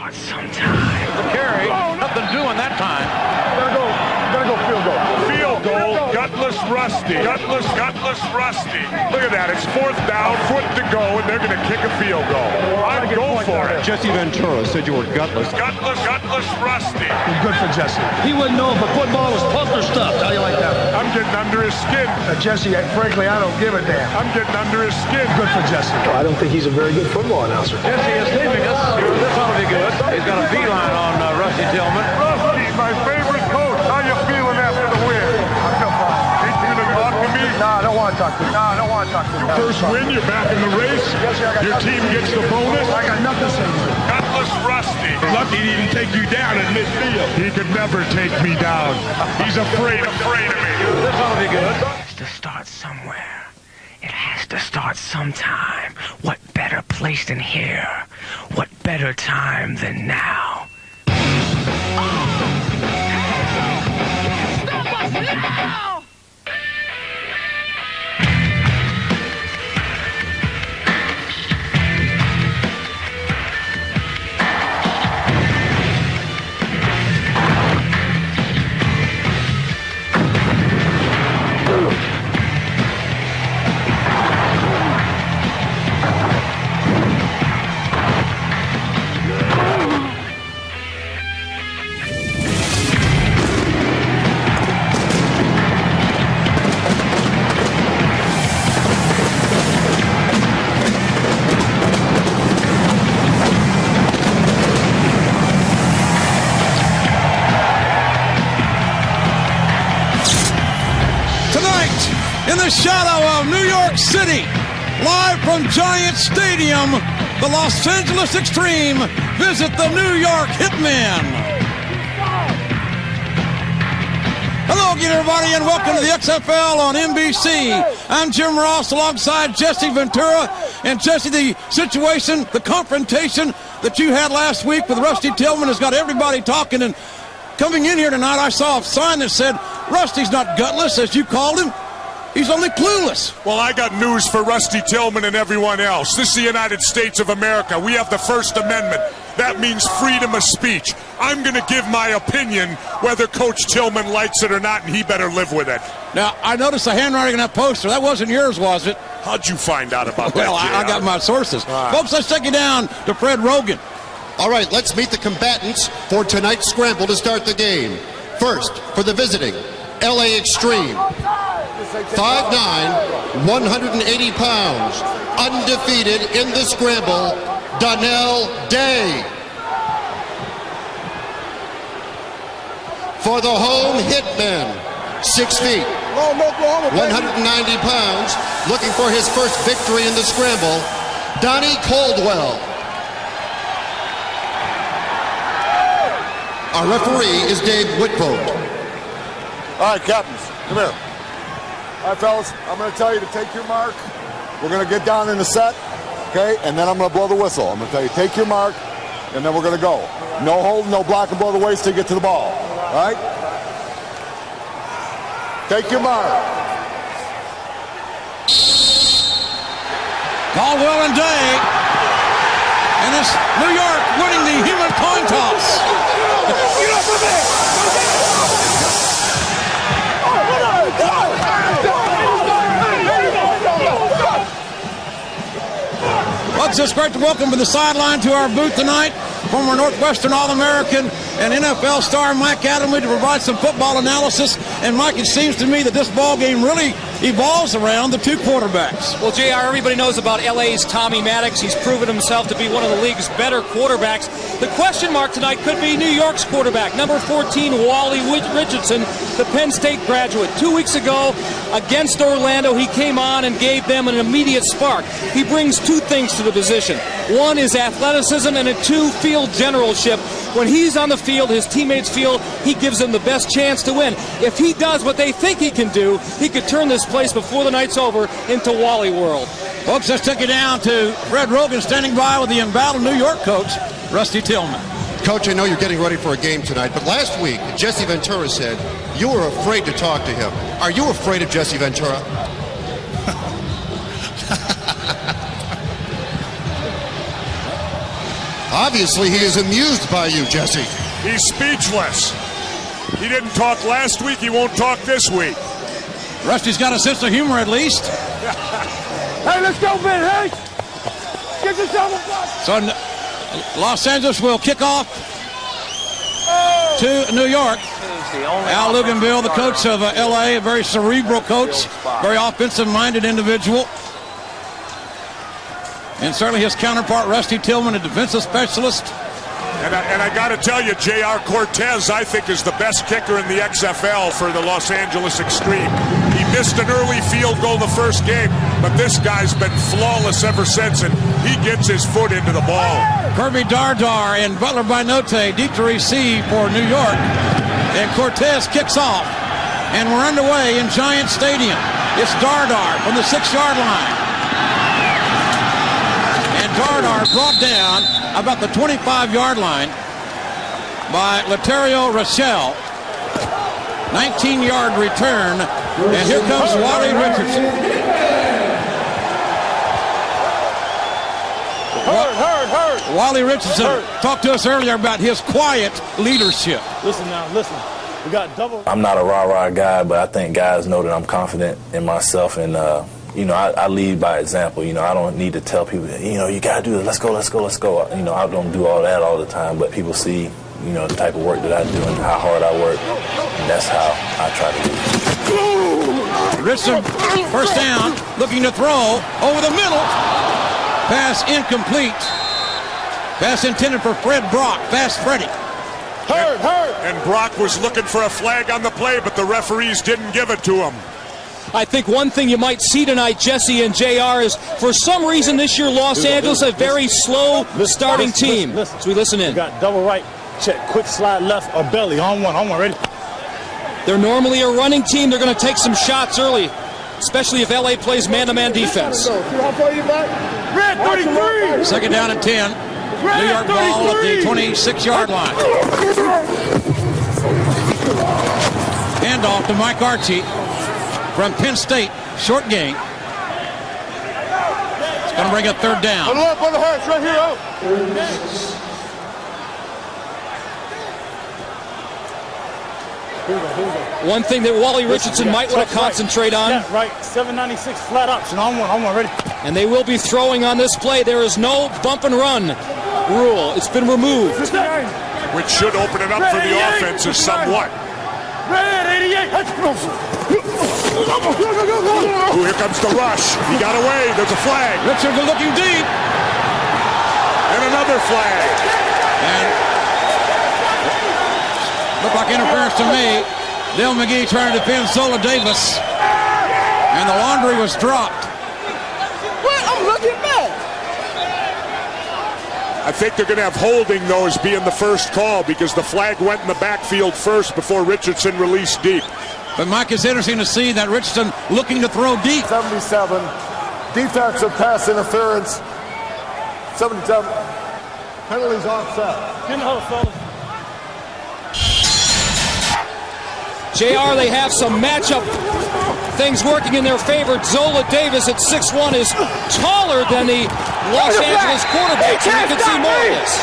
start sometime. The carry, nothing doing that time. Gonna go field goal. Field goal, gutless Rusty. Gutless Rusty. Look at that, it's 4th down, foot to go, and they're gonna kick a field goal. I'd go for it. Jesse Ventura said you were gutless. Gutless Rusty. Good for Jesse. He wouldn't know if a football was pumped or stuffed. How do you like that? I'm getting under his skin. Jesse, frankly, I don't give a damn. I'm getting under his skin. Good for Jesse. I don't think he's a very good football announcer. Jesse is leaving us. This ought to be good. He's got a beeline on Rusty Tillman. Rusty, my favorite coach. How you feeling after the win? I feel fine. Ain't you gonna talk to me? No, I don't want to talk to you. First win, you're back in the race. Your team gets the bonus. I got nothing to say to you. Gutless Rusty. Lucky he didn't take you down at midfield. He could never take me down. He's afraid of me. This ought to be good. It has to start somewhere. It has to start sometime. What better place than here? What better time than now? Stop us now! In the shadow of New York City, live from Giant Stadium, the Los Angeles Xtreme visit the New York Hitmen. Hello again, everybody, and welcome to the XFL on NBC. I'm Jim Ross alongside Jesse Ventura. And Jesse, the situation, the confrontation that you had last week with Rusty Tillman has got everybody talking. And coming in here tonight, I saw a sign that said, Rusty's not gutless, as you called him. He's only clueless. Well, I got news for Rusty Tillman and everyone else. This is the United States of America. We have the First Amendment. That means freedom of speech. I'm going to give my opinion whether Coach Tillman likes it or not, and he better live with it. Now, I noticed the handwriting on that poster. That wasn't yours, was it? How'd you find out about well, that, I got my sources. Folks, let's take you down to Fred Rogan. All right, let's meet the combatants for tonight's scramble to start the game. First, for the visiting LA Xtreme. 5'9", 180 pounds, undefeated in the scramble, Donnell Day. For the home Hitmen, 6 feet, 190 pounds, looking for his first victory in the scramble, Donnie Caldwell. Our referee is Dave Whitvote. All right, captains, come here. All right, fellas, I'm going to tell you to take your mark. We're going to get down in the set, okay? And then I'm going to blow the whistle. I'm going to tell you, take your mark, and then we're going to go. No holding, no blocking, blow the waist till you get to the ball. All right? Take your mark. Caldwell and Day. And it's New York winning the human coin toss. Get up from there! Well, it's just great to welcome to the sideline to our booth tonight, former Northwestern All-American and NFL star Mike Adamley to provide some football analysis. And Mike, it seems to me that this ball game really evolves around the two quarterbacks. Well, JR, everybody knows about LA's Tommy Maddox. He's proven himself to be one of the league's better quarterbacks. The question mark tonight could be New York's quarterback, number 14, Wally Richardson, the Penn State graduate. 2 weeks ago against Orlando, he came on and gave them an immediate spark. He brings two things to the position. One is athleticism, and two, field generalship. When he's on the field, his teammates feel he gives them the best chance to win. If he does what they think he can do, he could turn this place before the night's over into Wally World. Folks, let's take you down to Fred Rogan standing by with the embattled New York coach, Rusty Tillman. Coach, I know you're getting ready for a game tonight, but last week, Jesse Ventura said you were afraid to talk to him. Are you afraid of Jesse Ventura? Obviously, he is amused by you, Jesse. He's speechless. He didn't talk last week. He won't talk this week. Rusty's got a sense of humor at least. Hey, let's go, Ben. Hey, get yourself a block. So Los Angeles will kick off to New York. Al Luganville, the coach of LA, a very cerebral coach, very offensive-minded individual. And certainly his counterpart, Rusty Tillman, a defensive specialist. And I got to tell you, J.R. Cortez, I think, is the best kicker in the XFL for the Los Angeles Xtreme. He missed an early field goal the first game, but this guy's been flawless ever since, and he gets his foot into the ball. Kirby Dardar and Butler Binote deep to receive for New York. And Cortez kicks off. And we're underway in Giant Stadium. It's Dardar from the 6-yard line. And Dardar brought down about the 25-yard line by Laterio Rochelle. 19-yard return. And here comes Wally Richardson. Wally Richardson talked to us earlier about his quiet leadership. Listen now, listen. We got double. I'm not a rah-rah guy, but I think guys know that I'm confident in myself, and you know, I lead by example. You know, I don't need to tell people, you know, you got to do this. Let's go, let's go, let's go. You know, I don't do all that all the time, but people see, you know, the type of work that I do and how hard I work, and that's how I try to do it. Richardson, first down, looking to throw over the middle. Pass incomplete. Pass intended for Fred Brock. Fast Freddy. Hurt. And Brock was looking for a flag on the play, but the referees didn't give it to him. I think one thing you might see tonight, Jesse and JR, is for some reason this year Los Angeles a very slow starting team. So we listen in. We got double right, check, quick slide left or belly, on one, ready? They're normally a running team. They're going to take some shots early, especially if LA plays man-to-man defense. Red 33! Second down and 10. New York ball at the 26-yard line. Handoff to Mike Archie from Penn State. Short gain. It's going to bring a third down. Put it up on the hatch right here, out. One thing that Wally Richardson might want to concentrate on. Yeah, right, 796 flat option, on one, ready? And they will be throwing on this play. There is no bump and run rule. It's been removed. Which should open it up for the offenses somewhat. Red 88. Ooh, here comes the rush. He got away. There's a flag. Richardson looking deep. And another flag. And looked like interference to me. Dale McGee trying to defend Zola Davis. And the laundry was dropped. What? I'm looking back. I think they're going to have holding, though, as being the first call because the flag went in the backfield first before Richardson released deep. But, Mike, it's interesting to see that Richardson looking to throw deep. 77. Defensive pass interference. 77. Penalties offset. Get in the huddle, fellas. JR, they have some matchup things working in their favor. Zola Davis at 6'1" is taller than the Los Angeles quarterback, so you can see more of this.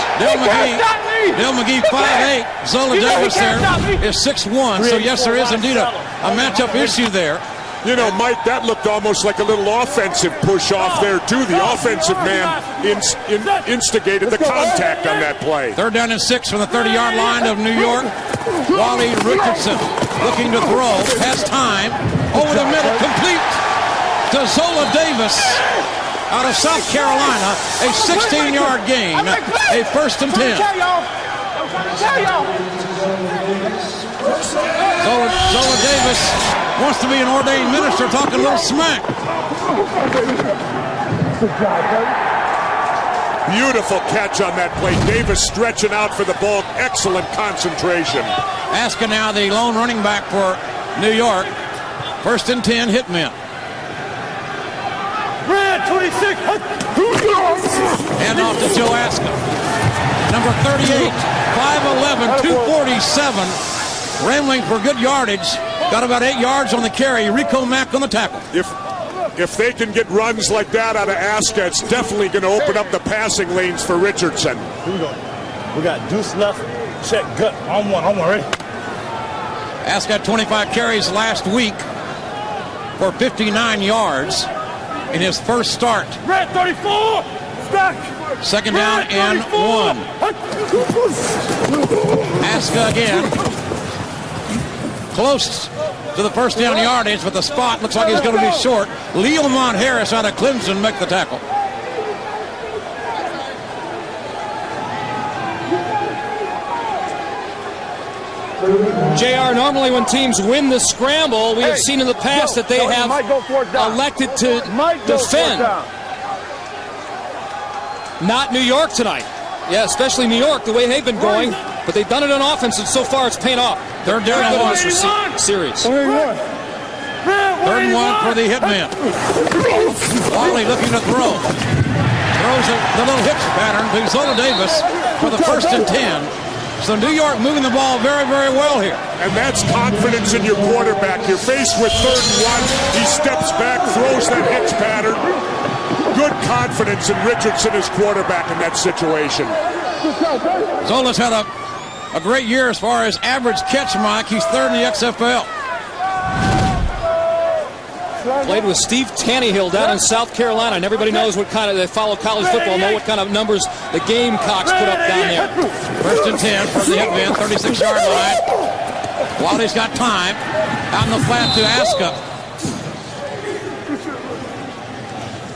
Dale McGee 5'8". Zola Davis there is 6'1", so yes, there is indeed a matchup issue there. You know, Mike, that looked almost like a little offensive push off there, too. The offensive man instigated the contact on that play. Third down and 6 from the 30-yard line of New York. Wally Richardson looking to throw. Has time. Over the middle. Complete to Zola Davis out of South Carolina. A 16-yard gain. A first and 10. Zola Davis wants to be an ordained minister, talking a little smack. Beautiful catch on that play. Davis stretching out for the ball. Excellent concentration. Asking now the lone running back for New York. First and 10, Hitmen. Red 26. Hand off to Joe Aska. Number 38, 5'11", 247. Rambling for good yardage. Got about 8 yards on the carry. Rico Mack on the tackle. If they can get runs like that out of Aska, it's definitely going to open up the passing lanes for Richardson. Here we go. We got deuce left, check gut. On one, ready? Aska had 25 carries last week for 59 yards in his first start. Red 34, stack. Second down and 1. Aska again. Close to the first down yardage, but the spot looks like he's going to be short. Leomont Harris out of Clemson make the tackle. JR, normally when teams win the scramble, we have seen in the past that they have elected to defend. Not New York tonight. Yeah, especially New York, the way they've been going. But they've done it on offense, and so far it's paying off. Third down and 1 series. Third and 1 for the Hitmen. Wally looking to throw. Throws the little hitch pattern to Zola Davis for the 1st and 10. So New York moving the ball very, very well here. And that's confidence in your quarterback. You're faced with 3rd and 1. He steps back, throws that hitch pattern. Good confidence in Richardson as quarterback in that situation. Zola's had a great year as far as average catch, Mike. He's 3rd in the XFL. Played with Steve Tannehill down in South Carolina, and everybody knows what kind of, they follow college football, know what kind of numbers the Gamecocks put up down there. 1st and 10 for the Hitmen, 36-yard line. Wally's got time. Out in the flat to Aska.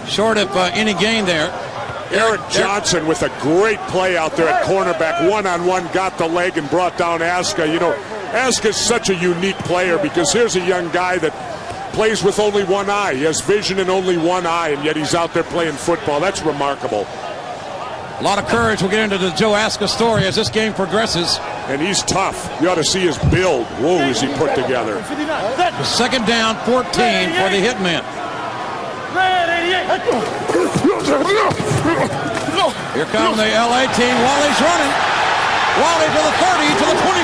Short of any gain there. Eric Johnson with a great play out there at cornerback. One-on-one, got the leg and brought down Aska. You know, Aska's such a unique player because here's a young guy that plays with only one eye. He has vision in only one eye, and yet he's out there playing football. That's remarkable. A lot of courage. We'll get into the Joe Aska story as this game progresses. And he's tough. You ought to see his build. Whoa, is he put together. Second down, 14 for the Hitmen. Here comes the LA team. Wally's running. Wally to the 30, to the 25,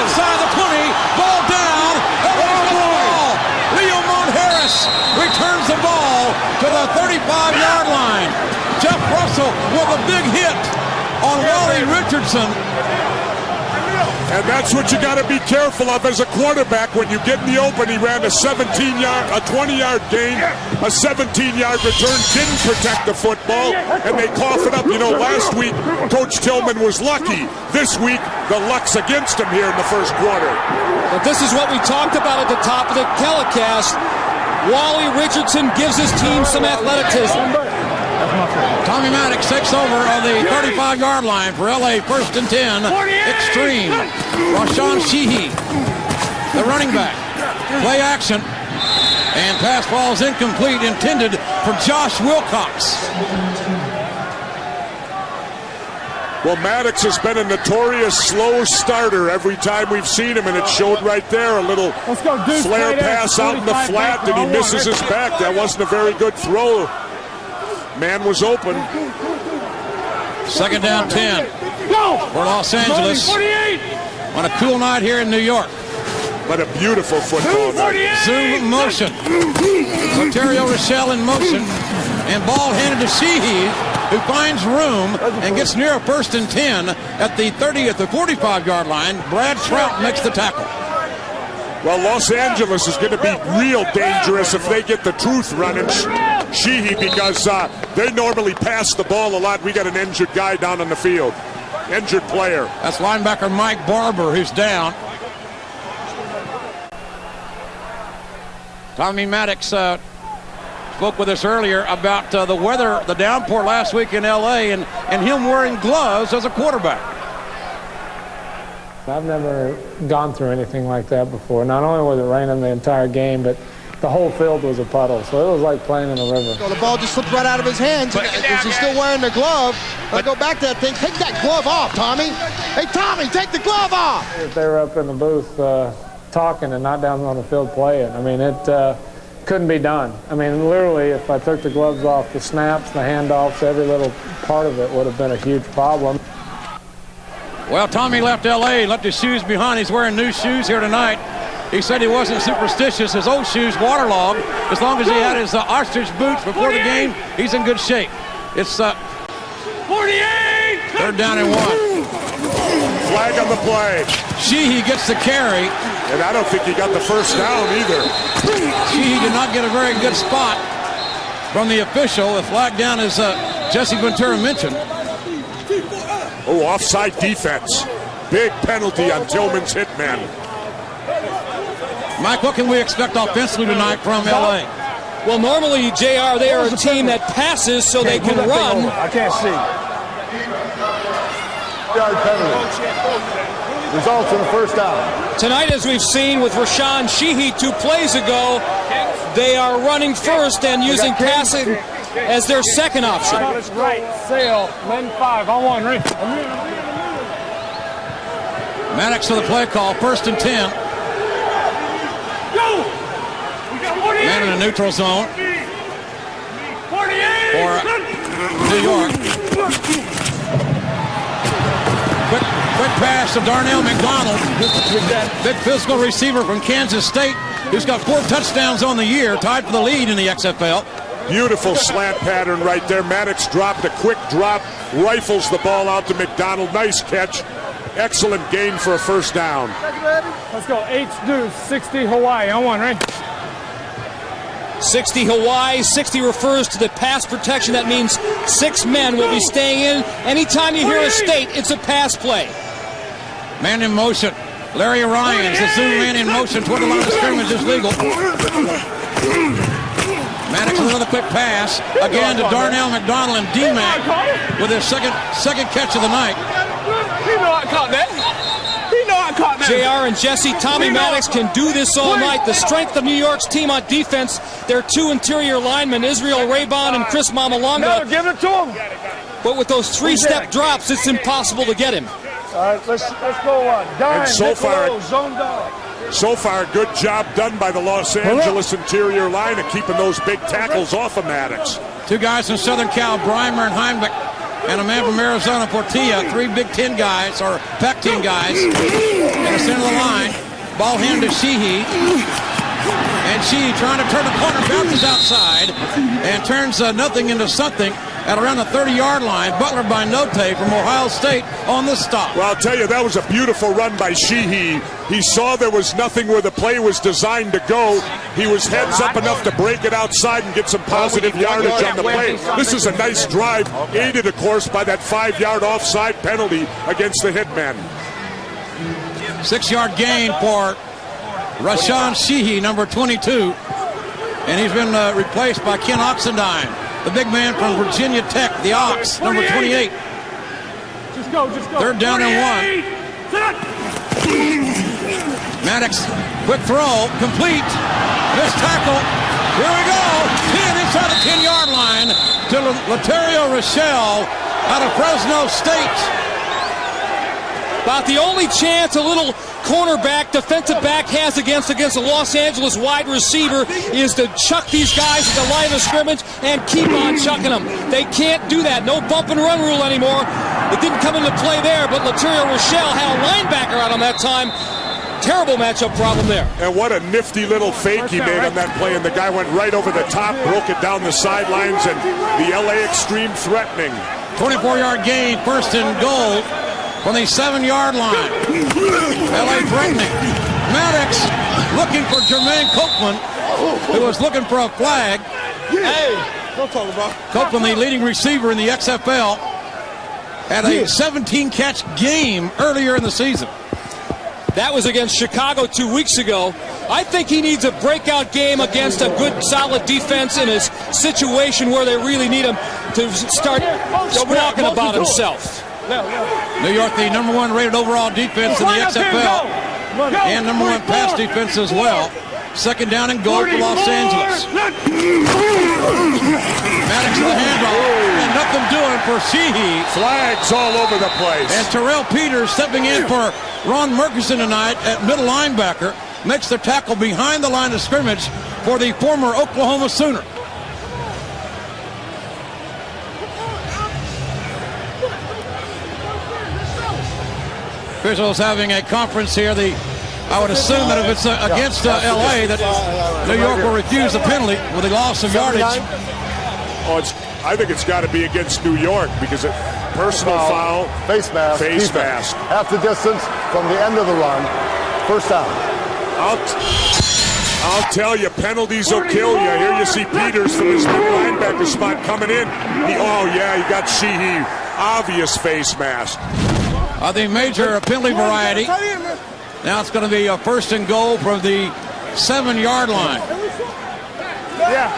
inside the 20, ball down. LA's got the ball. Leomont Harris returns the ball to the 35-yard line. Jeff Russell with a big hit on Wally Richardson. And that's what you got to be careful of as a quarterback. When you get in the open, he ran a 20-yard gain, a 17-yard return, didn't protect the football, and they cough it up. You know, last week, Coach Tillman was lucky. This week, the luck's against him here in the first quarter. But this is what we talked about at the top of the telecast. Wally Richardson gives his team some athleticism. Tommy Maddox takes over on the 35-yard line for LA, 1st and 10. Xtreme. Rashawn Sheehy, the running back. Play action. And pass ball is incomplete, intended for Josh Wilcox. Well, Maddox has been a notorious slow starter every time we've seen him, and it showed right there. A little flare pass out in the flat, and he misses his back. That wasn't a very good throw. Man was open. Second down 10 for Los Angeles on a cool night here in New York. But a beautiful football night. Zoom motion. Ontario Rochelle in motion. And ball handed to Sheehy, who finds room and gets near a 1st and 10 at the 45-yard line. Brad Trout makes the tackle. Well, Los Angeles is going to be real dangerous if they get the truth running, Sheehy, because they normally pass the ball a lot. We got an injured guy down on the field. Injured player. That's linebacker Mike Barber, who's down. Tommy Maddox spoke with us earlier about the weather, the downpour last week in L.A., and him wearing gloves as a quarterback. I've never gone through anything like that before. Not only was it raining the entire game, but the whole field was a puddle, so it was like playing in a river. So the ball just slipped right out of his hands. Is he still wearing the glove? I'll go back to that thing. Take that glove off, Tommy. Hey, Tommy, take the glove off. If they were up in the booth talking and not down on the field playing, I mean, it couldn't be done. I mean, literally, if I took the gloves off, the snaps, the handoffs, every little part of it would have been a huge problem. Well, Tommy left L.A., left his shoes behind. He's wearing new shoes here tonight. He said he wasn't superstitious. His old shoes waterlogged. As long as he had his ostrich boots before the game, he's in good shape. It's 48. Third down and 1. Flag on the play. Sheehy gets the carry. And I don't think he got the first down either. Sheehy did not get a very good spot from the official. The flag down, as Jesse Ventura mentioned. Oh, offside defense. Big penalty on Tillman's Hitmen. Mike, what can we expect offensively tonight from LA? Well, normally, JR, they are a team that passes so they can run. I can't see. Yard penalty. Results in a first down. Tonight, as we've seen with Rashawn Sheehy 2 plays ago, they are running first and using passing as their second option. Right, sail, men 5 on 1, right? Maddox to the play call, 1st and 10. Man in the neutral zone for New York. Quick pass to Darnell McDonald, big physical receiver from Kansas State, who's got 4 touchdowns on the year, tied for the lead in the XFL. Beautiful slant pattern right there. Maddox dropped a quick drop, rifles the ball out to McDonald. Nice catch. Excellent gain for a first down. Let's go. H deuce, 60 Hawaii on 1, right? 60 Hawaii, 60 refers to the pass protection. That means 6 men will be staying in. Anytime you hear a state, it's a pass play. Man in motion. Larry Ryan's the zoom man in motion toward the line of scrimmage is legal. Maddox with another quick pass. Again to Darnell McDonald and D-Mac with his second catch of the night. He know I caught that. JR and Jesse, Tommy Maddox can do this all night. The strength of New York's team on defense, their 2 interior linemen, Israel Raybon and Chris Mamalonga. No, give it to him. But with those 3-step drops, it's impossible to get him. All right, let's go dime, and so far, a good job done by the Los Angeles interior line of keeping those big tackles off of Maddox. 2 guys from Southern Cal, Breimer and Heimbeck, and a man from Arizona, Portilla. 3 Big Ten guys, or Pac-10 guys, in the center of the line. Ball hand to Sheehy. And Sheehy trying to turn the corner, bounces outside, and turns nothing into something at around the 30-yard line. Butler by Note from Ohio State on the stop. Well, I'll tell you, that was a beautiful run by Sheehy. He saw there was nothing where the play was designed to go. He was heads up enough to break it outside and get some positive yardage on the play. This is a nice drive, aided, of course, by that 5-yard offside penalty against the Hitmen. 6-yard gain for Rashawn Sheehy, number 22. And he's been replaced by Ken Oxendine, the big man from Virginia Tech, the Ox, number 28. Just go. 3rd down and 1. Maddox, quick throw, complete. Missed tackle. Here we go. 10 inside the 10-yard line to Laterio Rochelle out of Fresno State. About the only chance a little cornerback, defensive back has against a Los Angeles wide receiver is to chuck these guys at the line of scrimmage and keep on chucking them. They can't do that. No bump and run rule anymore. It didn't come into play there, but Laterio Rochelle had a linebacker out on that time. Terrible matchup problem there. And what a nifty little fake he made on that play, and the guy went right over the top, broke it down the sidelines, and the LA Xtreme threatening. 24-yard gain, 1st and goal from the 7-yard line. LA threatening. Maddox looking for Jermaine Copeland, who was looking for a flag. Hey, don't talk about Copeland, the leading receiver in the XFL, had a 17-catch game earlier in the season. That was against Chicago 2 weeks ago. I think he needs a breakout game against a good, solid defense in a situation where they really need him to start squawking about himself. New York, the number 1 rated overall defense in the XFL, and number 1 pass defense as well. 2nd down and goal for Los Angeles. Maddox to the handoff, and nothing doing for Sheehy. Flags all over the place. And Terrell Peters stepping in for Ron Murkison tonight at middle linebacker, makes the tackle behind the line of scrimmage for the former Oklahoma Sooner. Officials having a conference here. The I would assume that if it's against L.A. that New York will refuse the penalty with a loss of yardage. I think it's got to be against New York because personal foul, face mask, face mask. Half the distance from the end of the run. First down. I'll tell you, penalties will kill you. Here you see Peters from his linebacker spot coming in. He got Sheehy. Obvious face mask. The major penalty variety. Now it's going to be a first and goal from the 7-yard line. Yeah.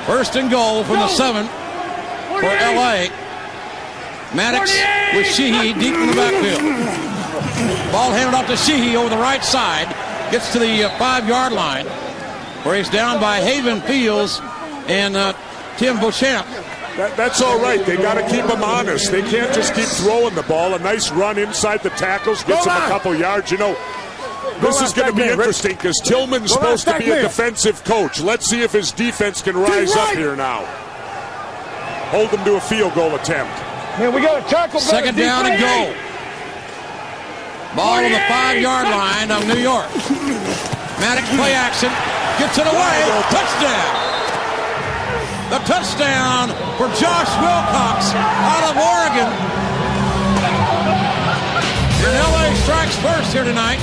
First and goal from the 7 for L.A. Maddox with Sheehy deep in the backfield. Ball handed off to Sheehy over the right side. Gets to the 5-yard line where he's down by Haven Fields and Tim Beauchamp. That's all right. They got to keep him honest. They can't just keep throwing the ball. A nice run inside the tackles gets him a couple yards. You know, this is going to be interesting because Tillman's supposed to be a defensive coach. Let's see if his defense can rise up here now. Hold them to a field goal attempt. Man, we got a tackle. Second down and goal. Ball on the 5-yard line of New York. Maddox play action. Gets it away. Touchdown. The touchdown for Josh Wilcox out of Oregon. And L.A. strikes first here tonight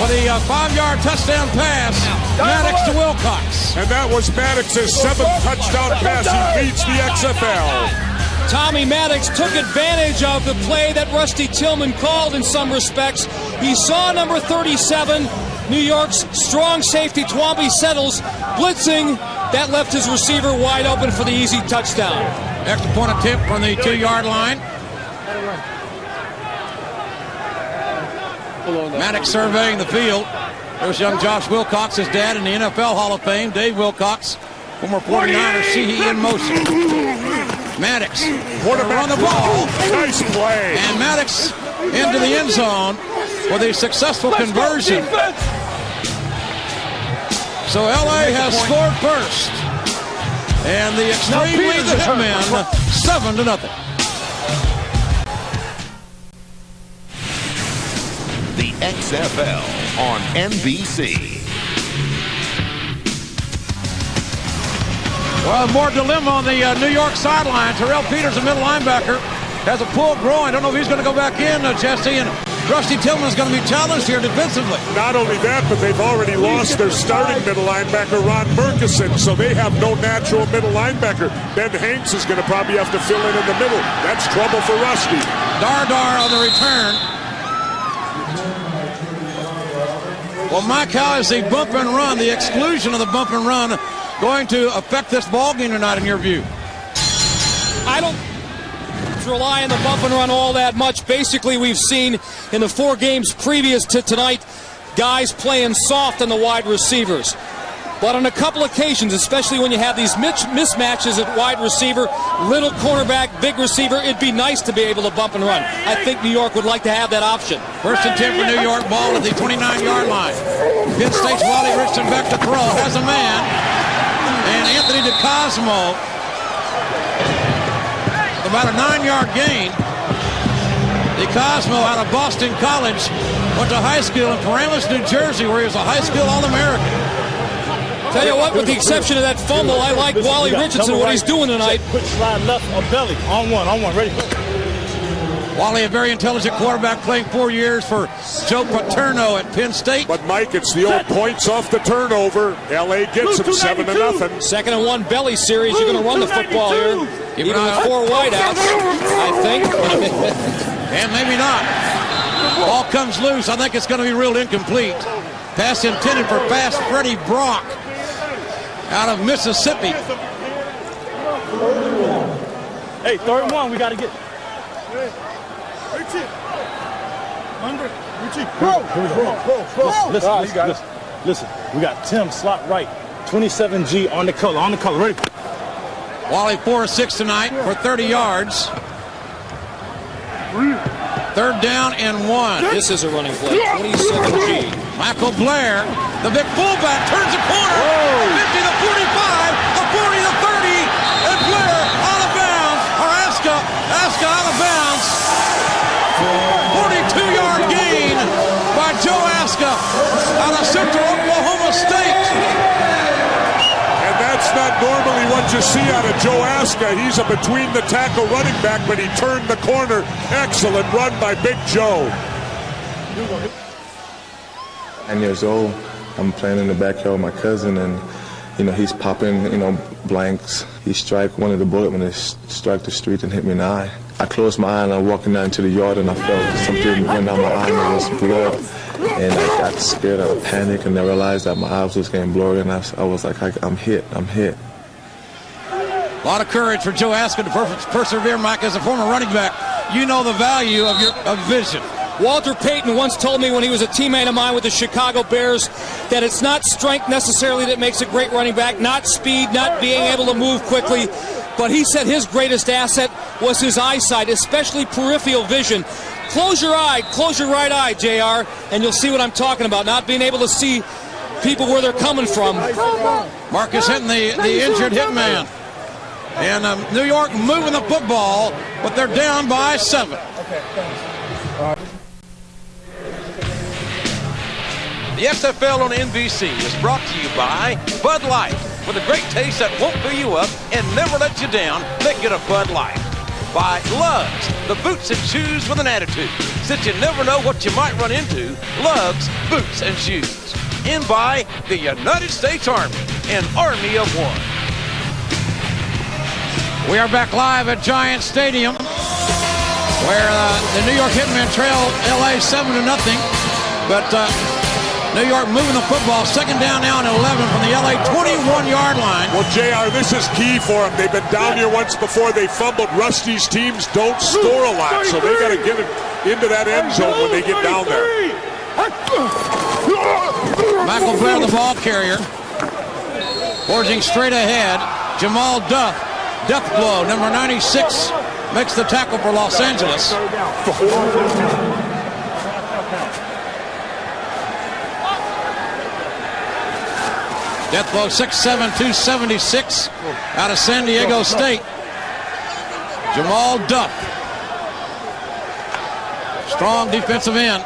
with a 5-yard touchdown pass. Maddox to Wilcox. And that was Maddox's 7th touchdown pass. He leads the XFL. Tommy Maddox took advantage of the play that Rusty Tillman called in some respects. He saw number 37, New York's strong safety, Twomby Settles, blitzing. That left his receiver wide open for the easy touchdown. Extra point attempt from the 2-yard line. Maddox surveying the field. There's young Josh Wilcox, his dad in the NFL Hall of Fame, Dave Wilcox, former 49er, Sheehy in motion. Maddox on the ball. Nice play. And Maddox into the end zone with a successful conversion. So L.A. has scored first. And the Xtreme lead the Hitmen 7-0. The XFL on NBC. Well, more dilemma on the New York sideline. Terrell Peters, a middle linebacker, has a pulled groin. I don't know if he's going to go back in, Jesse, and Rusty Tillman's going to be challenged here defensively. Not only that, but they've already lost their starting middle linebacker, Ron Murkison, so they have no natural middle linebacker. Ben Hanks is going to probably have to fill in the middle. That's trouble for Rusty. Dar on the return. Well, Mike, how is the bump and run, the exclusion of the bump and run, going to affect this ball game tonight in your view? I don't rely on the bump and run all that much. Basically, we've seen in the 4 games previous to tonight, guys playing soft on the wide receivers. But on a couple occasions, especially when you have these mismatches at wide receiver, little cornerback, big receiver, it'd be nice to be able to bump and run. I think New York would like to have that option. First and 10 for New York, ball at the 29-yard line. Penn State's Wally Richardson back to throw, has a man. And Anthony DeCosmo, about a 9-yard gain. DeCosmo out of Boston College, went to high school in Paramus, New Jersey, where he was a high school All-American. Tell you what, with the exception of that fumble, I like Wally Richardson, what he's doing tonight. Quick slide left or belly. On one, ready. Wally, a very intelligent quarterback, playing 4 years for Joe Paterno at Penn State. But, Mike, it's the old points off the turnover. L.A. gets him 7-0. 2nd and 1 belly series. You're going to run the football here. Even with 4 wideouts, I think. And maybe not. Ball comes loose. I think it's going to be real incomplete. Pass intended for Fast Freddie Brock out of Mississippi. Hey, 3rd and 1, we got to get. Listen, we got Tim slot right, 27G on the color, ready? Wally 4-6 tonight for 30 yards. 3rd down and 1. This is a running play, 27G. Michael Blair, the big fullback, turns the corner. 50 to 45, the 40 to 30, and Blair out of bounds, or Aska out of bounds. 42-yard Aska out of Central Oklahoma State. And that's not normally what you see out of Joe Aska. He's a between-the-tackle running back, but he turned the corner. Excellent run by Big Joe. 9 years old. I'm playing in the backyard with my cousin, and he's popping, blanks. He struck one of the bullet when it struck the street and hit me in the eye. I closed my eye and I'm walking down to the yard and I felt something went down my eye and it was blood. And I got scared, I panicked, and I realized that my eyes was getting blurry, and I was like, I'm hit. A lot of courage for Joe Aska to persevere, Mike, as a former running back. You know the value of vision. Walter Payton once told me when he was a teammate of mine with the Chicago Bears that it's not strength necessarily that makes a great running back, not speed, not being able to move quickly, but he said his greatest asset was his eyesight, especially peripheral vision. Close your right eye, JR, and you'll see what I'm talking about, not being able to see people where they're coming from. Marcus hitting the injured Hitman. And New York moving the football, but they're down by 7. Okay, thanks. The XFL on NBC is brought to you by Bud Light. With a great taste that won't fill you up and never let you down, make it a Bud Light. By Lugs, the boots and shoes with an attitude. Since you never know what you might run into, Lugs, boots and shoes. And by the United States Army, an army of one. We are back live at Giant Stadium, where the New York Hitmen trail LA 7-0. But New York moving the football, second down now and 11 from the LA 21-yard line. Well, JR, this is key for them. They've been down here once before. They fumbled. Rusty's teams don't score a lot, so they got to get it into that end zone when they get down there. Michael Blair, the ball carrier, forging straight ahead. Jamal Duff, death blow, number 96, makes the tackle for Los Angeles. Death blow, 6'7", 276, out of San Diego State. Jamal Duff. Strong defensive end.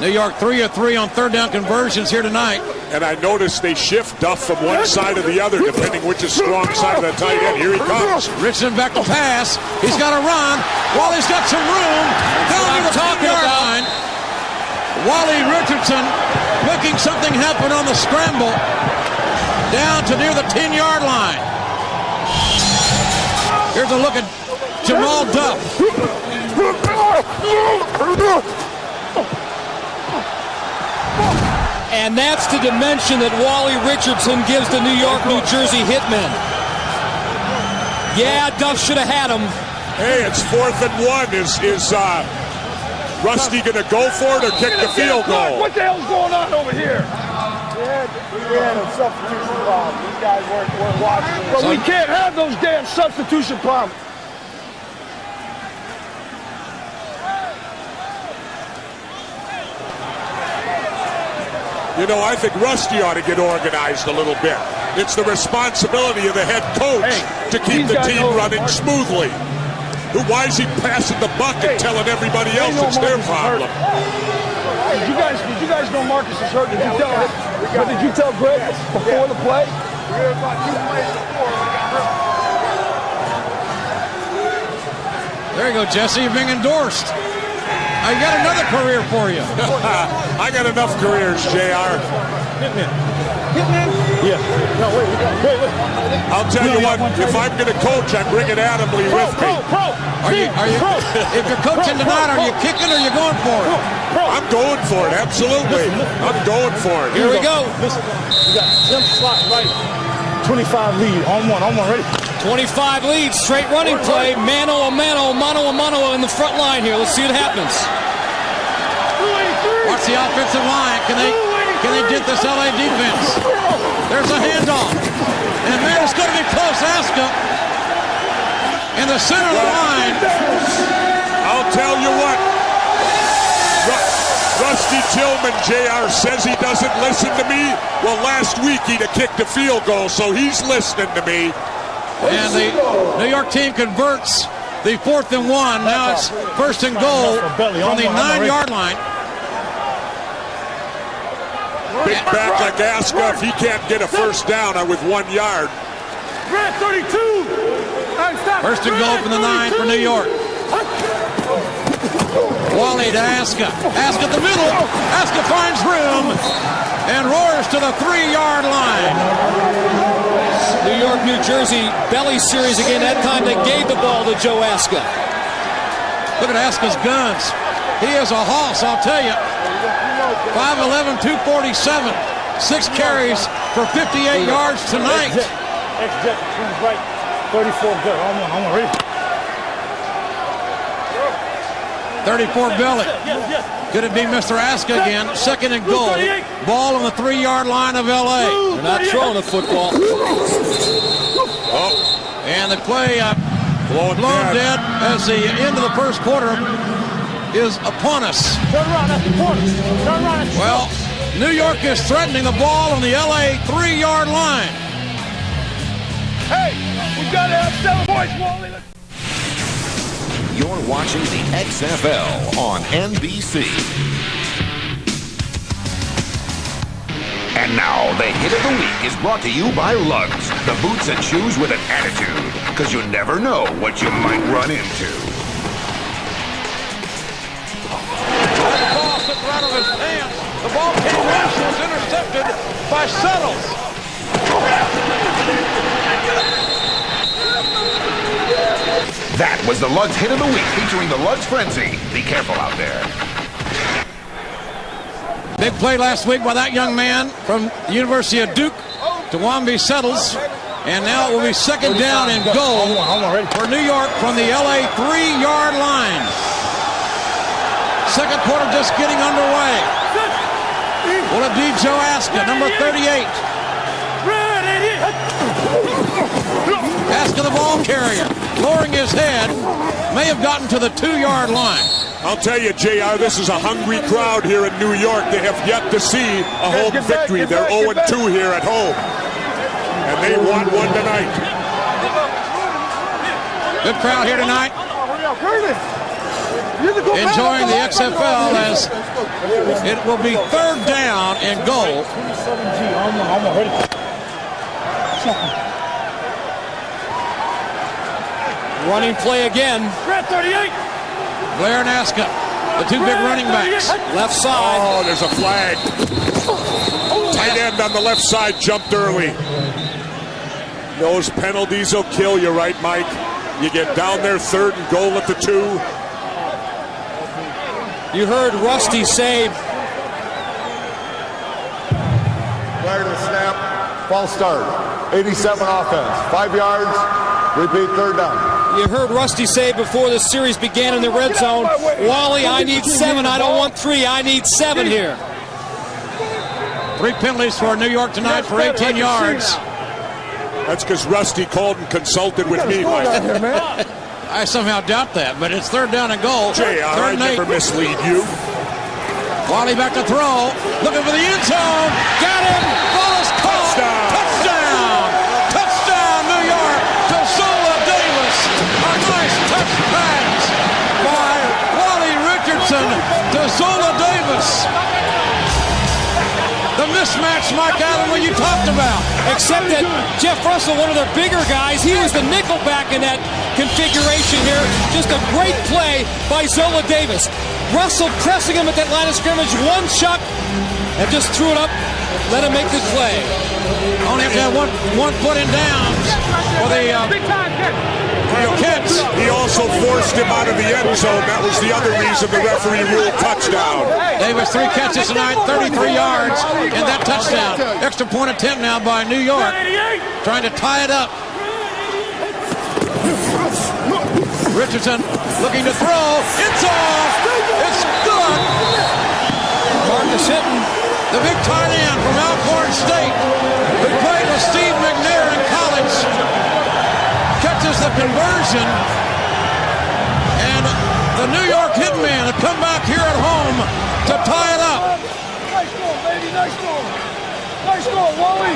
New York 3 of 3 on third down conversions here tonight. And I noticed they shift Duff from one side to the other, depending which is strong side of the tight end. Here he comes. Richardson back to pass. He's got to run. Wally's got some room. Down to the 10-yard line. Wally Richardson making something happen on the scramble. Down to near the 10-yard line. Here's a look at Jamal Duff. And that's the dimension that Wally Richardson gives the New York, New Jersey Hitmen. Yeah, Duff should have had him. Hey, it's 4th and 1. Is Rusty going to go for it or kick the field goal? What the hell's going on over here? We had a substitution problem. These guys weren't watching. But we can't have those damn substitution problems. You know, I think Rusty ought to get organized a little bit. It's the responsibility of the head coach to keep the team running smoothly. Why is he passing the buck and telling everybody else it's their problem? Did you guys know Marcus is hurt? Did you tell Greg before the play? We were about 2 plays before we got hurt. There you go, Jesse. You're being endorsed. I got another career for you. I got enough careers, JR. Hitman? Yeah. No, wait. I'll tell you what, if I'm going to coach, I'm bringing Adamley with me. Are you, if you're coaching tonight, are you kicking or are you going for it? I'm going for it, absolutely. I'm going for it. Here we go. Listen, we got Tim slot right. 25 lead, on one, ready? 25 lead, straight running play, mano a mano in the front line here. Let's see what happens. Watch the offensive line. Can they get this LA defense? There's a handoff. And man, it's going to be close. Aska in the center of the line. I'll tell you what. Rusty Tillman, JR, says he doesn't listen to me. Well, last week he'd have kicked a field goal, so he's listening to me. And the New York team converts the 4th and 1. Now it's 1st and goal from the 9-yard line. big back like Aska, if he can't get a first down with 1 yard. Red 32. First and goal from the 9 for New York. Wally to Aska. Aska at the middle. Aska finds room and roars to the 3-yard line. New York, New Jersey, belly series again. That time they gave the ball to Joe Aska. Look at Aska's guns. He is a hoss, I'll tell you. 5'11", 247. 6 carries for 58 yards tonight. X-Jet, right. 34 good. I'm ready. 34 Billy. Could it be Mr. Aska again? Second and goal. Ball on the 3-yard line of L.A. They're not throwing the football. And the play blown dead as the end of the first quarter is upon us. Turn around, that's the corner. Turn around. Well, New York is threatening the ball on the L.A. 3-yard line. Hey, we got to have 7 points, Wally. You're watching the XFL on NBC. And now, the hit of the week is brought to you by Lugs, the boots and shoes with an attitude, because you never know what you might run into. The ball slipped right out of his hands. The ball came loose and was intercepted by Settles. That was the Lugs hit of the week, featuring the Lugs Frenzy. Be careful out there. Big play last week by that young man from the University of Duke, Tawambi Settles. And now it will be second down and goal for New York from the LA 3-yard line. Second quarter just getting underway. Will it be Joe Aska, number 38? Aska, the ball carrier, lowering his head, may have gotten to the 2-yard line. I'll tell you, JR, this is a hungry crowd here in New York. They have yet to see a home victory. They're 0-2 here at home. And they want one tonight. Good crowd here tonight. Enjoying the XFL as it will be third down and goal. Running play again. Red 38. Blair and Aska, the two big running backs. Left side. Oh, there's a flag. Tight end on the left side jumped early. Those penalties will kill you, right, Mike? You get down there, third and goal at the 2. You heard Rusty say. Prior to the snap, false start. 87 offense. 5 yards, repeat third down. You heard Rusty say before the series began in the red zone, Wally, I need 7. I don't want 3. I need 7 here. 3 penalties for New York tonight for 18 yards. That's because Rusty called and consulted with me, Mike. I somehow doubt that, but it's third down and goal. JR, I never mislead you. Wally back to throw, looking for the end zone. Got him. Ball is caught. Touchdown. Touchdown, New York. To Zola Davis. A nice touch pass by Wally Richardson to Zola Davis. The mismatch, Mike Allen, what you talked about. Except that Jeff Russell, one of their bigger guys, he was the nickel back in that configuration here. Just a great play by Zola Davis. Russell pressing him at that line of scrimmage, one shot, and just threw it up, let him make the play. Only have to have one foot in down for the kids. He also forced him out of the end zone. That was the other reason the referee ruled touchdown. Davis 3 catches tonight, 33 yards, and that touchdown. Extra point attempt now by New York, trying to tie it up. Richardson looking to throw. It's off. It's good. Marcus Hitmen, the big tight end from Alcorn State, who played with Steve McNair in college, catches the conversion, and the New York Hitmen have come back here at home to tie it up. Nice goal, baby. Nice goal. Nice goal, Wally.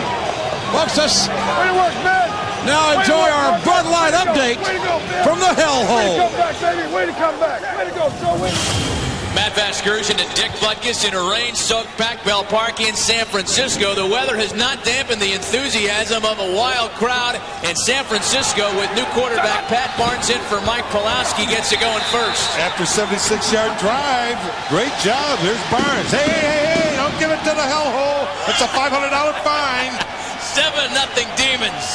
Folks, us Way to work, man. now enjoy our Bud Light update from the hellhole. Way to come back, baby. Way to come back. Way to go, Joe. Matt Vasgersian and Dick Butkus in a rain-soaked Pac Bell Park in San Francisco. The weather has not dampened the enthusiasm of a wild crowd in San Francisco with new quarterback Pat Barnes in for Mike Pawlowski. Gets it going first. After 76-yard drive, great job. Here's Barnes. Hey, don't give it to the hellhole. It's a $500 fine. 7-0 Demons.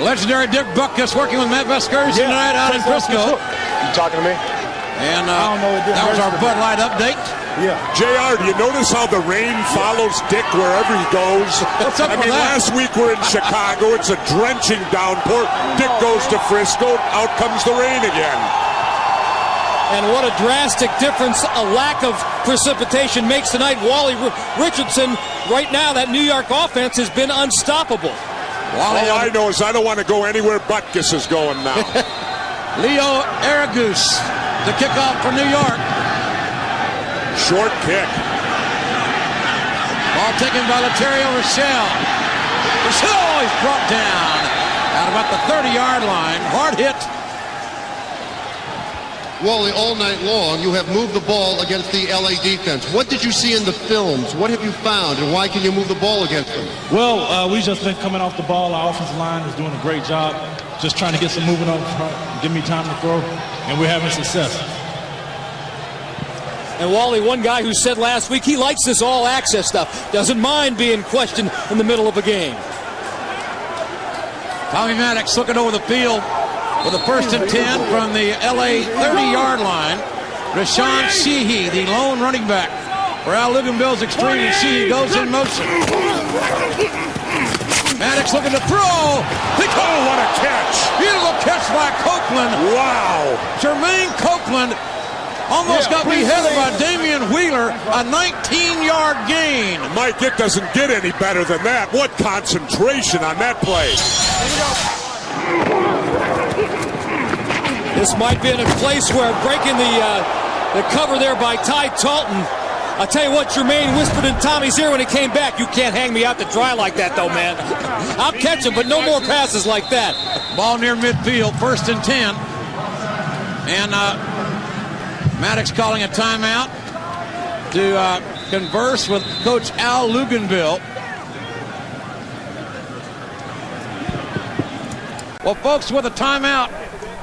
Legendary Dick Butkus working with Matt Vasgersian tonight out in Frisco. You talking to me? And that was our Bud Light update. Yeah. JR, do you notice how the rain follows Dick wherever he goes? What's up with that? Last week we're in Chicago. It's a drenching downpour. Dick goes to Frisco. Out comes the rain again. And what a drastic difference a lack of precipitation makes tonight. Wally Richardson, right now, that New York offense has been unstoppable. All I know is I don't want to go anywhere Butkus is going now. Leo Aragus to kick off for New York. Short kick. Ball taken by Laterio Rochelle. Rochelle is brought down at about the 30-yard line. Hard hit. Wally, all night long, you have moved the ball against the LA defense. What did you see in the films? What have you found, and why can you move the ball against them? Well, we've just been coming off the ball. Our offensive line is doing a great job, just trying to get some movement up front, give me time to throw, and we're having success. And Wally, one guy who said last week he likes this all-access stuff, doesn't mind being questioned in the middle of a game. Tommy Maddox looking over the field with a 1st and 10 from the LA 30-yard line. Rashawn Sheehy, the lone running back for Al Luganbill's Xtreme, and Sheehy goes in motion. Maddox looking to throw. Oh, what a catch. Beautiful catch by Copeland. Wow. Jermaine Copeland almost got beheaded by Damian Wheeler, a 19-yard gain. Mike, it doesn't get any better than that. What concentration on that play. This might be in a place where breaking the cover there by Ty Talton. I'll tell you what, Jermaine whispered in Tommy's ear when he came back, you can't hang me out to dry like that, though, man. I'll catch him, but no more passes like that. Ball near midfield, 1st and 10. And Maddox calling a timeout to converse with Coach Al Luganbill. Well, folks, with a timeout,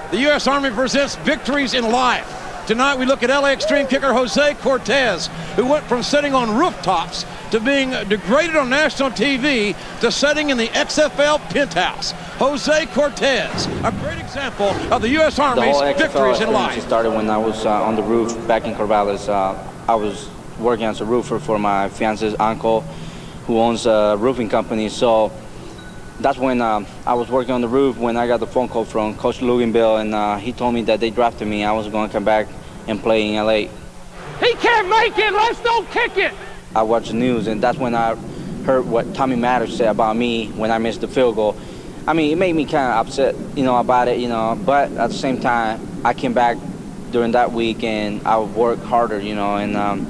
the U.S. Army presents Victories in Life. Tonight we look at LA Xtreme kicker Jose Cortez, who went from sitting on rooftops to being degraded on national TV to sitting in the XFL penthouse. Jose Cortez, a great example of the U.S. Army's victories in life. It started when I was on the roof back in Corvallis. I was working as a roofer for my fiance's uncle, who owns a roofing company. So that's when I was working on the roof when I got the phone call from Coach Luganbill, and he told me that they drafted me. I was going to come back and play in LA. He can't make it. Let's don't kick it. I watched the news, and that's when I heard what Tommy Maddox said about me when I missed the field goal. I mean, it made me kind of upset, about it, But at the same time, I came back during that week, and I worked harder, and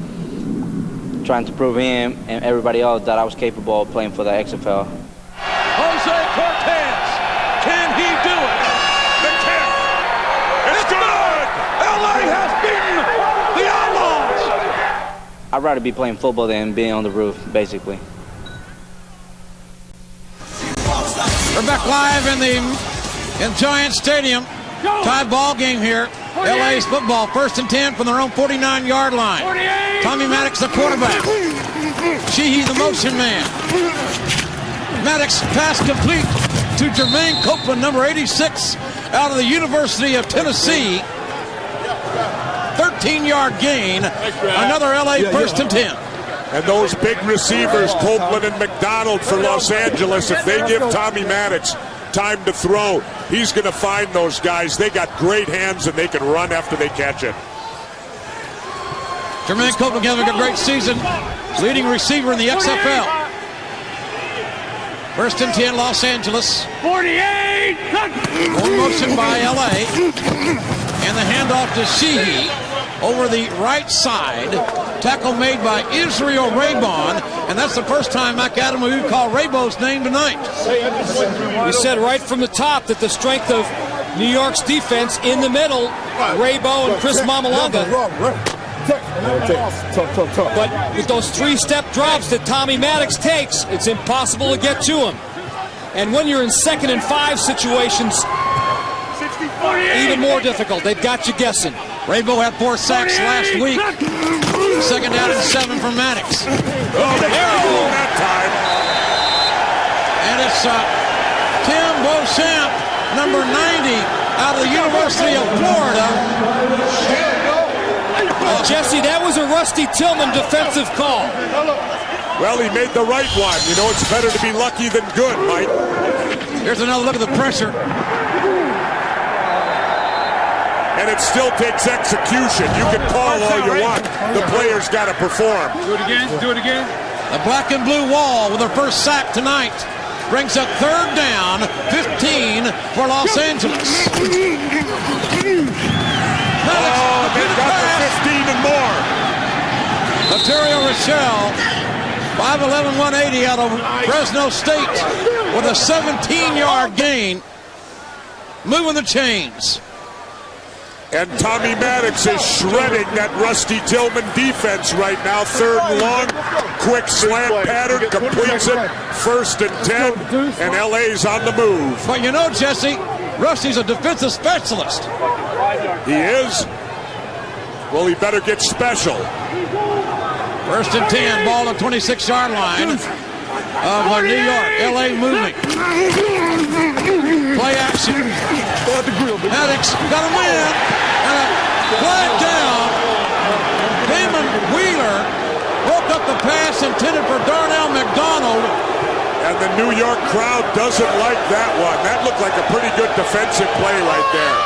trying to prove him and everybody else that I was capable of playing for the XFL. Jose Cortez, can he do it? The kick. It's good. LA has beaten the Outlaws. I'd rather be playing football than being on the roof, basically. We're back live in Giant Stadium. Tied ball game here. LA's football, 1st and 10 from their own 49-yard line. 48. Tommy Maddox, the quarterback. Sheehy, the motion man. Maddox pass complete to Jermaine Copeland, number 86, out of the University of Tennessee. 13-yard gain. Another LA 1st and 10. And those big receivers, Copeland and McDonald for Los Angeles, if they give Tommy Maddox time to throw, he's going to find those guys. They got great hands, and they can run after they catch it. Jermaine Copeland having a great season, leading receiver in the XFL. 1st and 10, Los Angeles. 48. One motion by LA. And the handoff to Sheehy over the right side. Tackle made by Israel Raybon. And that's the first time, McAdam, we would call Raybon's name tonight. We said right from the top that the strength of New York's defense in the middle, Raybo and Chris Mamalanga. But with those three-step drops that Tommy Maddox takes, it's impossible to get to him. And when you're in 2nd and 5 situations, even more difficult. They've got you guessing. Raybo had 4 sacks last week. 2nd down and 7 for Maddox. Terrible that time. And it's Tim Beauchamp, number 90, out of the University of Florida. Jesse, that was a Rusty Tillman defensive call. Well, he made the right one. You know, it's better to be lucky than good, Mike. Here's another look at the pressure. And it still takes execution. You can call all you want. The player's got to perform. Do it again. Do it again. The black and blue wall with their first sack tonight brings up 3rd down, 15 for Los Angeles. They've got the 15 and more. Ontario Rochelle, 5'11", 180 out of Fresno State with a 17-yard gain, moving the chains. And Tommy Maddox is shredding that Rusty Tillman defense right now. 3rd and long, quick slant pattern, completes it. 1st and 10, and LA's on the move. But you know, Jesse, Rusty's a defensive specialist. He is. Well, he better get special. 1st and 10, ball on 26-yard line of New York. LA moving. Play action. Maddox got a win and a flag down. Damon Wheeler broke up the pass intended for Darnell McDonald. And the New York crowd doesn't like that one. That looked like a pretty good defensive play right there.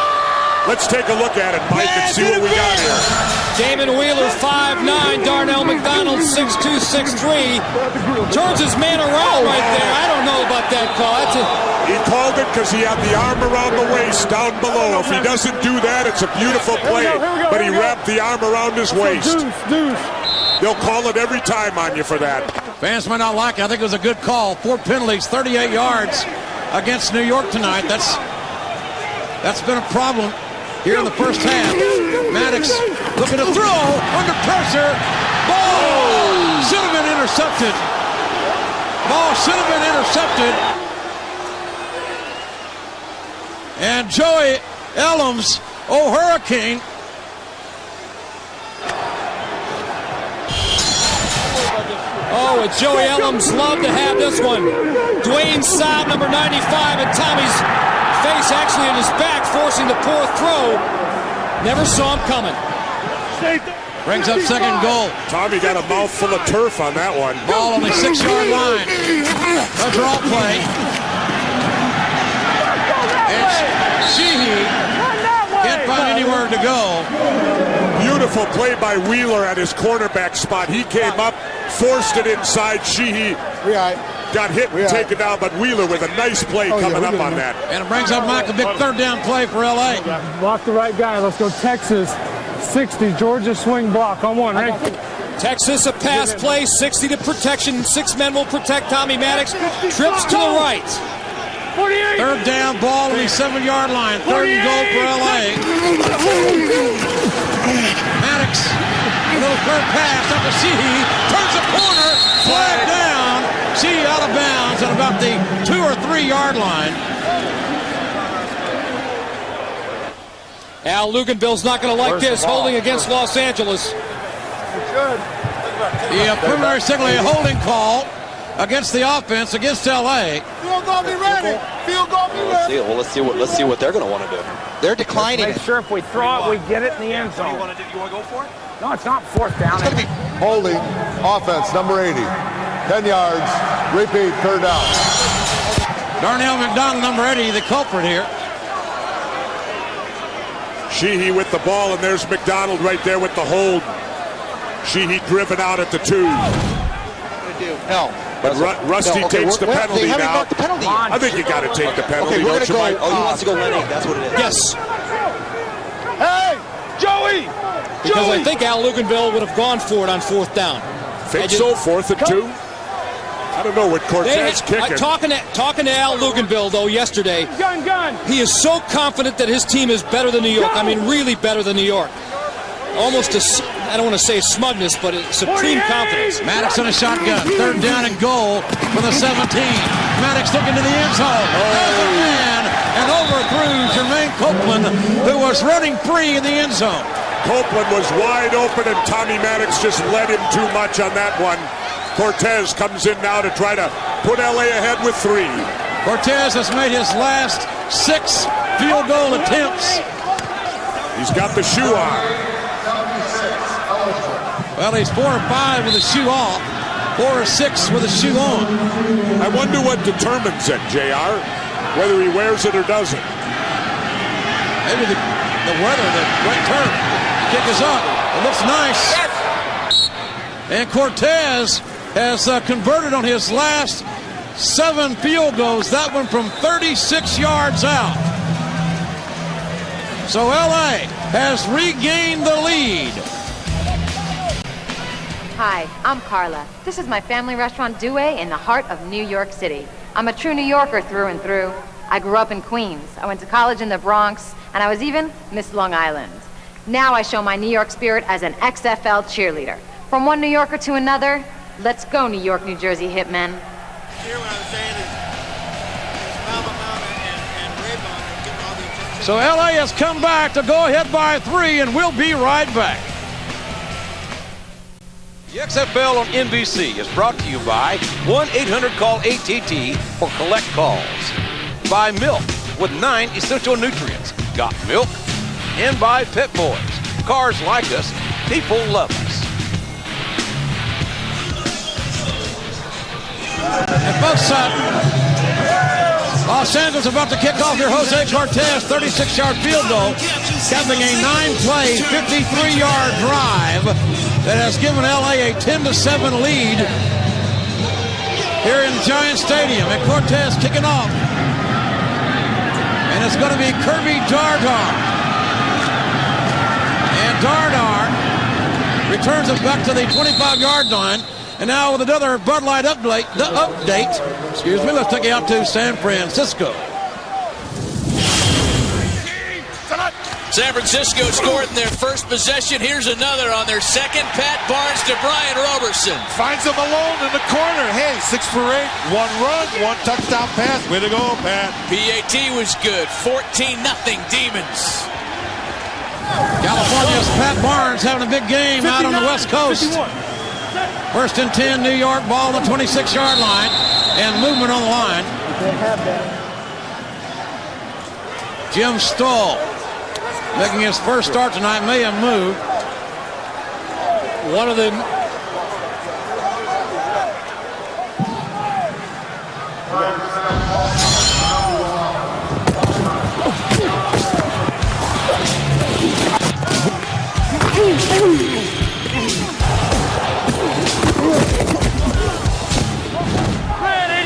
Let's take a look at it, Mike, and see what we got here. Damon Wheeler, 5'9", Darnell McDonald, 6'2", 6'3". Turns his man around right there. I don't know about that call. He called it because he had the arm around the waist down below. If he doesn't do that, it's a beautiful play. But he wrapped the arm around his waist. They'll call it every time on you for that. Fans might not like it. I think it was a good call. 4 penalties, 38 yards against New York tonight. That's been a problem here in the first half. Maddox looking to throw under pressure. Ball should have been intercepted. Ball should have been intercepted. And Joey Elms, Hurricane. Oh, and Joey Elms love to have this one. Dwayne Saab, number 95, and Tommy's face actually in his back, forcing the poor throw. Never saw him coming. Brings up 2nd goal. Tommy got a mouthful of turf on that one. Ball on the 6-yard line. A draw play. And Sheehy can't find anywhere to go. Beautiful play by Wheeler at his cornerback spot. He came up, forced it inside. Sheehy got hit and taken down, but Wheeler with a nice play coming up on that. And it brings up Mike a big 3rd down play for LA. Block the right guy. Let's go Texas. 60, Georgia swing block on 1, right? Texas, a pass play, 60 to protection. 6 men will protect Tommy Maddox. Trips to the right. 48. 3rd down, ball on the 7-yard line. 3rd and goal for LA. Maddox, a little third pass up to Sheehy. Turns the corner, flag down. Sheehy out of bounds at about the 2 or 3 yard line. Al Luganville's not going to like this, holding against Los Angeles. The preliminary signal, a holding call against the offense, against LA. Field goal be ready. Field goal be ready. Well, let's see what they're going to want to do. They're declining. Make sure if we throw it, we get it in the end zone. You want to go for it? No, it's not 4th down. It's going to be holding offense, number 80. 10 yards, repeat, 3rd down. Darnell McDonald, number 80, the culprit here. Sheehy with the ball, and there's McDonald right there with the hold. Sheehy driven out at the 2. No. But Rusty takes the penalty now. The penalty. I think you got to take the penalty. Okay, we're going to go. Mike? Oh, he wants to go Lenny. That's what it is. Yes. Hey, Joey! Because I think Al Luganville would have gone for it on 4th down. Think so, 4th and 2? I don't know what Cortez kicking. Talking to Al Luganville, though, yesterday, he is so confident that his team is better than New York. I mean, really better than New York. Almost I don't want to say smugness, but supreme confidence. Maddox on a shotgun. 3rd down and goal from the 17. Maddox looking to the end zone. Has a man and overthrew Jermaine Copeland, who was running free in the end zone. Copeland was wide open, and Tommy Maddox just led him too much on that one. Cortez comes in now to try to put LA ahead with 3. Cortez has made his last 6 field goal attempts. He's got the shoe on. Well, he's 4 or 5 with the shoe off, 4 or 6 with the shoe on. I wonder what determines it, JR, whether he wears it or doesn't. Maybe the weather, the wet turf. Kick is up. It looks nice. And Cortez has converted on his last 7 field goals. That one from 36 yards out. So LA has regained the lead. Hi, I'm Carla. This is my family restaurant, Douay, in the heart of New York City. I'm a true New Yorker through and through. I grew up in Queens. I went to college in the Bronx, and I was even Miss Long Island. Now I show my New York spirit as an XFL cheerleader. From one New Yorker to another, let's go New York, New Jersey Hitmen. So LA has come back to go ahead by 3, and we'll be right back. The XFL on NBC is brought to you by 1-800-CALL-ATT for collect calls. By Milk with 9 essential nutrients. Got milk? And by Pet Boys. Cars like us, people love us. And folks, Los Angeles about to kick off their Jose Cortez 36-yard field goal, capping a 9-play, 53-yard drive that has given LA a 10-7 lead here in Giant Stadium. And Cortez kicking off. And it's going to be Kirby Dardar. And Dardar returns it back to the 25-yard line. And now with another Bud Light update, excuse me, let's take you out to San Francisco. San Francisco scored in their first possession. Here's another on their second. Pat Barnes to Brian Roberson. Finds him alone in the corner. Hey, 6 for 8. 1 run, 1 touchdown pass. Way to go, Pat. PAT was good. 14-0 Demons. California's Pat Barnes having a big game out on the West Coast. 1st and 10, New York, ball on the 26-yard line, and movement on the line. Jim Stoll, making his first start tonight, may have moved. One of the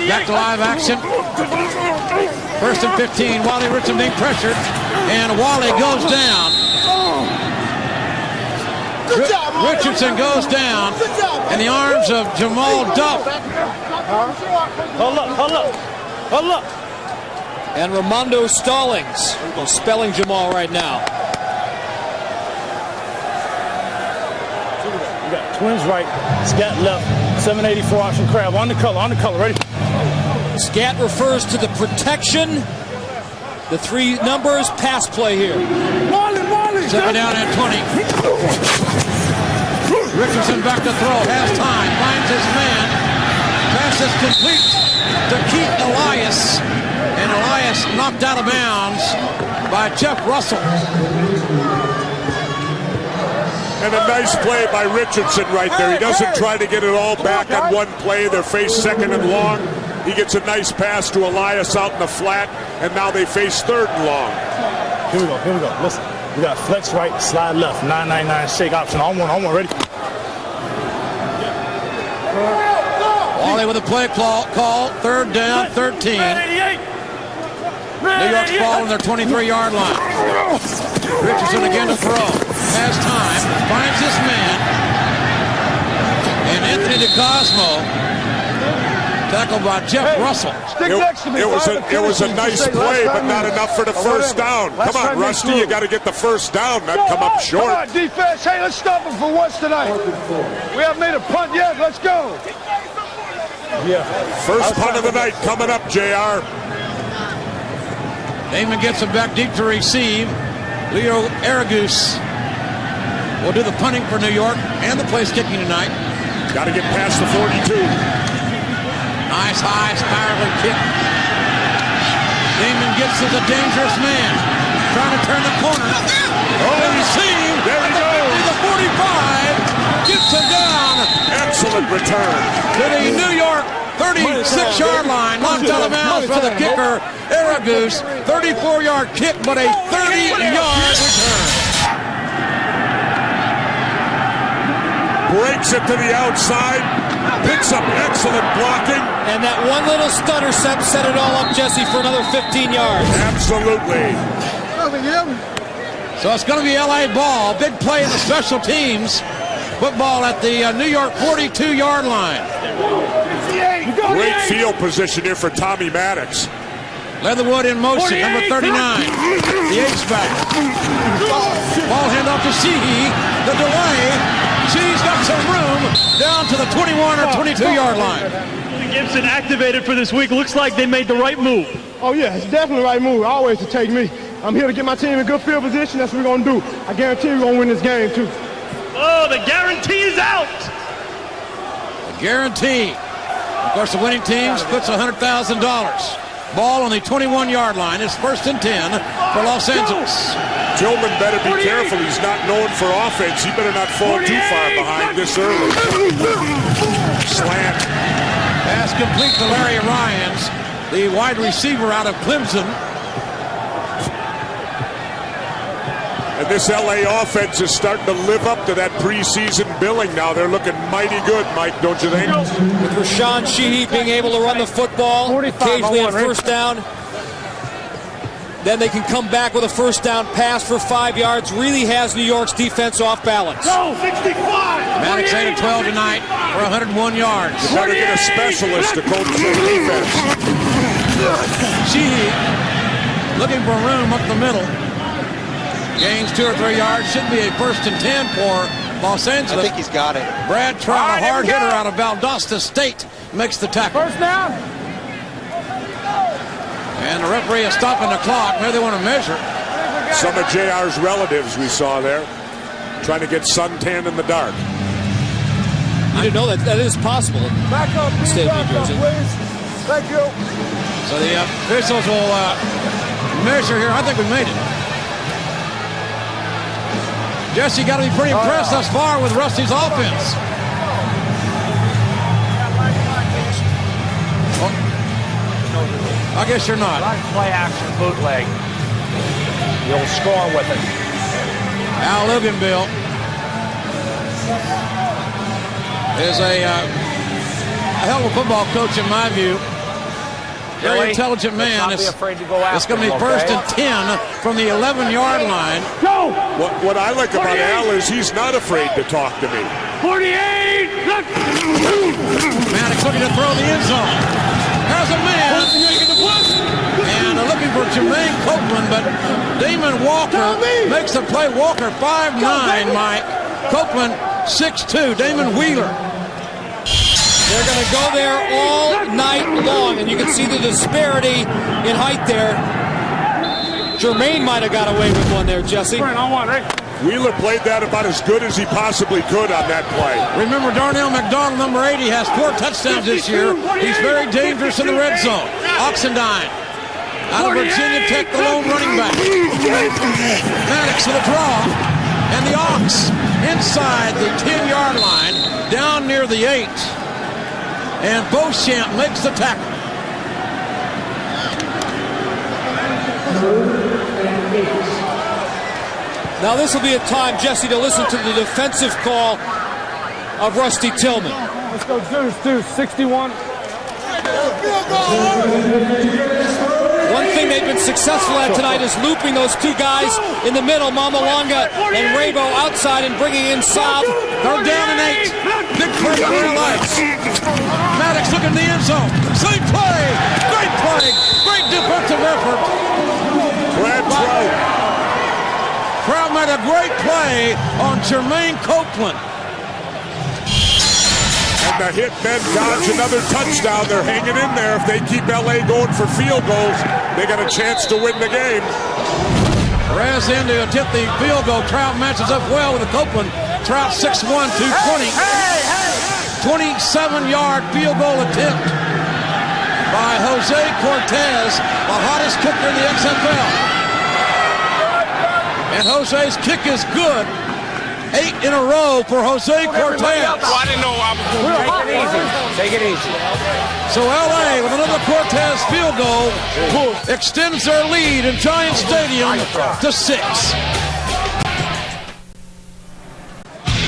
back to live action. 1st and 15. Wally Richardson being pressured, and Wally goes down. Richardson goes down in the arms of Jamal Duff. Hold up. and Ramondo Stallings, who's spelling Jamal right now. We got Twins right, Scat left, 784 option crab on the color, ready? Scat refers to the protection, the 3 numbers, pass play here. Wally. 7 down at 20. Richardson back to throw, has time, finds his man. Pass is complete to Keith Elias, and Elias knocked out of bounds by Jeff Russell. And a nice play by Richardson right there. He doesn't try to get it all back on one play. They're faced 2nd and long. He gets a nice pass to Elias out in the flat, and now they face 3rd and long. Here we go. Listen, we got flex right, slide left, 999 shake option. On one, ready? Wally with a play call, 3rd down, 13. New York's ball on their 23-yard line. Richardson again to throw. Has time, finds his man. And Anthony DeCosmo Tackled by Jeff Russell. Stick next to me. It was a nice play, but not enough for the first down. Come on, Rusty, you got to get the first down. Not come up short. Come on, defense. Hey, let's stop them for once tonight. We haven't made a punt yet. Let's go. Yeah. First punt of the night coming up, JR. Damon gets it back deep to receive. Leo Aragus will do the punting for New York and the place kicking tonight. Got to get past the 42. Nice high spiraling kick. Damon gets to the dangerous man. Trying to turn the corner. Oh, receive. There he goes. The 45 gets him down. Excellent return. To the New York 36-yard line. Knocked out of bounds by the kicker, Aragus. 34-yard kick, but a 30-yard return. Breaks it to the outside. Picks up excellent blocking. And that one little stutter set it all up, Jesse, for another 15 yards. Absolutely. So it's going to be LA ball. Big play in the special teams. Football at the New York 42-yard line. Great field position here for Tommy Maddox. Leatherwood in motion, number 39. The H-back. Ball hand off to Sheehy. The delay. Sheehy's got some room down to the 21 or 22-yard line. Gibson activated for this week. Looks like they made the right move. Oh, yeah, it's definitely the right move. Always to take me. I'm here to get my team in good field position. That's what we're going to do. I guarantee we're going to win this game, too. Oh, the guarantee is out. The guarantee. Of course, the winning team splits $100,000. Ball on the 21-yard line. It's 1st and 10 for Los Angeles. Tillman better be careful. He's not known for offense. He better not fall too far behind this early. Slant. Pass complete to Larry Ryans, the wide receiver out of Clemson. And this LA offense is starting to live up to that preseason billing now. They're looking mighty good, Mike, don't you think? With Rashawn Sheehy being able to run the football, occasionally on first down. Then they can come back with a first down pass for 5 yards. Really has New York's defense off balance. Go, 65! Maddox 8 of 12 tonight for 101 yards. You better get a specialist to coach the defense. Sheehy looking for room up the middle. Gains 2 or 3 yards. Should be a 1st and 10 for Los Angeles. I think he's got it. Brad Trout, a hard hitter out of Valdosta State, makes the tackle. First down. And the referee is stopping the clock. Maybe they want to measure. Some of JR's relatives we saw there trying to get suntan in the dark. I didn't know that is possible. Back up, please. State of Back New up, Jersey. please. Thank you. So the officials will measure here. I think we made it. Jesse, got to be pretty impressed thus far with Rusty's offense. Well, I guess you're not. Play action bootleg. You'll score with it. Al Luganville is a hell of a football coach in my view. Very intelligent man. It's going to be 1st and 10 from the 11-yard line. Go! What I like about Al is he's not afraid to talk to me. 48! Maddox looking to throw the end zone. There's a man. And looking for Jermaine Copeland, but Damon Walker makes the play. Walker 5'9", Mike. Copeland 6'2", Damon Wheeler. They're going to go there all night long, and you can see the disparity in height there. Jermaine might have got away with one there, Jesse. Wheeler played that about as good as he possibly could on that play. Remember, Darnell McDonald, number 80, has 4 touchdowns this year. He's very dangerous in the red zone. Oxendine out of Virginia Tech, the lone running back. Maddox with a draw, and the Ox inside the 10-yard line, down near the 8. And Beauchamp makes the tackle. Now this will be a time, Jesse, to listen to the defensive call of Rusty Tillman. Let's go, Deuce, 61. One thing they've been successful at tonight is looping those 2 guys in the middle, Mamalonga and Rabo outside, and bringing in Saab Third down and 8. Big play for LA. Maddox looking in the end zone. Same play. Great play. Great defensive effort. Crowd made a great play on Jermaine Copeland. And the Hitmen dodge another touchdown. They're hanging in there. If they keep LA going for field goals, they got a chance to win the game. Perez in to attempt the field goal. Trout matches up well with the Copeland. Trout 6'1", 220. 27-yard field goal attempt by Jose Cortez, the hottest kicker in the XFL. And Jose's kick is good. 8 in a row for Jose Cortez. I didn't know I was going to take it easy. Take it easy. So LA with another Cortez field goal extends their lead in Giant Stadium to 6.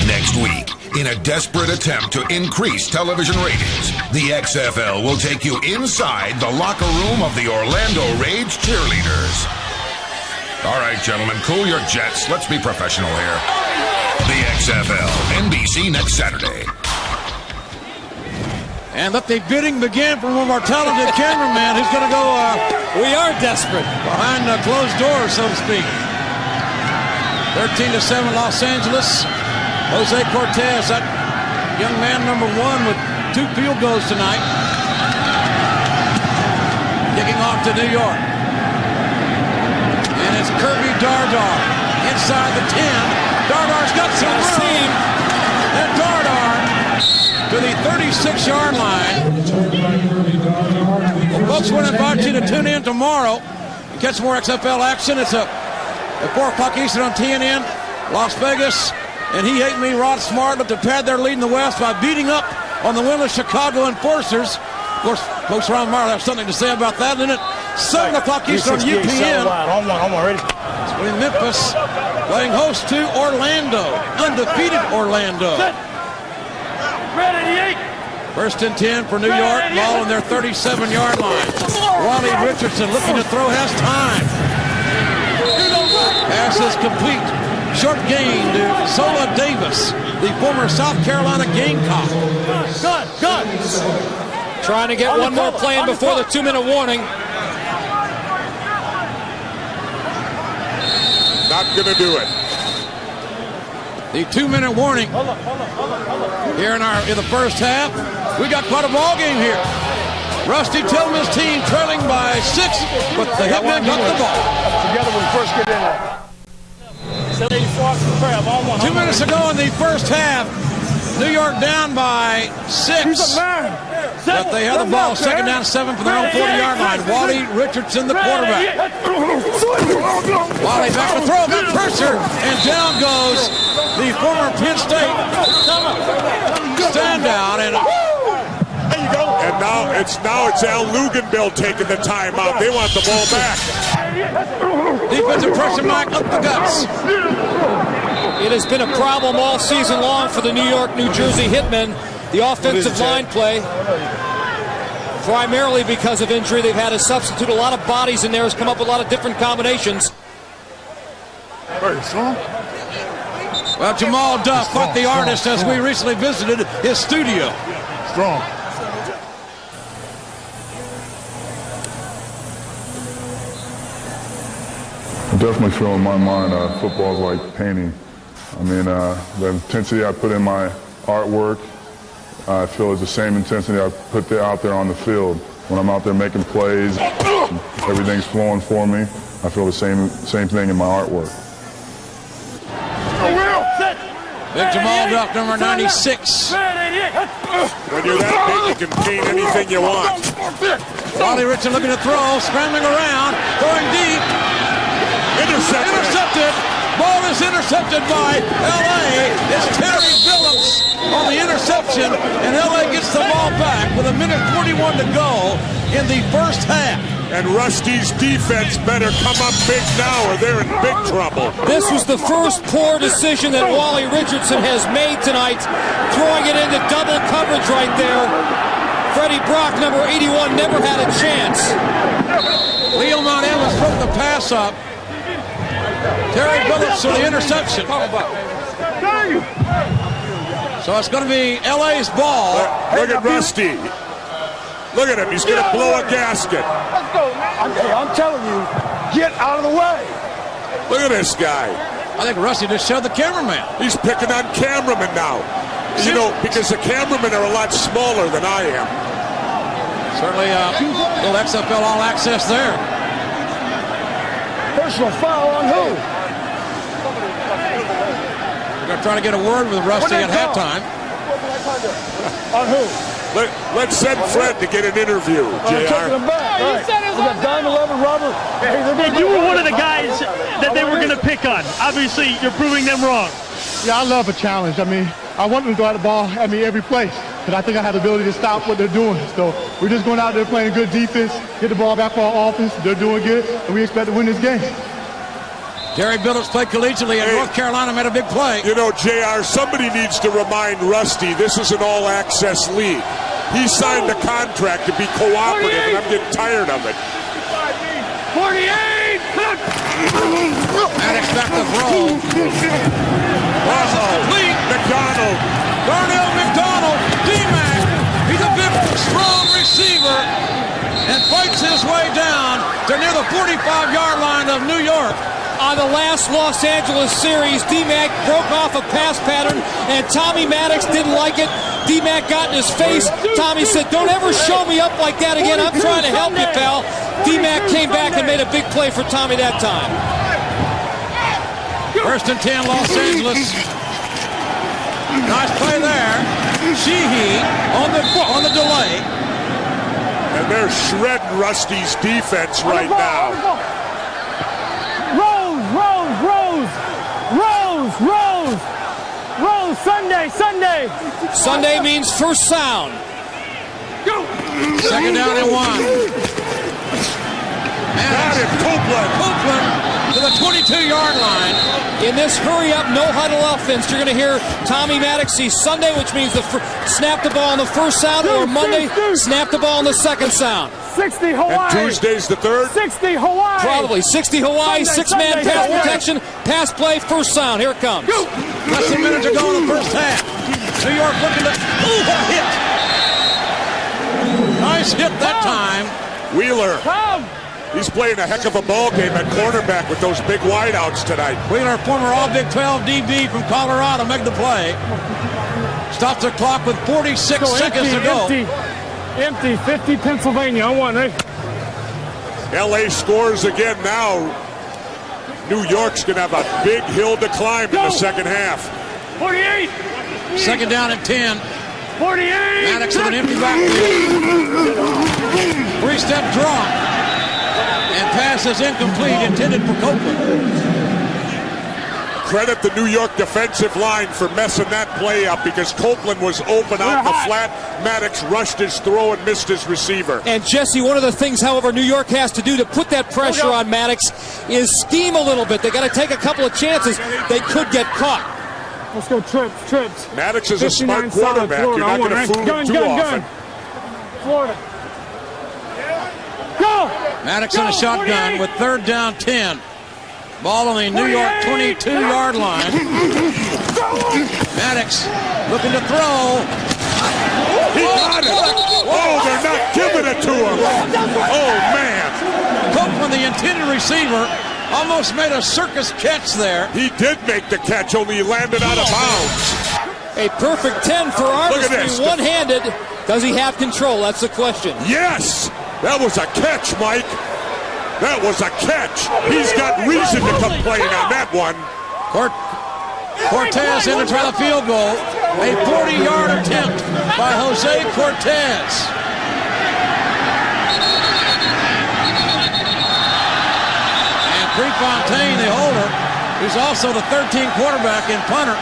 Next week, in a desperate attempt to increase television ratings, the XFL will take you inside the locker room of the Orlando Rage cheerleaders. All right, gentlemen, cool your jets. Let's be professional here. The XFL, NBC next Saturday. And let the bidding begin from one of our talented cameramen who's going to go... we are desperate. Behind closed doors, so to speak. 13-7 Los Angeles. Jose Cortez, that young man number 1 with 2 field goals tonight. Kicking off to New York. And it's Kirby Dardar inside the 10. Dardar's got some room. And Dardar to the 36-yard line. Well, folks, want to invite you to tune in tomorrow and catch more XFL action. It's at 4 o'clock Eastern on TNN, Las Vegas. And He Hate Me, Rod Smart looked to pad their lead in the West by beating up on the winless Chicago Enforcers. Of course, Coach Ron Meyer have something to say about that. And then at 7 o'clock Eastern on UPN, it's Memphis playing host to Orlando, undefeated Orlando. First and 10 for New York, ball on their 37-yard line. Wally Richardson looking to throw, has time. Pass is complete. Short gain to Zola Davis, the former South Carolina Gamecock. Good. Trying to get one more play in before the 2-minute warning. Not going to do it. The 2-minute warning here in the first half. We got quite a ball game here. Rusty Tillman's team trailing by 6, but the Hitmen got the ball. Together when we first get in there. 2 minutes ago in the first half, New York down by 6. But they have the ball. Second down, 7 from their own 40-yard line. Wally Richardson, the quarterback. Wally back to throw, got pressure, and down goes the former Penn State standout. And there you go. And now it's Al Luganbill taking the timeout. They want the ball back. Defensive pressure, Mike, up the guts. It has been a problem all season long for the New York, New Jersey Hitmen. The offensive line play, primarily because of injury. They've had to substitute a lot of bodies in there. Has come up with a lot of different combinations. Well, Jamal Duff, like the artist, as we recently visited his studio. Strong. I definitely feel in my mind football is like painting. I mean, the intensity I put in my artwork, I feel is the same intensity I put out there on the field. When I'm out there making plays, everything's flowing for me. I feel the same thing in my artwork. Big Jamal Duff, number 96. When you're that big, you can paint anything you want. Wally Richardson looking to throw, scrambling around, throwing deep. Intercepted. Ball is intercepted by LA. It's Terry Phillips on the interception, and LA gets the ball back with 1:41 to go in the first half. And Rusty's defense better come up big now or they're in big trouble. This was the first poor decision that Wally Richardson has made tonight, throwing it into double coverage right there. Freddie Brock, number 81, never had a chance. Leo Montana broke the pass up. Terry Phillips for the interception. So it's going to be LA's ball. Look at Rusty. Look at him. He's going to blow a gasket. Let's go, man. I'm telling you, get out of the way. Look at this guy. I think Rusty just showed the cameraman. He's picking on cameramen now. You know, because the cameramen are a lot smaller than I am. Certainly a little XFL All Access there. Personal foul on who? We're going to try to get a word with Rusty at halftime. On who? Let's send Fred to get an interview, JR. Taking him back. Right. We got Diamond 11, Robert. Hey, you were one of the guys that they were going to pick on. Obviously, you're proving them wrong. Yeah, I love a challenge. I mean, I want them to throw the ball at me every play, but I think I have the ability to stop what they're doing. So we're just going out there playing good defense, get the ball back for our offense. They're doing good, and we expect to win this game. Terry Billups played collegiately, and North Carolina made a big play. You know, JR, somebody needs to remind Rusty this is an all-access league. He signed a contract to be cooperative, and I'm getting tired of it. 48! Maddox back to throw. McDonald. Darnell McDonald, D-Mac. He's a big, strong receiver and fights his way down to near the 45-yard line of New York. On the last Los Angeles series, D-Mac broke off a pass pattern, and Tommy Maddox didn't like it. D-Mac got in his face. Tommy said, "Don't ever show me up like that again. I'm trying to help you, pal." D-Mac came back and made a big play for Tommy that time. First and 10, Los Angeles. Nice play there. Sheehy on the delay. And they're shredding Rusty's defense right now. Rose, Sunday. Sunday means first sound. Go. Second down and 1. Copeland to the 22-yard line. In this hurry-up, no-huddle offense, you're going to hear Tommy Maddox see Sunday, which means snap the ball on the first sound, or Monday, snap the ball on the second sound. 60 Hawaii. And Tuesday's the third? 60 Hawaii. Probably. 60 Hawaii, six-man pass protection, pass play, first sound. Here it comes. Less than minutes to go in the first half. New York looking to... Ooh, what a hit! Nice hit that time. Wheeler. He's playing a heck of a ball game at cornerback with those big wideouts tonight. Wheeler, former All-Big 12 DB from Colorado, make the play. Stops the clock with 46 seconds to go. Empty, 50 Pennsylvania. I want it. LA scores again now. New York's going to have a big hill to climb in the second half. 48. Second down and 10. 48. Maddox with an empty backfield. Three-step drop. And pass is incomplete, intended for Copeland. Credit the New York defensive line for messing that play up because Copeland was open out the flat. Maddox rushed his throw and missed his receiver. And Jesse, one of the things, however, New York has to do to put that pressure on Maddox is scheme a little bit. They got to take a couple of chances. They could get caught. Let's go trips. Maddox is a smart quarterback. You're not going to fool him too often. Florida. Go! Maddox in a shotgun with third down 10. Ball on the New York 22-yard line. Maddox looking to throw. He got it. Oh, they're not giving it to him. Oh, man. Copeland, the intended receiver, almost made a circus catch there. He did make the catch, only he landed out of bounds. A perfect 10 for Armstrong, one-handed. Does he have control? That's the question. Yes, that was a catch, Mike. That was a catch. He's got reason to complain on that one. Cortez in to try the field goal. A 40-yard attempt by Jose Cortez. And Prefontaine, the holder, who's also the 13th quarterback and punter.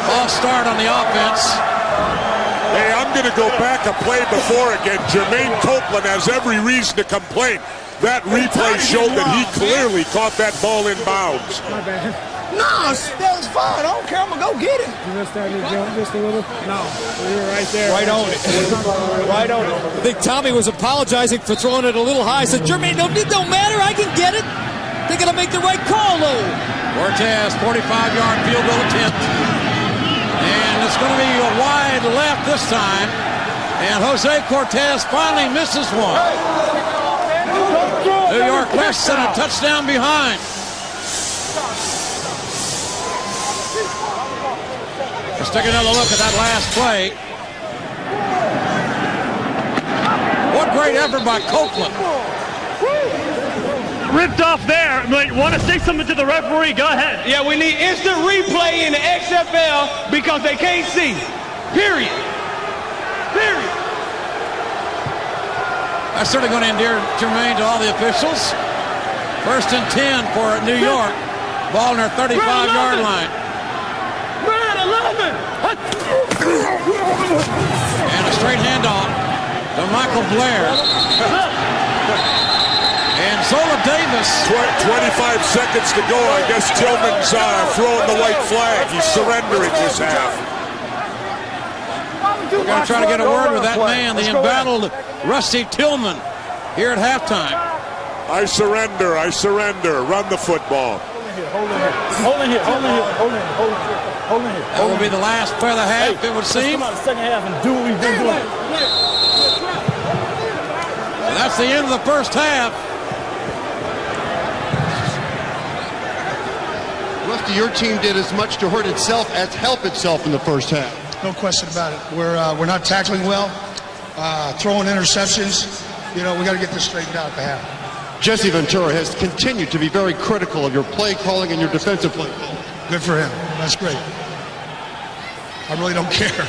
False start on the offense. Hey, I'm going to go back a play before again. Jermaine Copeland has every reason to complain. That replay showed that he clearly caught that ball in bounds. No, that was fine. I don't care. I'm going to go get it. You missed that jump just a little? No. You were right there. Right on it. Right on it. I think Tommy was apologizing for throwing it a little high. He said, Jermaine, it don't matter. I can get it. They're going to make the right call, though. Cortez, 45-yard field goal attempt. And it's going to be a wide left this time. And Jose Cortez finally misses one. New York less than a touchdown behind. Let's take another look at that last play. What great effort by Copeland. Ripped off there. Want to say something to the referee? Go ahead. Yeah, we need instant replay in the XFL because they can't see. Period. Period. That's certainly going to endear Jermaine to all the officials. 1st and 10 for New York. Ball on their 35-yard line. And a straight handoff to Michael Blair. And Zola Davis. 25 seconds to go. I guess Tillman's throwing the white flag. He's surrendering this half. We're going to try to get a word with that man, the embattled Rusty Tillman, here at halftime. I surrender. I surrender. Run the football. Hold in here. That will be the last play of the half, it would seem. Let's come out the second half and do what we've been doing. And that's the end of the first half. Rusty, your team did as much to hurt itself as help itself in the first half. No question about it. We're not tackling well, throwing interceptions. You know, we got to get this straightened out at the half. Jesse Ventura has continued to be very critical of your play calling and your defensive play calling. Good for him. That's great. I really don't care.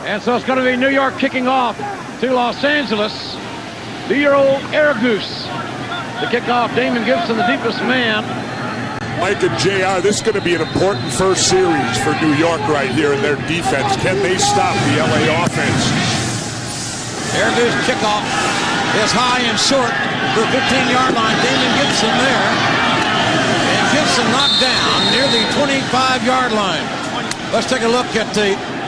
And so it's going to be New York kicking off to Los Angeles. Do your old air goose. The kickoff, Damon Gibson, the deepest man. Mike and JR, this is going to be an important first series for New York right here in their defense. Can they stop the LA offense? Air goose kickoff is high and short to the 15-yard line. Damon Gibson there. And Gibson knocked down near the 25-yard line. Let's take a look at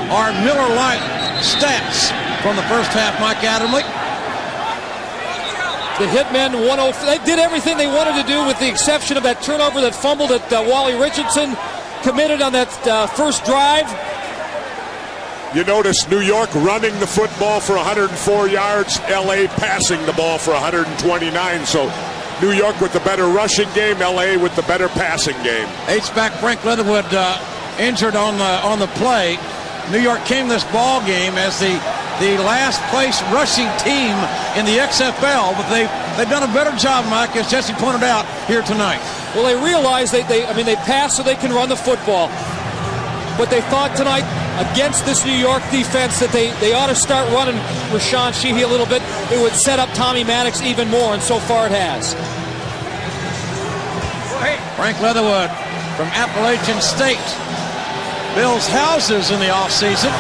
our Miller Lite stats from the first half, Mike Adamle. The Hitmen, they did everything they wanted to do with the exception of that turnover, that fumble that Wally Richardson committed on that first drive. You notice New York running the football for 104 yards, LA passing the ball for 129. So New York with the better rushing game, LA with the better passing game. H-back Frank Leatherwood injured on the play. New York came this ball game as the last place rushing team in the XFL, but they've done a better job, Mike, as Jesse pointed out here tonight. Well, they realized they pass so they can run the football. But they thought tonight against this New York defense that they ought to start running Rashawn Sheehy a little bit. It would set up Tommy Maddox even more, and so far it has. Frank Leatherwood from Appalachian State builds houses in the offseason.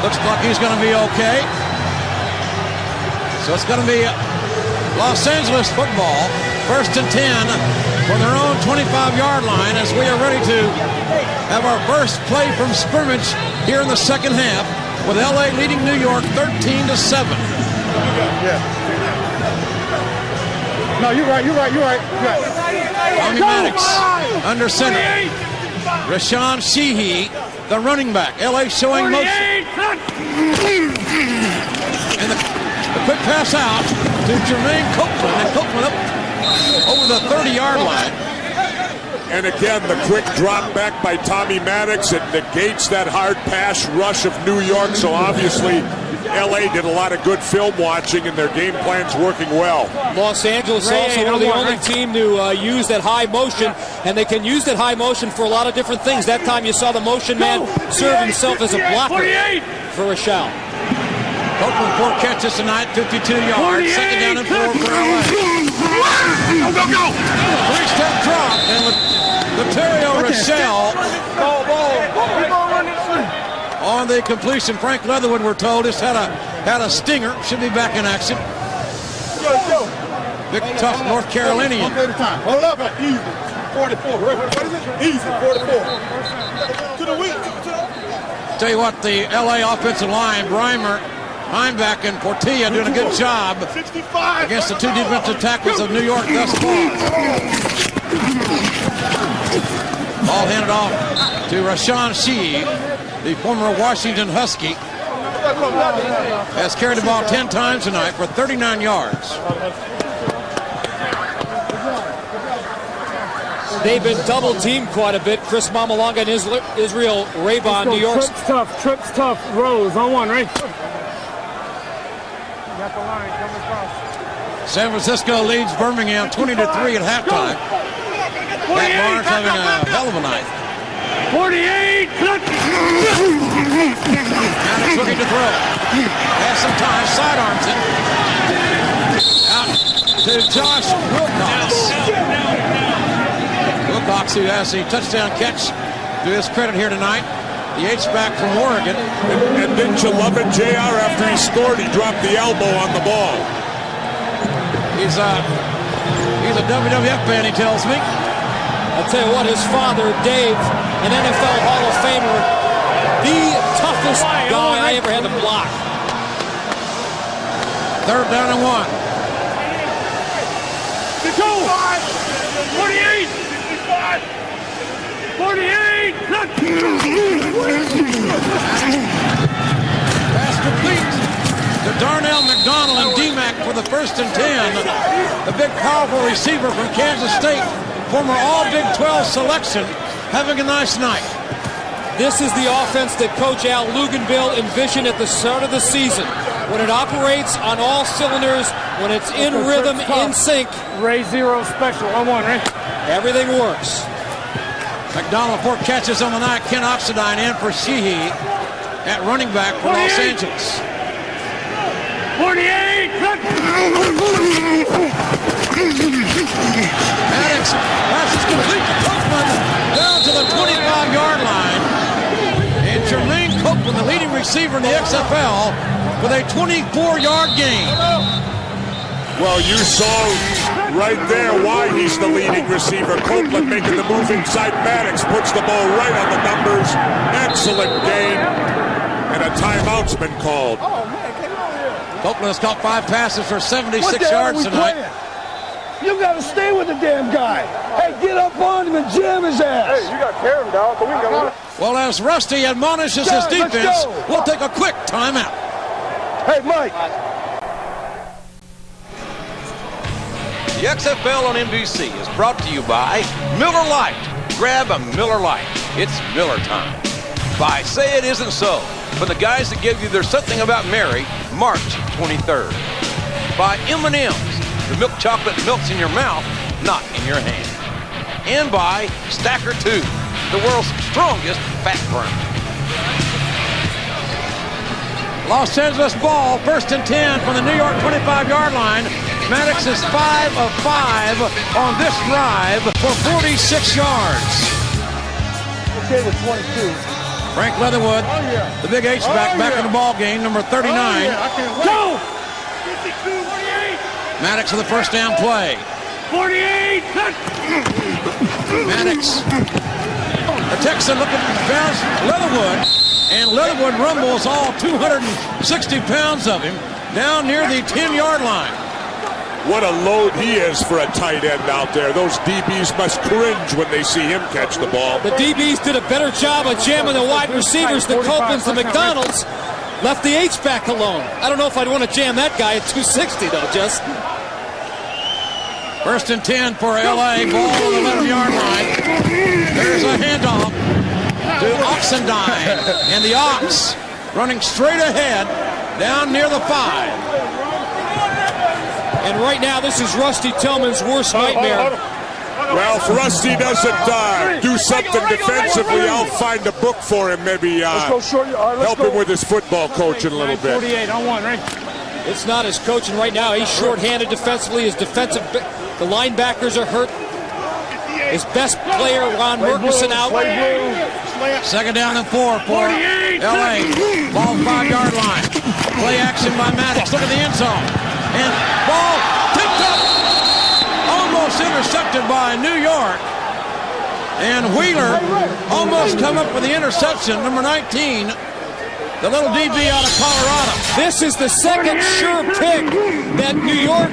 Looks like he's going to be okay. So it's going to be Los Angeles football, 1st and 10 from their own 25-yard line as we are ready to have our first play from scrimmage here in the second half with LA leading New York 13-7. Yeah. No, you're right. Tommy Maddox under center. Rashawn Sheehy, the running back. LA showing motion. And the quick pass out to Jermaine Copeland. And Copeland up over the 30-yard line. And again, the quick drop back by Tommy Maddox. It negates that hard pass rush of New York. So obviously, LA did a lot of good film watching, and their game plan's working well. Los Angeles also one of the only team to use that high motion, and they can use that high motion for a lot of different things. That time you saw the motion man serve himself as a blocker for Rochelle. Copeland 4 catches tonight, 52 yards. Second down and 4 for LA. Go! 3-step drop, and Laterio Rochelle on the completion. Frank Leatherwood, we're told, just had a stinger. Should be back in action. Big, tough North Carolinian. Hold up, easy. 44. What is it? Easy, 44. To the weak. Tell you what, the LA offensive line, Breimer Linebacker and Portilla doing a good job against the two defensive tackles of New York thus far. Ball handed off to Rashawn Shee, the former Washington Husky. Has carried the ball 10 times tonight for 39 yards. They've been double teamed quite a bit. Chris Mamalanga and Israel Raybon, New York. Trips tough, Rose on one, right? Got the line coming across. San Francisco leads Birmingham 20-3 at halftime. Matt Barnes having a hell of a night. 48. Maddox looking to throw. Has some time, sidearms it. Out to Josh Wilcox. Wilcox, who has a touchdown catch to his credit here tonight. The H-back from Oregon. And didn't you love it, JR? After he scored, he dropped the elbow on the ball. He's a WWF fan, he tells me. I'll tell you what, his father, Dave, an NFL Hall of Famer, the toughest guy I ever had to block. 3rd down and 1. 48. 48. Pass complete to Darnell McDonald and D-Mac for the 1st and 10. The big, powerful receiver from Kansas State, former All-Big 12 selection, having a nice night. This is the offense that Coach Al Luganville envisioned at the start of the season. When it operates on all cylinders, when it's in rhythm, in sync. Ray Zero special on one, right? Everything works. McDonald 4 catches on the night. Ken Oxidine in for Sheehy at running back for Los Angeles. 48. Maddox passes complete to Copeland down to the 25-yard line. And Jermaine Copeland, the leading receiver in the XFL, with a 24-yard gain. Well, you saw right there why he's the leading receiver. Copeland making the move inside. Maddox puts the ball right on the numbers. Excellent game. And a timeout's been called. Copeland has caught 5 passes for 76 yards tonight. You got to stay with the damn guy. Hey, get up on him and jam his ass. Hey, you got to carry him, dog, but we can go. Well, as Rusty admonishes his defense, we'll take a quick timeout. Hey, Mike. The XFL on NBC is brought to you by Miller Lite. Grab a Miller Lite. It's Miller time. By Say It Isn't So, for the guys that give you There's Something About Mary, March 23rd. By M&M's, the milk chocolate melts in your mouth, not in your hand. And by Stacker 2, the world's strongest fat burner. Los Angeles ball, 1st and 10 from the New York 25-yard line. Maddox is 5 of 5 on this drive for 46 yards. Okay with 22. Frank Leatherwood, the big H-back, back in the ball game, number 39. Go! Maddox with the 1st down play. 48. Maddox. The Texan looking to bounce Leatherwood, and Leatherwood rumbles all 260 pounds of him down near the 10-yard line. What a load he is for a tight end out there. Those DBs must cringe when they see him catch the ball. The DBs did a better job of jamming the wide receivers, the Copelands, the McDonalds. Left the H-back alone. I don't know if I'd want to jam that guy at 260, though, Just. 1st and 10 for LA, ball on the 11-yard line. There's a handoff to Oxendine, and the Ox running straight ahead down near the 5. And right now, this is Rusty Tillman's worst nightmare. Well, if Rusty doesn't do something defensively, I'll find a book for him, maybe help him with his football coaching a little bit. 48 on one, right? It's not his coaching right now. He's shorthanded defensively. His defensive, the linebackers are hurt. His best player, Ron Murkison, out. 2nd down and 4 for LA. Ball 5-yard line. Play action by Maddox. Look at the end zone. And ball tipped up. Almost intercepted by New York. And Wheeler almost come up with the interception, number 19. the little DB out of Colorado. This is the second sure pick that New York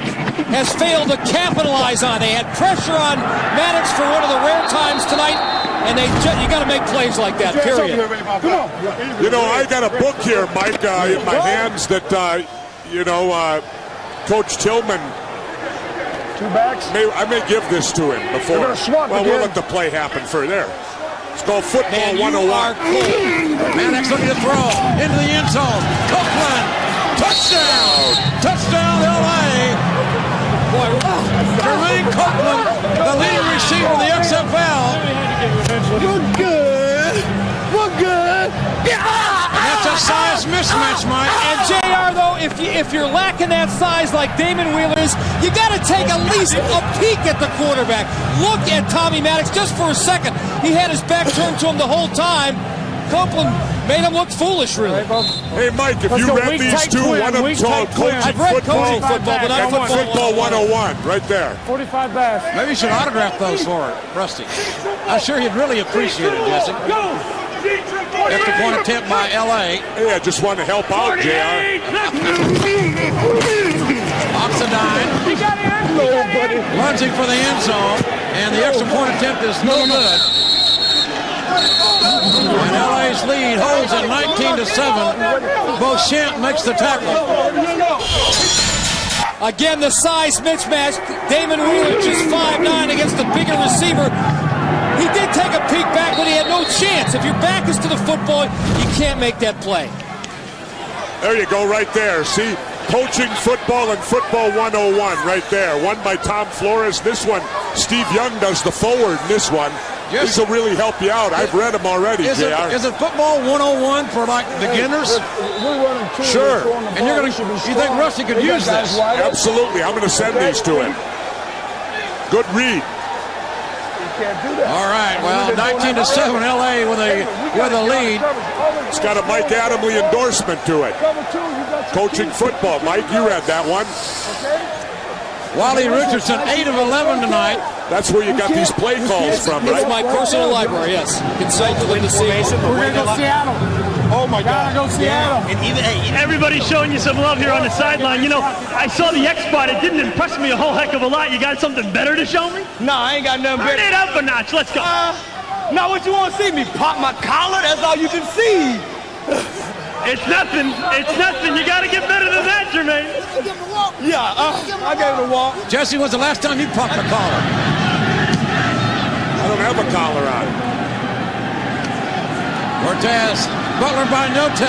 has failed to capitalize on. They had pressure on Maddox for one of the rare times tonight, and you got to make plays like that, period. You know, I got a book here, Mike, in my hands that, Coach Tillman, two backs. I may give this to him before. Well, we'll let the play happen for there. It's called Football 101. Maddox looking to throw into the end zone. Copeland, touchdown! Touchdown, LA! Boy, Jermaine Copeland, the leading receiver of the XFL. We're good. We're good. Yeah! That's a size mismatch, Mike. And JR, though, if you're lacking that size like Damon Wheeler is, you got to take at least a peek at the quarterback. Look at Tommy Maddox just for a second. He had his back turned to him the whole time. Copeland made him look foolish, really. Hey, Mike, if you read these two, one of them called Coaching Football, but not Football 101, right there. 45 backs. Maybe you should autograph those for Rusty. I'm sure he'd really appreciate it, Jesse. Extra point attempt by LA. Hey, I just want to help out, JR. Oxidine lunging for the end zone, and the extra point attempt is no good. And LA's lead holds at 19-7. Beauchamp makes the tackle. Again, the size mismatch. Damon Wheeler just 5'9" against the bigger receiver. He did take a peek back, but he had no chance. If your back is to the football, you can't make that play. There you go, right there. See, Coaching Football and Football 101 right there. One by Tom Flores. This one, Steve Young does the forward in this one. This will really help you out. I've read them already, JR. Is it Football 101 for, like, beginners? Sure. And you think Rusty could use this? Absolutely. I'm going to send these to him. Good read. All right, well, 19-7, LA with a lead. It's got a Mike Adamley endorsement to it. Coaching Football. Mike, you read that one. Wally Richardson, 8 of 11 tonight. That's where you got these play calls from, right? It's my personal library, yes. Consulted with the Seahawks. We're going to go Seattle. Oh, my God. Gotta go Seattle. Everybody's showing you some love here on the sideline. You know, I saw the X spot. It didn't impress me a whole heck of a lot. You got something better to show me? No, I ain't got nothing better. Turn it up a notch. Let's go. Now, what you want to see? Me pop my collar? That's all you can see. It's nothing. It's nothing. You got to get better than that, Jermaine. Yeah, I gave it a walk. Jesse, when's the last time you popped a collar? I don't have a collar on. Cortez, Butler by Note. To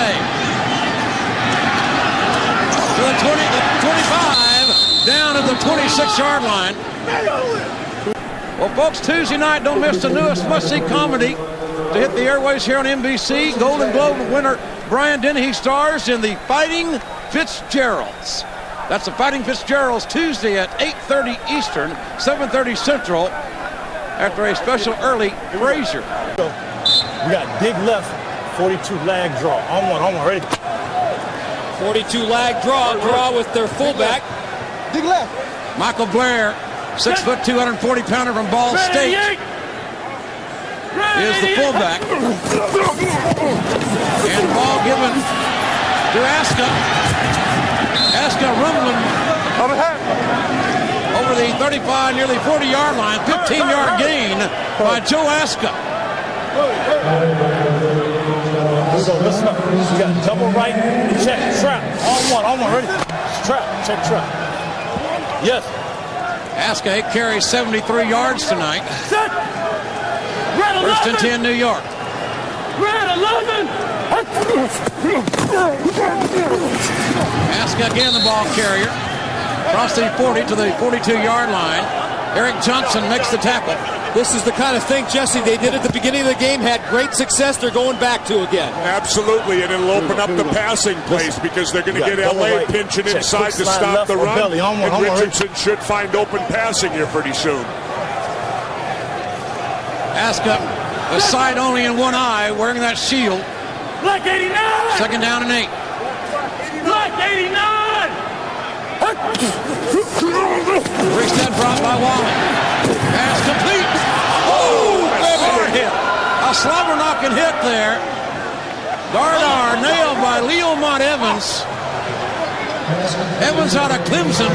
the 25, down at the 26-yard line. Well, folks, Tuesday night, don't miss the newest must-see comedy to hit the airways here on NBC. Golden Globe winner Brian Dennehy stars in The Fighting Fitzgeralds. That's The Fighting Fitzgeralds, Tuesday at 8:30 Eastern, 7:30 Central, after a special early Frazier. We got dig left, 42 lag draw. On one, ready? 42 lag draw with their fullback. Dig left. Michael Blair, 6 foot, 240-pounder from Ball State, is the fullback. And ball given to Aska. Aska rumbling over the 35, nearly 40-yard line. 15-yard gain by Joe Aska. Here we go, listen up. We got double right, check, trap. On one, ready? Trap, check, trap. Yes. Aska carries 73 yards tonight. First and 10, New York. Red 11. Aska again the ball carrier. Across the 40 to the 42-yard line. Eric Johnson makes the tackle. This is the kind of thing, Jesse, they did at the beginning of the game, had great success, they're going back to again. Absolutely, and it'll open up the passing plays because they're going to get LA pinching inside to stop the run, and Richardson should find open passing here pretty soon. Aska, a sight only in one eye, wearing that shield. Black 89! Second down and 8. Black 89! Breaks drop by Wally. Pass complete. Oh, hard hit. A slobber knocking hit there. Dardar nailed by Leomont Evans. Evans out of Clemson.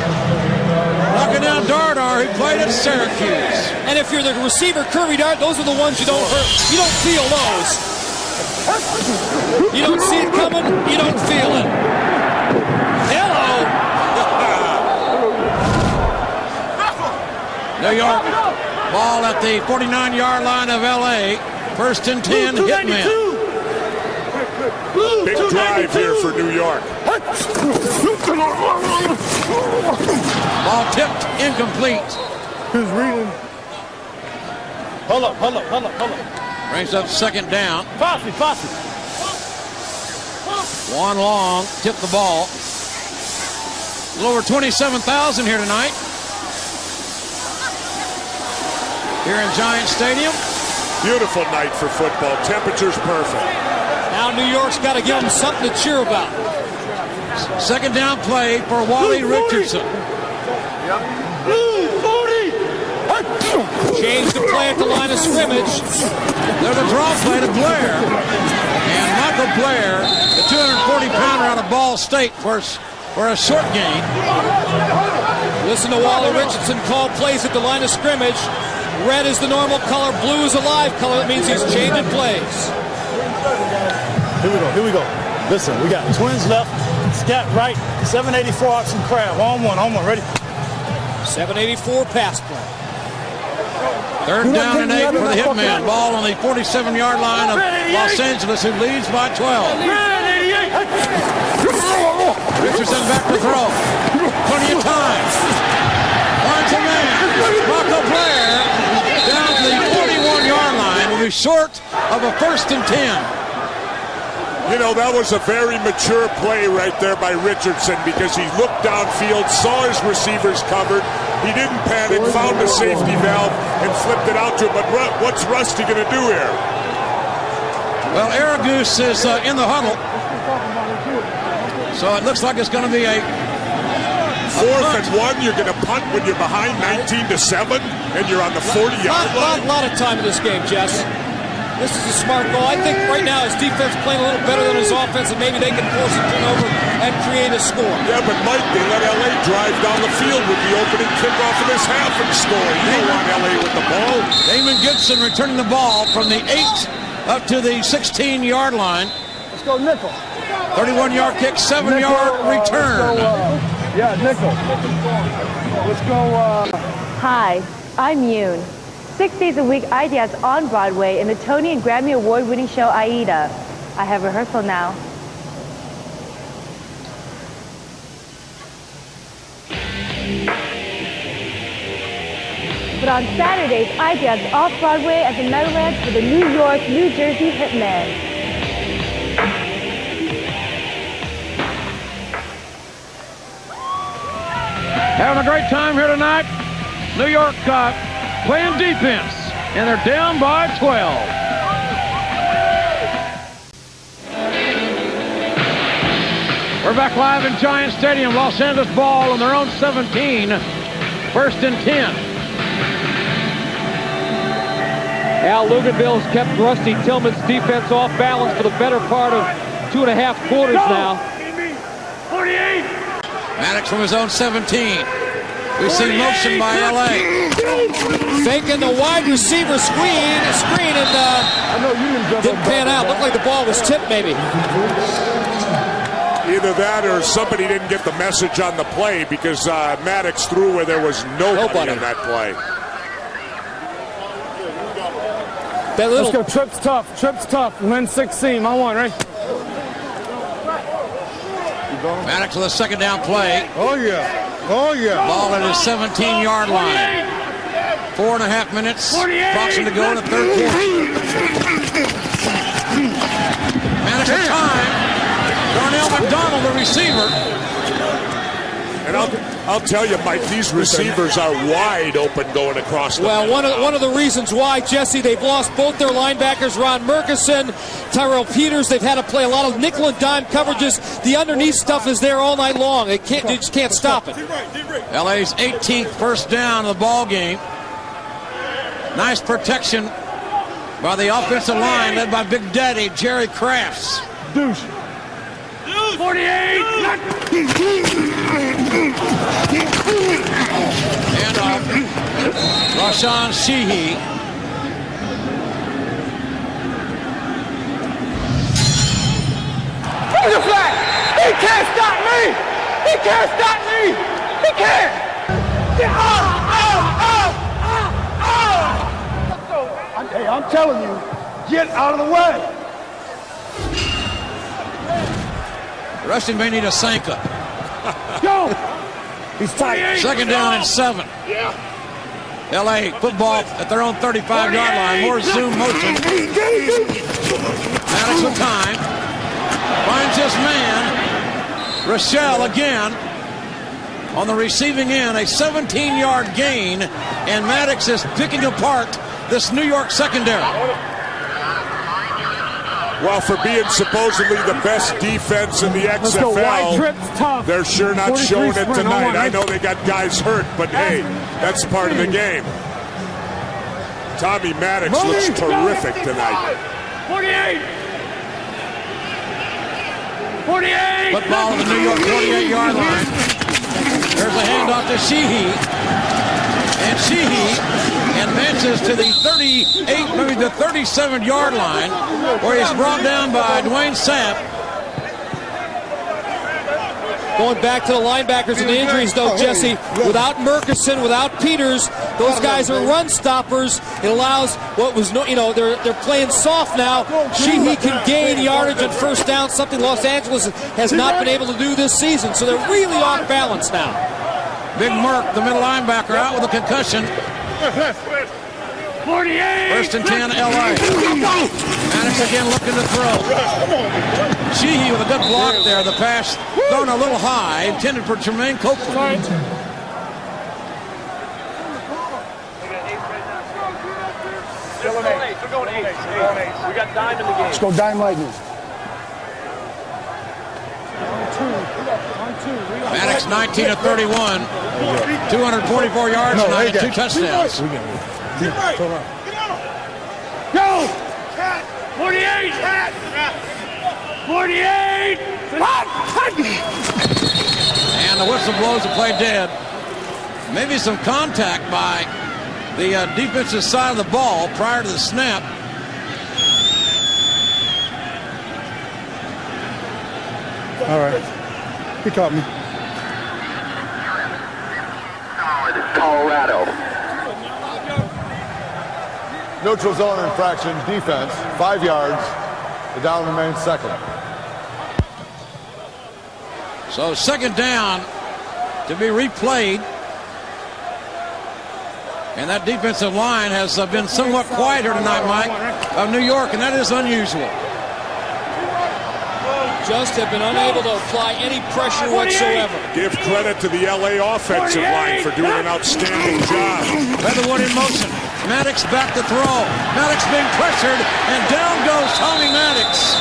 Knocking down Dardar, who played at Syracuse. And if you're the receiver, Curvy Dart, those are the ones you don't hurt. You don't feel those. You don't see it coming, you don't feel it. Hello. New York, ball at the 49-yard line of LA. 1st and 10, Hitmen. Big drive here for New York. Ball tipped, incomplete. Who's reading? Hold up. Brings up 2nd down. Fosse. One long, tipped the ball. A little over 27,000 here tonight. Here in Giant Stadium. Beautiful night for football. Temperature's perfect. Now New York's got to give them something to cheer about. 2nd down play for Wally Richardson. Change the play at the line of scrimmage. There's a draw play to Blair. And Michael Blair, the 240-pounder out of Ball State for a short gain. Listen to Wally Richardson call plays at the line of scrimmage. Red is the normal color, blue is a live color. That means he's changing plays. Here we go. Listen, we got twins left, scat right, 784 oxen crab. On one, ready? 784 pass play. 3rd down and 8 for the Hitman. Ball on the 47-yard line of Los Angeles, who leads by 12. Richardson back to throw. Plenty of time. Finds a man. Michael Blair down to the 41-yard line. Will be short of a 1st and 10. You know, that was a very mature play right there by Richardson because he looked downfield, saw his receivers covered. He didn't panic, found a safety valve, and flipped it out to him. But what's Rusty going to do here? Well, Aragoose is in the huddle. So it looks like it's going to be a 4th and 1. You're going to punt when you're behind 19-7, and you're on the 40-yard line. A lot of time in this game, Jess. This is a smart goal. I think right now his defense playing a little better than his offense, and maybe they can force a turnover and create a score. Yeah, but Mike, they let LA drive down the field with the opening kickoff of this half and score. You don't want LA with the ball. Damon Gibson returning the ball from the 8 up to the 16-yard line. Let's go nickel. 31-yard kick, 7-yard return. Nickel. Let's go. Hi, I'm Yoon. 6 days a week, Ideas on Broadway in the Tony and Grammy Award-winning show Aida. I have rehearsal now. But on Saturdays, Ideas off-Broadway at the Meadowlands for the New York, New Jersey Hitmen. Having a great time here tonight. New York playing defense, and they're down by 12. We're back live in Giant Stadium. Los Angeles ball on their own 17. 1st and 10. Al Luganville's kept Rusty Tillman's defense off balance for the better part of 2.5 quarters now. 48. Maddox from his own 17. We see motion by LA. Faking the wide receiver screen and didn't pan out. Looked like the ball was tipped maybe. Either that or somebody didn't get the message on the play because Maddox threw where there was nobody on that play. Let's go. Trips tough. Lynn 16. On one, right? Maddox with a 2nd down play. Oh, yeah. Ball at his 17-yard line. 4.5 minutes. Approximately to go in the 3rd quarter. Maddox at time. Darnell McDonald, the receiver. And I'll tell you, Mike, these receivers are wide open going across the Well, one of the reasons why, Jesse, they've lost both their linebackers, Ron Murkison, Tyrell Peters. They've had to play a lot of nickel and dime coverages. The underneath stuff is there all night long. They just can't stop it. LA's 18th first down of the ball game. Nice protection by the offensive line led by Big Daddy Jerry Crafts. Deuce. 48. And Rashawn Sheehy. Where's the flag? He can't stop me! He can't stop me! He can't! Hey, I'm telling you, get out of the way! Rusty may need a Sanka. Go! He's tight. Second down and 7. Yeah. LA football at their own 35-yard line. More zoom motion. Maddox with time. Finds his man. Rochelle again on the receiving end. A 17-yard gain. And Maddox is picking apart this New York secondary. Well, for being supposedly the best defense in the XFL, they're sure not showing it tonight. I know they got guys hurt, but hey, that's part of the game. Tommy Maddox looks terrific tonight. 48. 48. Football on the New York 48-yard line. There's a handoff to Sheehy. And Sheehy advances to the 38, maybe the 37-yard line, where he's brought down by Dwayne Sapp. Going back to the linebackers and the injuries, though, Jesse, without Murkison, without Peters, those guys are run stoppers. It allows what was no, they're playing soft now. Sheehy can gain yardage and first down, something Los Angeles has not been able to do this season. So they're really off balance now. Big Murk, the middle linebacker, out with a concussion. 48. First and 10, LA. Maddox again looking to throw. Sheehy with a good block there. The pass thrown a little high, intended for Jermaine Copeland. We're going 8. We got dime in the game. Let's go dime lightning. Maddox 19 of 31, 244 yards tonight and 2 touchdowns. Go! 48! 48! And the whistle blows the play dead. Maybe some contact by the defensive side of the ball prior to the snap. All right. He caught me. Colorado. Neutral zone infraction, defense, 5 yards. The down remains second. So second down to be replayed. And that defensive line has been somewhat quieter tonight, Mike, of New York, and that is unusual. Just have been unable to apply any pressure whatsoever. Give credit to the LA offensive line for doing an outstanding job. Leatherwood in motion. Maddox back to throw. Maddox being pressured, and down goes Tommy Maddox.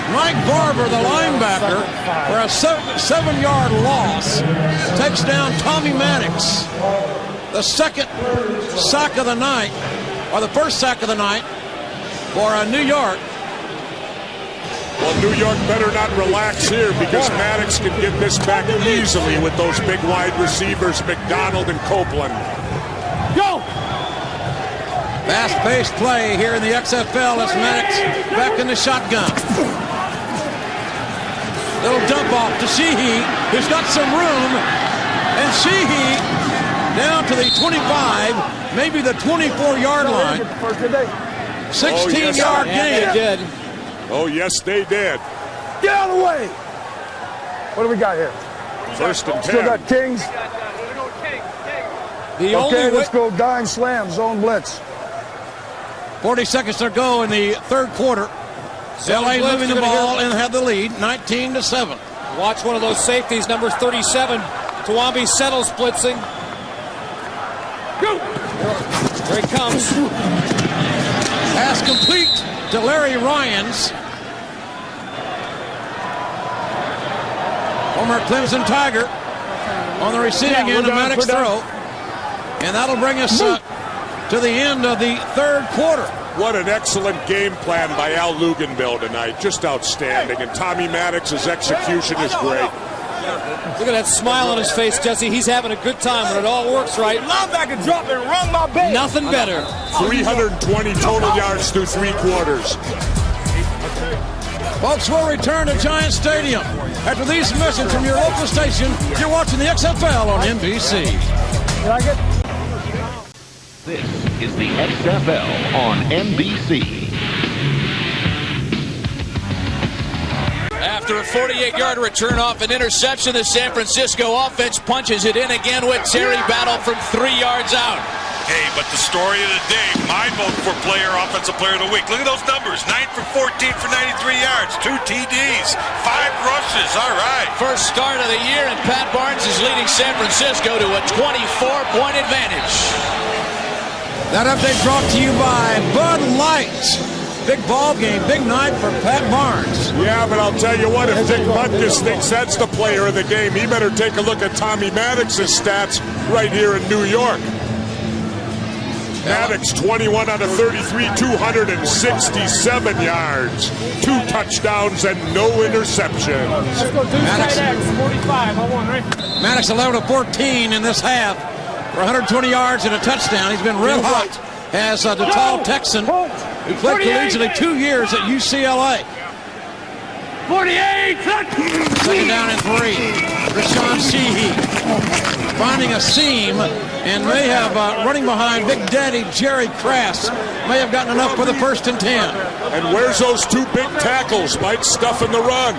Mike Barber, the linebacker, for a 7-yard loss, takes down Tommy Maddox. The second sack of the night, or the first sack of the night, for New York. Well, New York better not relax here because Maddox can get this back easily with those big wide receivers, McDonald and Copeland. Go! Fast-paced play here in the XFL as Maddox back in the shotgun. Little dump off to Sheehy, who's got some room, and Sheehy down to the 25, maybe the 24-yard line. 16-yard gain. They did. Oh, yes, they did. Get out of the way! What do we got here? First and 10. Still got Kings. Okay, let's go dime slam, zone blitz. 40 seconds to go in the third quarter. LA moving the ball and have the lead, 19-7. Watch one of those safeties, number 37. Tawambi settles blitzing. Go! Here he comes. Pass complete to Larry Ryans. Former Clemson Tiger on the receiving end of Maddox throw. And that'll bring us to the end of the third quarter. What an excellent game plan by Al Luganville tonight. Just outstanding. And Tommy Maddox's execution is great. Look at that smile on his face, Jesse. He's having a good time when it all works right. Linebacker drop and run my base. Nothing better. 320 total yards through 3 quarters. Folks, we'll return to Giant Stadium. After these messages from your local station, you're watching the XFL on NBC. You like it? This is the XFL on NBC. After a 48-yard return off an interception, the San Francisco offense punches it in again with Terry Battle from 3 yards out. Hey, but the story of the day, my vote for offensive player of the week. Look at those numbers. 9 for 14 for 93 yards, 2 TDs, 5 rushes. All right. First start of the year, and Pat Barnes is leading San Francisco to a 24-point advantage. That update brought to you by Bud Light. Big ball game, big night for Pat Barnes. Yeah, but I'll tell you what, if Dick Butkus thinks that's the player of the game, he better take a look at Tommy Maddox's stats right here in New York. Maddox, 21 out of 33, 267 yards, 2 touchdowns, and no interceptions. Let's go do Maddox. 45. Hold on, right? Maddox 11 of 14 in this half for 120 yards and a touchdown. He's been real hot as the tall Texan who played collegiately 2 years at UCLA. 48. Second down and 3. Rashawn Sheehy finding a seam and may have running behind Big Daddy Jerry Crass. May have gotten enough for the 1st and 10. And where's those 2 big tackles, Mike, stuffing the run?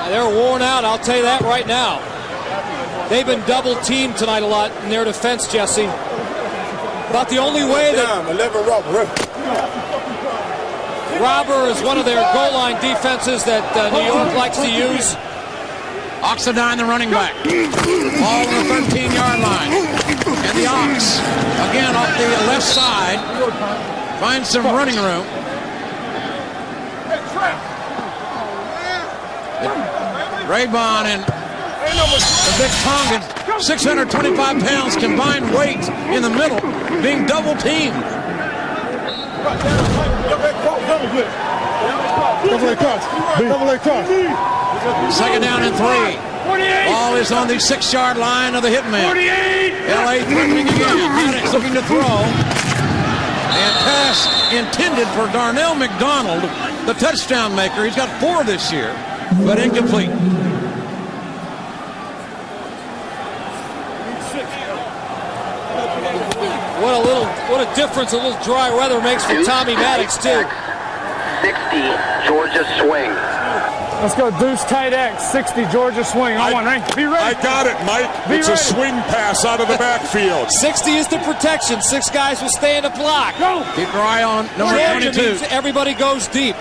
They're worn out, I'll tell you that right now. They've been double-teamed tonight a lot in their defense, Jesse. About the only way that... 11 Robber is one of their goal line defenses that New York likes to use. Oxendine, the running back. Ball on the 13-yard line. And the Ox, again off the left side, finds some running room. Raybon and the big Tongan, 625 pounds combined weight in the middle, being double teamed. Second down and 3. Ball is on the 6-yard line of the Hitmen. LA threatening again. Maddox looking to throw. And pass intended for Darnell McDonald, the touchdown maker. He's got 4 this year, but incomplete. What a difference a little dry weather makes for Tommy Maddox, too. 60, Georgia swing. Let's go Deuce tight X, 60 Georgia swing. Be ready. I got it, Mike. It's a swing pass out of the backfield. 60 is the protection. 6 guys will stay in the block. Go. Keep your eye on number 22. Everybody goes deep.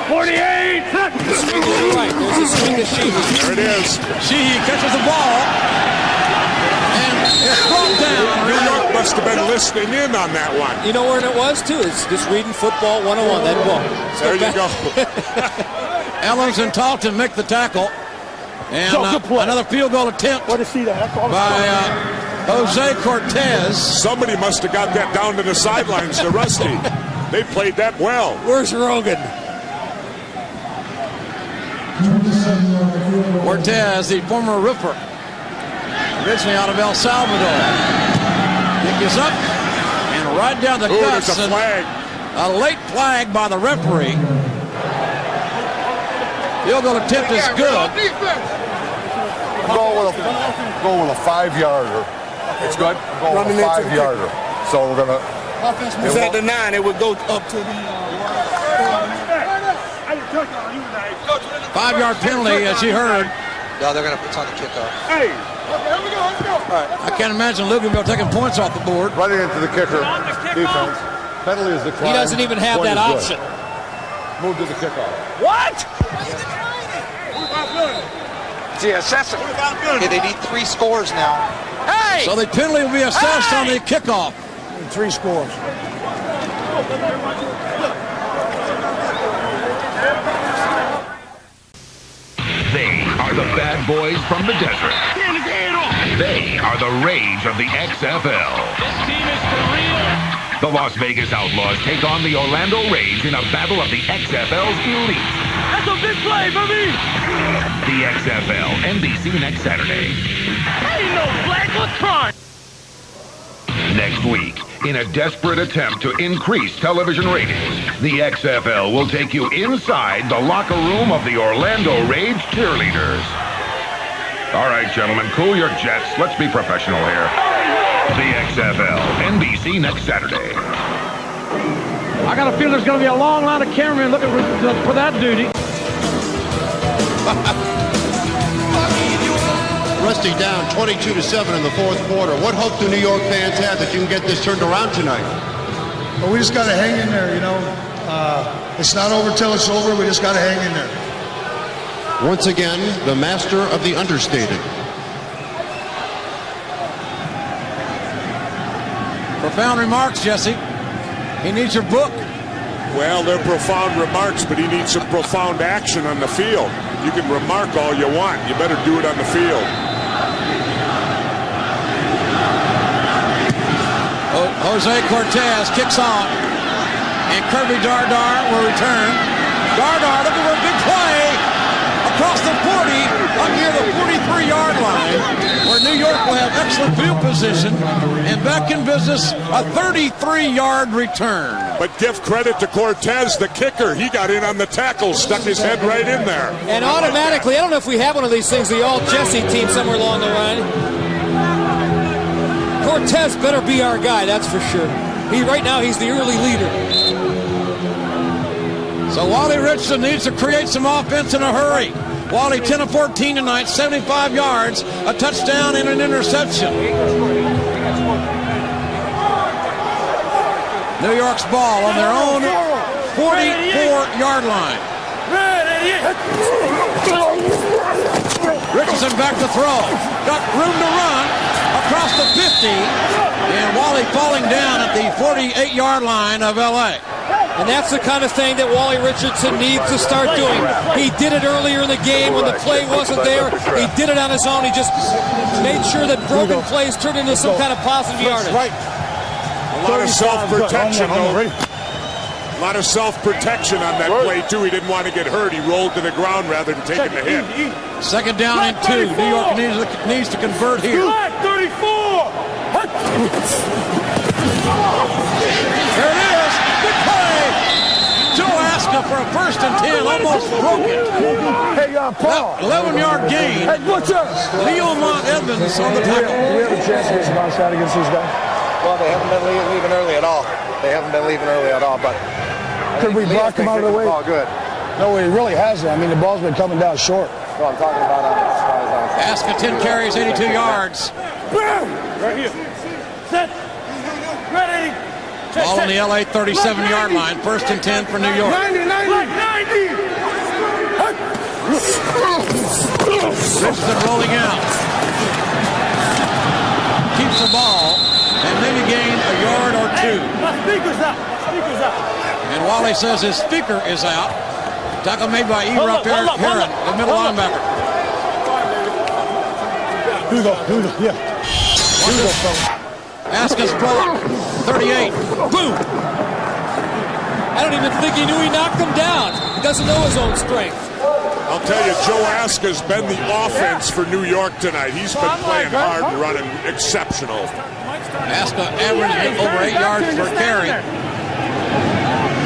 48. The swing to the right. There's a swing to Sheehy. There it is. Sheehy catches the ball. And it's brought down. New York must have been listening in on that one. You know where it was, too? It's just reading football 101. That ball. There you go. Ellens and Talton make the tackle. And another field goal attempt by Jose Cortez. Somebody must have got that down to the sidelines to Rusty. They played that well. Where's Rogan? Cortez, the former roofer, originally out of El Salvador. Kick is up and right down the guts. There's a flag. A late flag by the referee. Field goal attempt is good. Go with a 5-yarder. It's good. Go with a 5-yarder. So we're gonna. It's at the 9. It would go up to the. 5-yard penalty, as you heard. No, they're gonna. It's on the kickoff. Hey. Okay, here we go. Let's go. All right. I can't imagine Luganville taking points off the board. Running into the kicker defense. Penalty is declined. He doesn't even have that option. Move to the kickoff. What? Yeah, assess it. Okay, they need 3 scores now. Hey! So the penalty will be assessed on the kickoff. 3 scores. They are the bad boys from the desert. They are the rage of the XFL. This team is for real. The Las Vegas Outlaws take on the Orlando Rage in a battle of the XFL's elite. That's a big play for me! The XFL, NBC next Saturday. Ain't no flag, what's crime? Next week, in a desperate attempt to increase television ratings, the XFL will take you inside the locker room of the Orlando Rage cheerleaders. All right, gentlemen, cool your jets. Let's be professional here. The XFL, NBC next Saturday. I got a feeling there's going to be a long line of cameramen looking for that duty. Rusty down 22-7 in the fourth quarter. What hope do New York fans have that you can get this turned around tonight? Well, we just got to hang in there, you know. It's not over till it's over. We just got to hang in there. Once again, the master of the understated. Profound remarks, Jesse. He needs your book. Well, they're profound remarks, but he needs some profound action on the field. You can remark all you want. You better do it on the field. Jose Cortez kicks off. And Kirby Dardar will return. Dardar looking for a big play. Across the 40, up near the 43-yard line, where New York will have excellent field position, and back in business, a 33-yard return. But give credit to Cortez, the kicker. He got in on the tackle, stuck his head right in there. And automatically, I don't know if we have one of these things, the all-Jesse team somewhere along the line. Cortez better be our guy, that's for sure. Right now, he's the early leader. So Wally Richardson needs to create some offense in a hurry. Wally 10 of 14 tonight, 75 yards, a touchdown and an interception. New York's ball on their own 44-yard line. Richardson back to throw. Got room to run across the 50. And Wally falling down at the 48-yard line of L.A. And that's the kind of thing that Wally Richardson needs to start doing. He did it earlier in the game when the play wasn't there. He did it on his own. He just made sure that broken plays turned into some kind of positive yardage. A lot of self-protection, though. A lot of self-protection on that play, too. He didn't want to get hurt. He rolled to the ground rather than taking the hit. Second down and 2. New York needs to convert here. 34! There it is. Big play. Joe Aska for a 1st and 10. Almost broke it. Hey, Paul. 11-yard gain. Hey, what's up? Leo Mont Edmonds on the tackle. Do we have a chance to get some outside against these guys? Well, they haven't been leaving early at all. But could we block them out of the way? All good. No, he really hasn't. I mean, the ball's been coming down short. No, I'm talking about on the Aska 10 carries, 82 yards. Right here. Set. Ready. Ball on the LA 37-yard line. 1st and 10 for New York. 90. Richardson rolling out. Keeps the ball and maybe gain a yard or 2. My speaker's out. And Wally says his speaker is out. Tackle made by Erup Heron, the middle linebacker. Here we go. Yeah. Here we go, fella. Aska's block. 38. Boom. I don't even think he knew he knocked him down. He doesn't know his own strength. I'll tell you, Joe Aska's been the offense for New York tonight. He's been playing hard and running exceptional. Aska averaging over 8 yards per carry.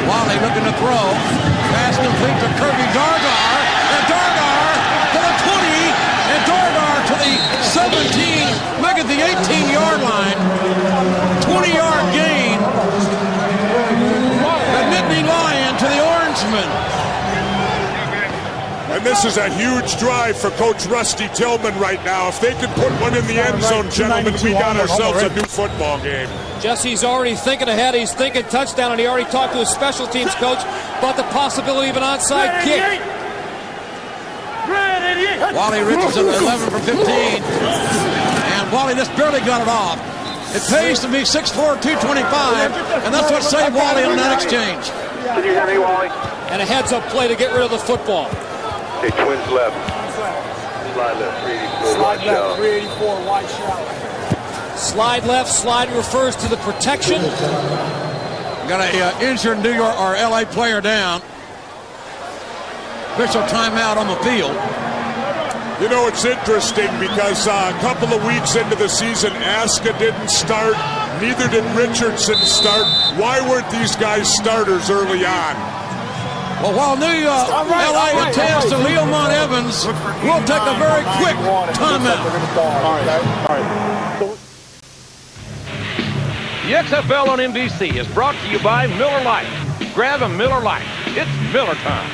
Wally looking to throw. Pass complete to Kirby Dardar. And Dardar to the 20. And Dardar to the 17. Back at the 18-yard line. 20-yard gain. The Nittany Lion to the Orangeman. And this is a huge drive for Coach Rusty Tillman right now. If they could put one in the end zone, gentlemen, we got ourselves a new football game. Jesse's already thinking ahead. He's thinking touchdown, and he already talked to his special teams coach about the possibility of an onside kick. Wally Richardson, 11 for 15. And Wally just barely got it off. It pays to be 6'4", 225, and that's what saved Wally in that exchange. Can you hear me, Wally? And a heads-up play to get rid of the football. Okay, twins left. Slide left, 384, wide shallow. 384, wide shallow. Slide left, slide refers to the protection. Got a injured New York or LA player down. Official timeout on the field. You know, it's interesting because a couple of weeks into the season, Aska didn't start. Neither did Richardson start. Why weren't these guys starters early on? Well, while LA attends to Leomont Evans, we'll take a very quick timeout. The XFL on NBC is brought to you by Miller Lite. Grab a Miller Lite. It's Miller time.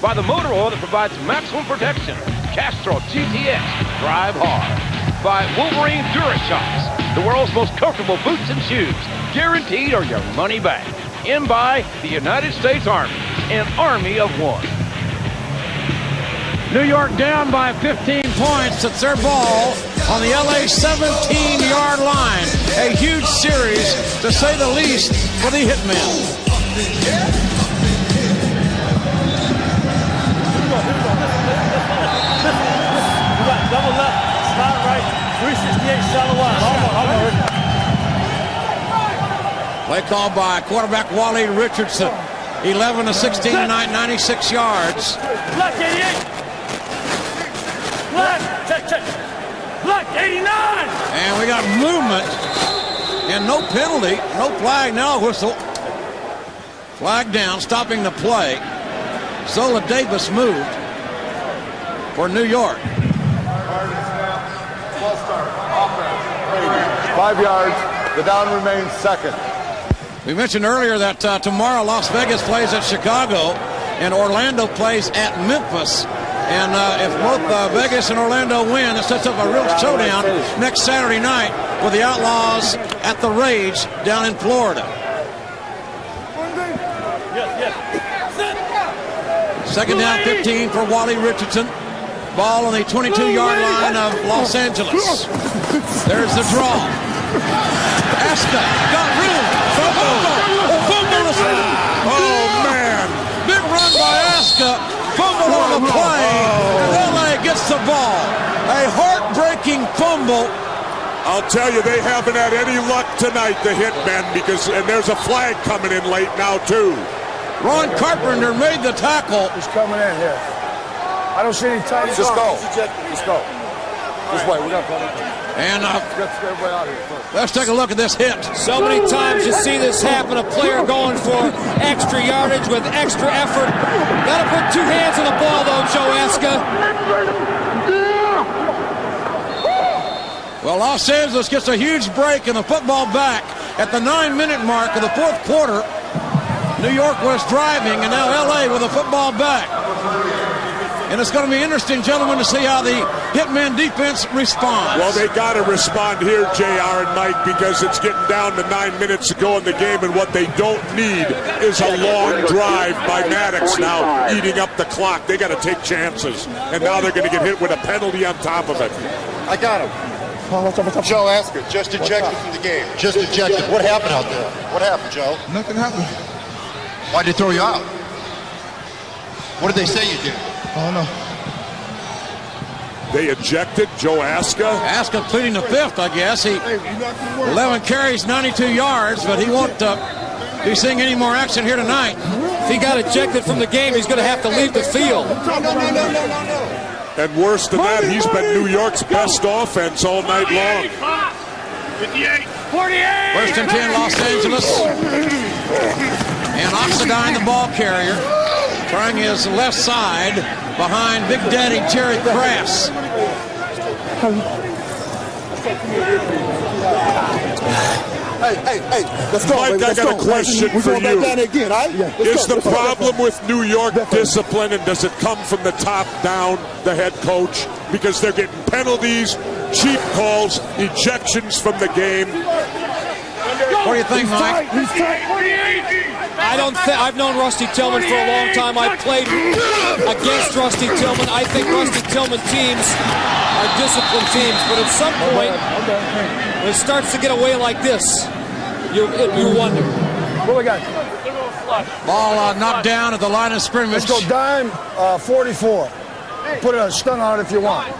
By the motor oil that provides maximum protection. Castrol GTX. Drive hard. By Wolverine DuraShocks, the world's most comfortable boots and shoes. Guaranteed or your money back. And by the United States Army, an army of one. New York down by 15 points. It's their ball on the LA 17-yard line. A huge series, to say the least, for the Hitmen. Double left, slide right, 368 shallow wide. Hold on. Play called by quarterback Wally Richardson. 11 of 16 tonight, 96 yards. Black 88. Black, check. Black 89. And we got movement and no penalty, no flag, no whistle. Flag down, stopping the play. Zola Davis moved for New York. 5 yards. The down remains second. We mentioned earlier that tomorrow Las Vegas plays at Chicago and Orlando plays at Memphis. And if both Vegas and Orlando win, it sets up a real showdown next Saturday night with the Outlaws at the Rage down in Florida. Second down 15 for Wally Richardson. Ball on the 22-yard line of Los Angeles. There's the draw. Aska got room. Oh, man. Big run by Aska. Fumble on the play. And LA gets the ball. A heartbreaking fumble. I'll tell you, they haven't had any luck tonight, the Hitmen, and there's a flag coming in late now, too. Ron Carpenter made the tackle. He's coming in here. I don't see any tight ends. Just go. Just go. This way. We got to come in. And let's get everybody out here first. Let's take a look at this hit. So many times you see this happen, a player going for extra yardage with extra effort. Got to put two hands on the ball, though, Joe Aska. Well, Los Angeles gets a huge break in the football back at the 9-minute mark of the fourth quarter. New York was driving, and now LA with a football back. And it's going to be interesting, gentlemen, to see how the Hitmen defense responds. Well, they got to respond here, JR and Mike, because it's getting down to 9 minutes to go in the game, and what they don't need is a long drive by Maddox now eating up the clock. They got to take chances, and now they're going to get hit with a penalty on top of it. I got him. Joe Aska, just ejected from the game. Just ejected. What happened out there? What happened, Joe? Nothing happened. Why'd they throw you out? What did they say you did? I don't know. They ejected Joe Aska. Aska pleading the fifth, I guess. He 11 carries, 92 yards, but he won't be seeing any more action here tonight. If he got ejected from the game, he's going to have to leave the field. No. And worse than that, he's been New York's best offense all night long. 58, 48. First and 10, Los Angeles. And Oxidine, the ball carrier, trying his left side behind Big Daddy Jerry Crass. Hey, let's go. Mike, I got a question for you. Is the problem with New York discipline, and does it come from the top down, the head coach? Because they're getting penalties, cheap calls, ejections from the game. What do you think, Mike? I've known Rusty Tillman for a long time. I've played against Rusty Tillman. I think Rusty Tillman teams are disciplined teams, but at some point, when it starts to get away like this, you wonder. What we got? Ball knocked down at the line of scrimmage. Let's go dime 44. Put a stun on it if you want.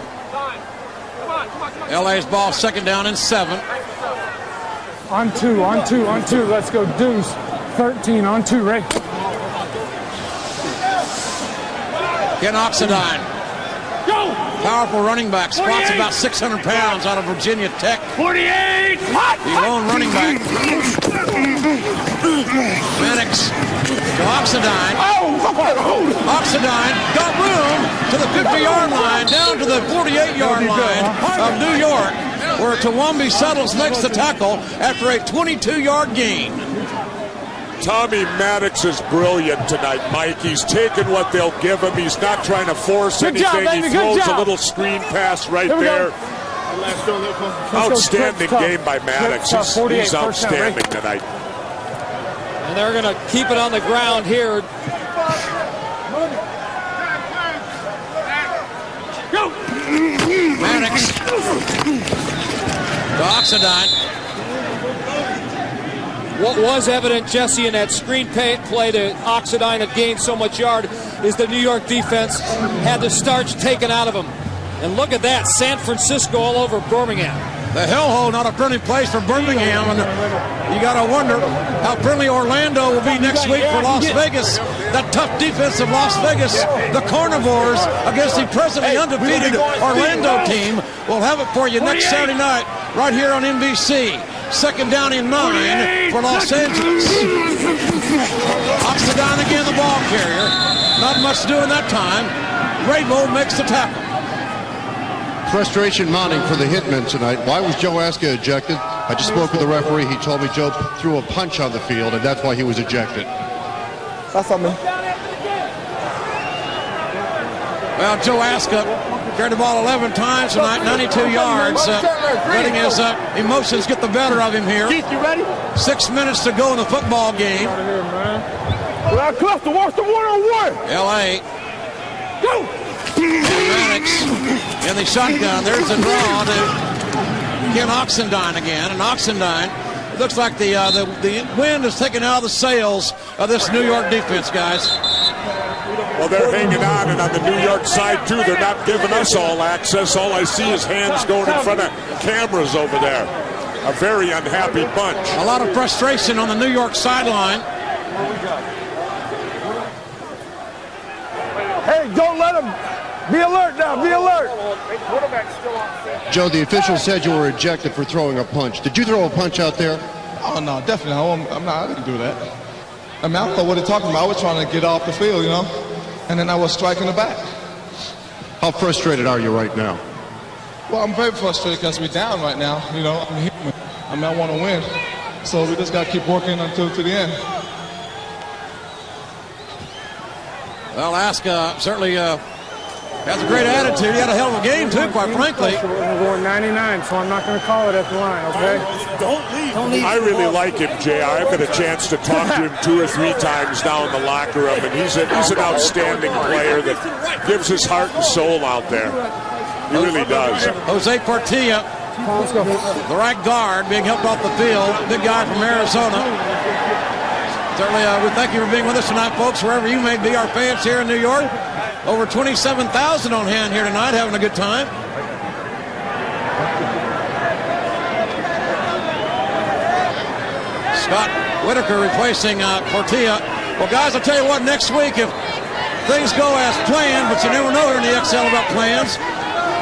LA's ball second down and 7. On two. Let's go deuce. 13 on 2, Ray. Ken Oxendine. Powerful running back. Squats about 600 pounds out of Virginia Tech. 48! The lone running back. Maddox to Oxendine. Oxendine got room to the 50-yard line, down to the 48-yard line of New York, where Tawambi Settles makes the tackle after a 22-yard gain. Tommy Maddox is brilliant tonight, Mike. He's taken what they'll give him. He's not trying to force anything. He throws a little screen pass right there. Outstanding game by Maddox. He's outstanding tonight. And they're going to keep it on the ground here. Maddox to Oxendine. What was evident, Jesse, in that screen play that Oxendine had gained so much yard is the New York defense had the starch taken out of them. And look at that, San Francisco all over Birmingham. The hellhole, not a friendly place for Birmingham, and you got to wonder how friendly Orlando will be next week for Las Vegas. That tough defense of Las Vegas, the Carnivores, against the presently undefeated Orlando team. We'll have it for you next Saturday night, right here on NBC. Second down and 9 for Los Angeles. Oxendine again, the ball carrier. Not much to do in that time. Grable makes the tackle. Frustration mounting for the Hitmen tonight. Why was Joe Aska ejected? I just spoke with the referee. He told me Joe threw a punch on the field, and that's why he was ejected. That's on me. Well, Joe Aska carried the ball 11 times tonight, 92 yards. Letting his emotions get the better of him here. Keith, you ready? 6 minutes to go in the football game. Well, Cliff, to watch the one-on-one. L.A. Go! Maddox in the shotgun. There's a draw to Ken Oxendine again. And Oxendine, it looks like the wind is taking out of the sails of this New York defense, guys. Well, they're hanging on, and on the New York side, too, they're not giving us all access. All I see is hands going in front of cameras over there. A very unhappy bunch. A lot of frustration on the New York sideline. Hey, don't let him. Be alert now, be alert. Joe, the official said you were ejected for throwing a punch. Did you throw a punch out there? Oh, no, definitely. I didn't do that. I mean, I don't know what they're talking about. I was trying to get off the field, you know, and then I was striking the back. How frustrated are you right now? Well, I'm very frustrated because we're down right now. You know, I'm human. I mean, I want to win. So we just got to keep working until to the end. Well, Aska certainly has a great attitude. He had a hell of a game, too, quite frankly. We're going 99, so I'm not going to call it at the line, okay? Don't leave. I really like him, Jay. I've had a chance to talk to him 2 or 3 times now in the locker room, and he's an outstanding player that gives his heart and soul out there. He really does. Jose Portilla, the right guard, being helped off the field. Big guy from Arizona. Certainly, we thank you for being with us tonight, folks, wherever you may be, our fans here in New York. Over 27,000 on hand here tonight, having a good time. Scott Whitaker replacing Portilla. Well, guys, I'll tell you what, next week, if things go as planned, but you never know here in the XL about plans,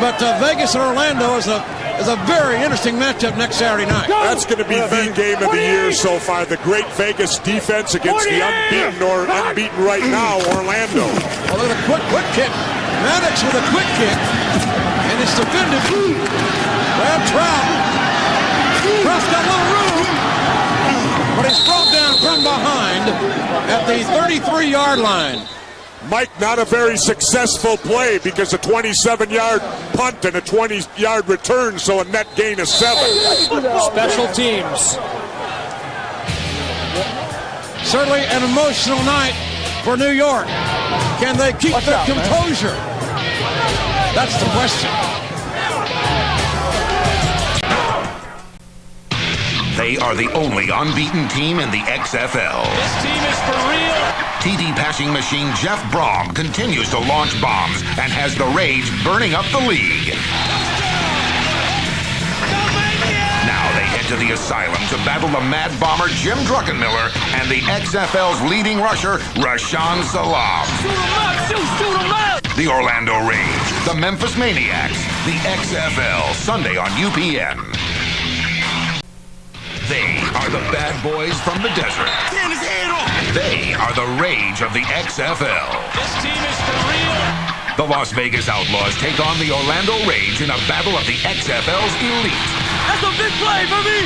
but Vegas and Orlando is a very interesting matchup next Saturday night. That's going to be the game of the year so far. The great Vegas defense against the unbeaten right now, Orlando. Oh, look at the quick kick. Maddox with a quick kick. And it's defended. Brad Trout. Trout's got a little room. But he's brought down from behind at the 33-yard line. Mike, not a very successful play because a 27-yard punt and a 20-yard return, so a net gain of 7. Special teams. Certainly an emotional night for New York. Can they keep their composure? That's the question. They are the only unbeaten team in the XFL. This team is for real. TD passing machine Jeff Brom continues to launch bombs and has the rage burning up the league. Now they head to to the Asylum to battle the Mad Bomber Jim Druckenmiller and the XFL's leading rusher, Rashaan Salam. Shoot him up! The Orlando Rage, the Memphis Maniacs, the XFL, Sunday on UPN. They are the bad boys from the desert. They are the rage of the XFL. This team is for real. The Las Vegas Outlaws take on the Orlando Rage in a battle of the XFL's elite. That's a big play for me.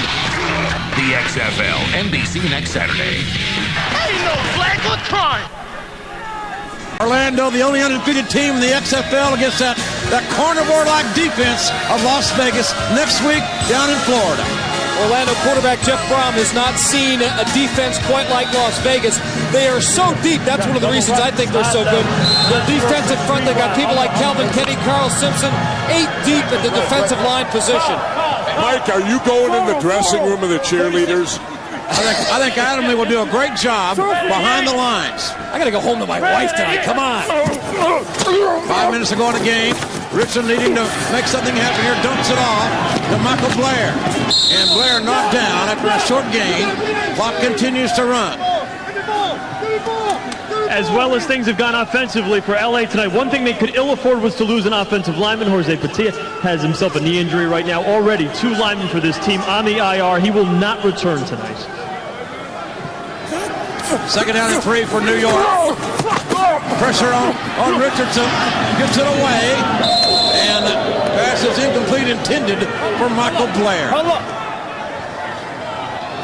The XFL, NBC next Saturday. Ain't no flag or crime. Orlando, the only undefeated team in the XFL against that carnivore-like defense of Las Vegas next week down in Florida. Orlando quarterback Jeff Brom has not seen a defense quite like Las Vegas. They are so deep. That's one of the reasons I think they're so good. The defensive front, they got people like Kelvin Kenny, Carl Simpson, 8 deep at the defensive line position. Mike, are you going in the dressing room of the cheerleaders? I think Adamley will do a great job behind the lines. I got to go home to my wife tonight. Come on. 5 minutes to go in the game. Richardson needing to make something happen here. Dumps it off to Michael Blair. And Blair knocked down after a short gain. Clock continues to run. As well as things have gone offensively for LA tonight, one thing they could ill afford was to lose an offensive lineman. Jose Patia has himself a knee injury right now. Already 2 linemen for this team on the IR. He will not return tonight. Second down and 3 for New York. Pressure on Richardson. Gets it away. And pass is incomplete, intended for Michael Blair.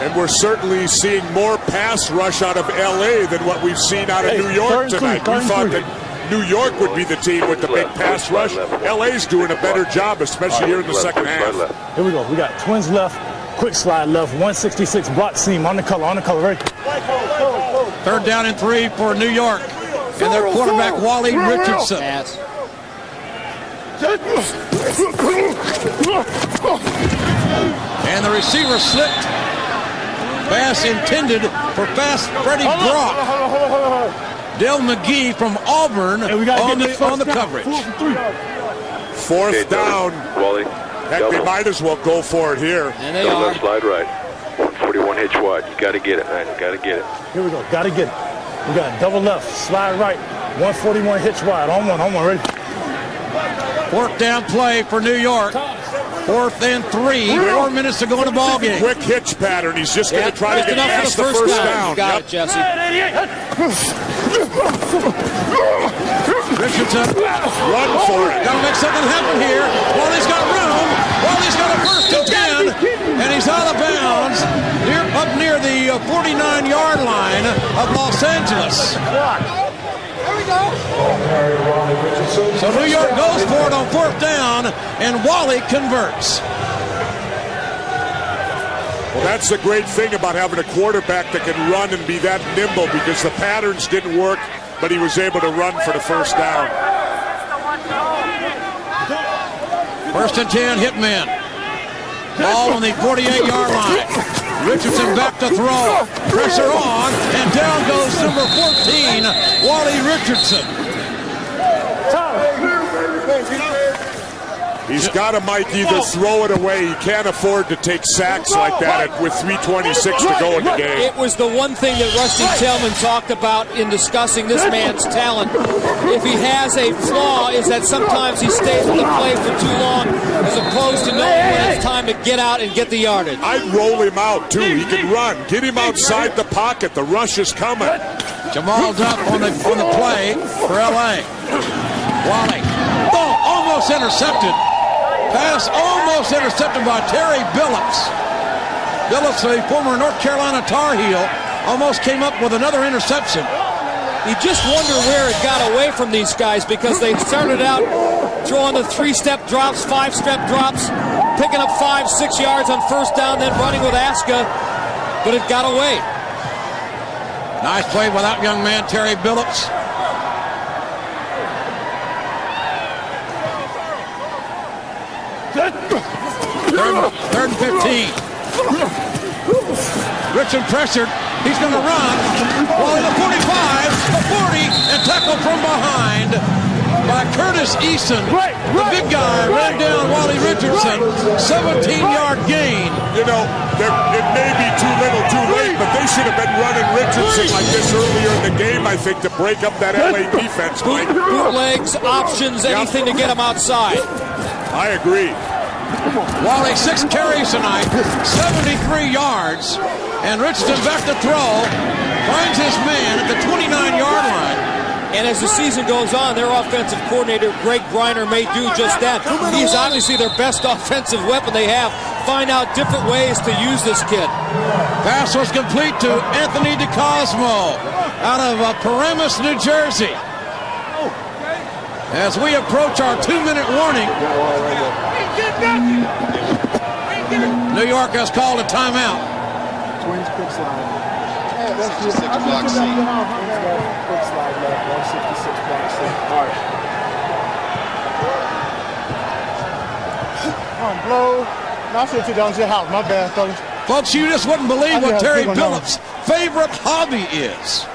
And we're certainly seeing more pass rush out of L.A. than what we've seen out of New York tonight. We thought that New York would be the team with the big pass rush. L.A.'s doing a better job, especially here in the second half. Here we go. We got twins left, quick slide left, 166 block seam on the color, right? Third down and 3 for New York. And their quarterback, Wally Richardson. And the receiver slipped. Pass intended for fast Freddie Brock. Dale McGee from Auburn on the coverage. Fourth down. Wally. Heck, they might as well go for it here. And they are. Left, slide right. 141 hitch wide. You got to get it, man. You got to get it. Here we go. Got to get it. We got double left, slide right. 141 hitch wide. On one, ready. Fourth down play for New York. 4th and 3. 4 minutes to go in the ball game. Quick hitch pattern. He's just going to try to get past the first down. Got it, Jesse. Richardson. Run for it. Got to make something happen here. Wally's got room. Wally's got a first and 10. And he's out of bounds up near the 49-yard line of Los Angeles. So New York goes for it on 4th down, and Wally converts. Well, that's the great thing about having a quarterback that can run and be that nimble, because the patterns didn't work, but he was able to run for the first down. 1st and 10, Hitmen. Ball on the 48-yard line. Richardson back to throw. Pressure on, and down goes number 14, Wally Richardson. He's got to, Mike, either throw it away. He can't afford to take sacks like that with 3:26 to go in the game. It was the one thing that Rusty Tillman talked about in discussing this man's talent. If he has a flaw, is that sometimes he stays with the play for too long, as opposed to knowing when it's time to get out and get the yardage. I'd roll him out, too. He can run. Get him outside the pocket. The rush is coming. Jamal's up on the play for L.A. Wally. Oh, almost intercepted. Pass almost intercepted by Terry Billups. Billups, a former North Carolina Tar Heel, almost came up with another interception. You just wonder where it got away from these guys, because they started out throwing the 3-step drops, 5-step drops, picking up 5-6 yards on first down, then running with Aska, but it got away. Nice play by that young man, Terry Billups. Third and 15. Richard pressured. He's going to run. Well, the 45, the 40, and tackled from behind by Curtis Easton. The big guy ran down Wally Richardson. 17-yard gain You know, it may be too little too late, but they should have been running Richardson like this earlier in the game, I think, to break up that LA defense. Bootlegs, options, anything to get him outside. I agree. Wally, 6 carries tonight, 73 yards, and Richardson back to throw, finds his man at the 29-yard line. And as the season goes on, their offensive coordinator, Greg Briner, may do just that. He's obviously their best offensive weapon they have. Find out different ways to use this kid. Pass was complete to Anthony DeCosmo out of Paramus, New Jersey. As we approach our 2-minute warning, New York has called a timeout. Twins quick slide. That's just 6 block C. Quick slide left, 166 block C. All right. Blow. No, I should have took down to the house. My bad, fellas. Folks, you just wouldn't believe what Terry Phillips' favorite hobby is.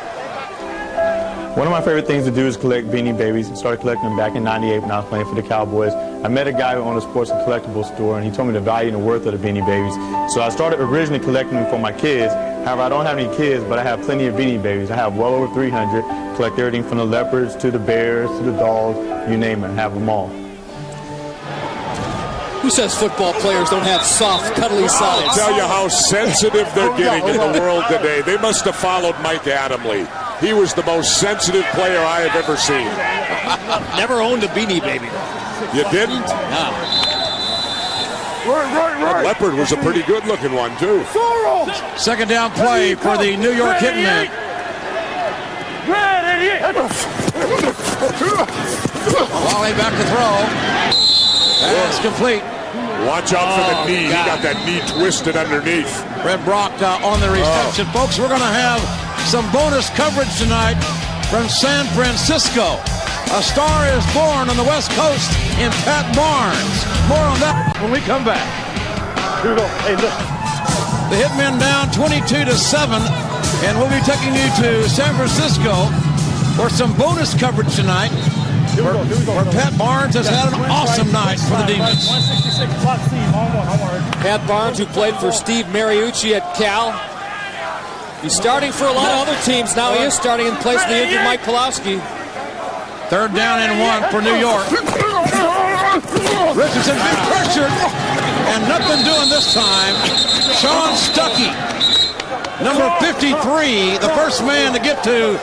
One of my favorite things to do is collect Beanie Babies. I started collecting them back in '98 when I was playing for the Cowboys. I met a guy who owned a sports and collectibles store, and he told me the value and the worth of the Beanie Babies. So I started originally collecting them for my kids. However, I don't have any kids, but I have plenty of Beanie Babies. I have well over 300. Collect everything from the leopards to the bears to the dogs, you name it. I have them all. Who says football players don't have soft, cuddly sides? I'll tell you how sensitive they're getting in the world today. They must have followed Mike Adamle. He was the most sensitive player I have ever seen. Never owned a Beanie Baby. You didn't? No. That leopard was a pretty good-looking one, too. Second down play for the New York Hitmen. Wally back to throw. That's complete. Watch out for the knee. He got that knee twisted underneath. Red Brock on the reception. Folks, we're going to have some bonus coverage tonight from San Francisco. A star is born on the West Coast in Pat Barnes. More on that when we come back. Here we go. Hey, look. The Hitmen down 22-7, and we'll be taking you to San Francisco for some bonus coverage tonight. Where Pat Barnes has had an awesome night for the defense. 166 block C, on one. Pat Barnes, who played for Steve Mariucci at Cal. He's starting for a lot of other teams. Now he is starting in place of the injured Mike Pulowski. Third down and 1 for New York. Richardson being pressured, and nothing doing this time. Sean Stuckey, number 53, the first man to get to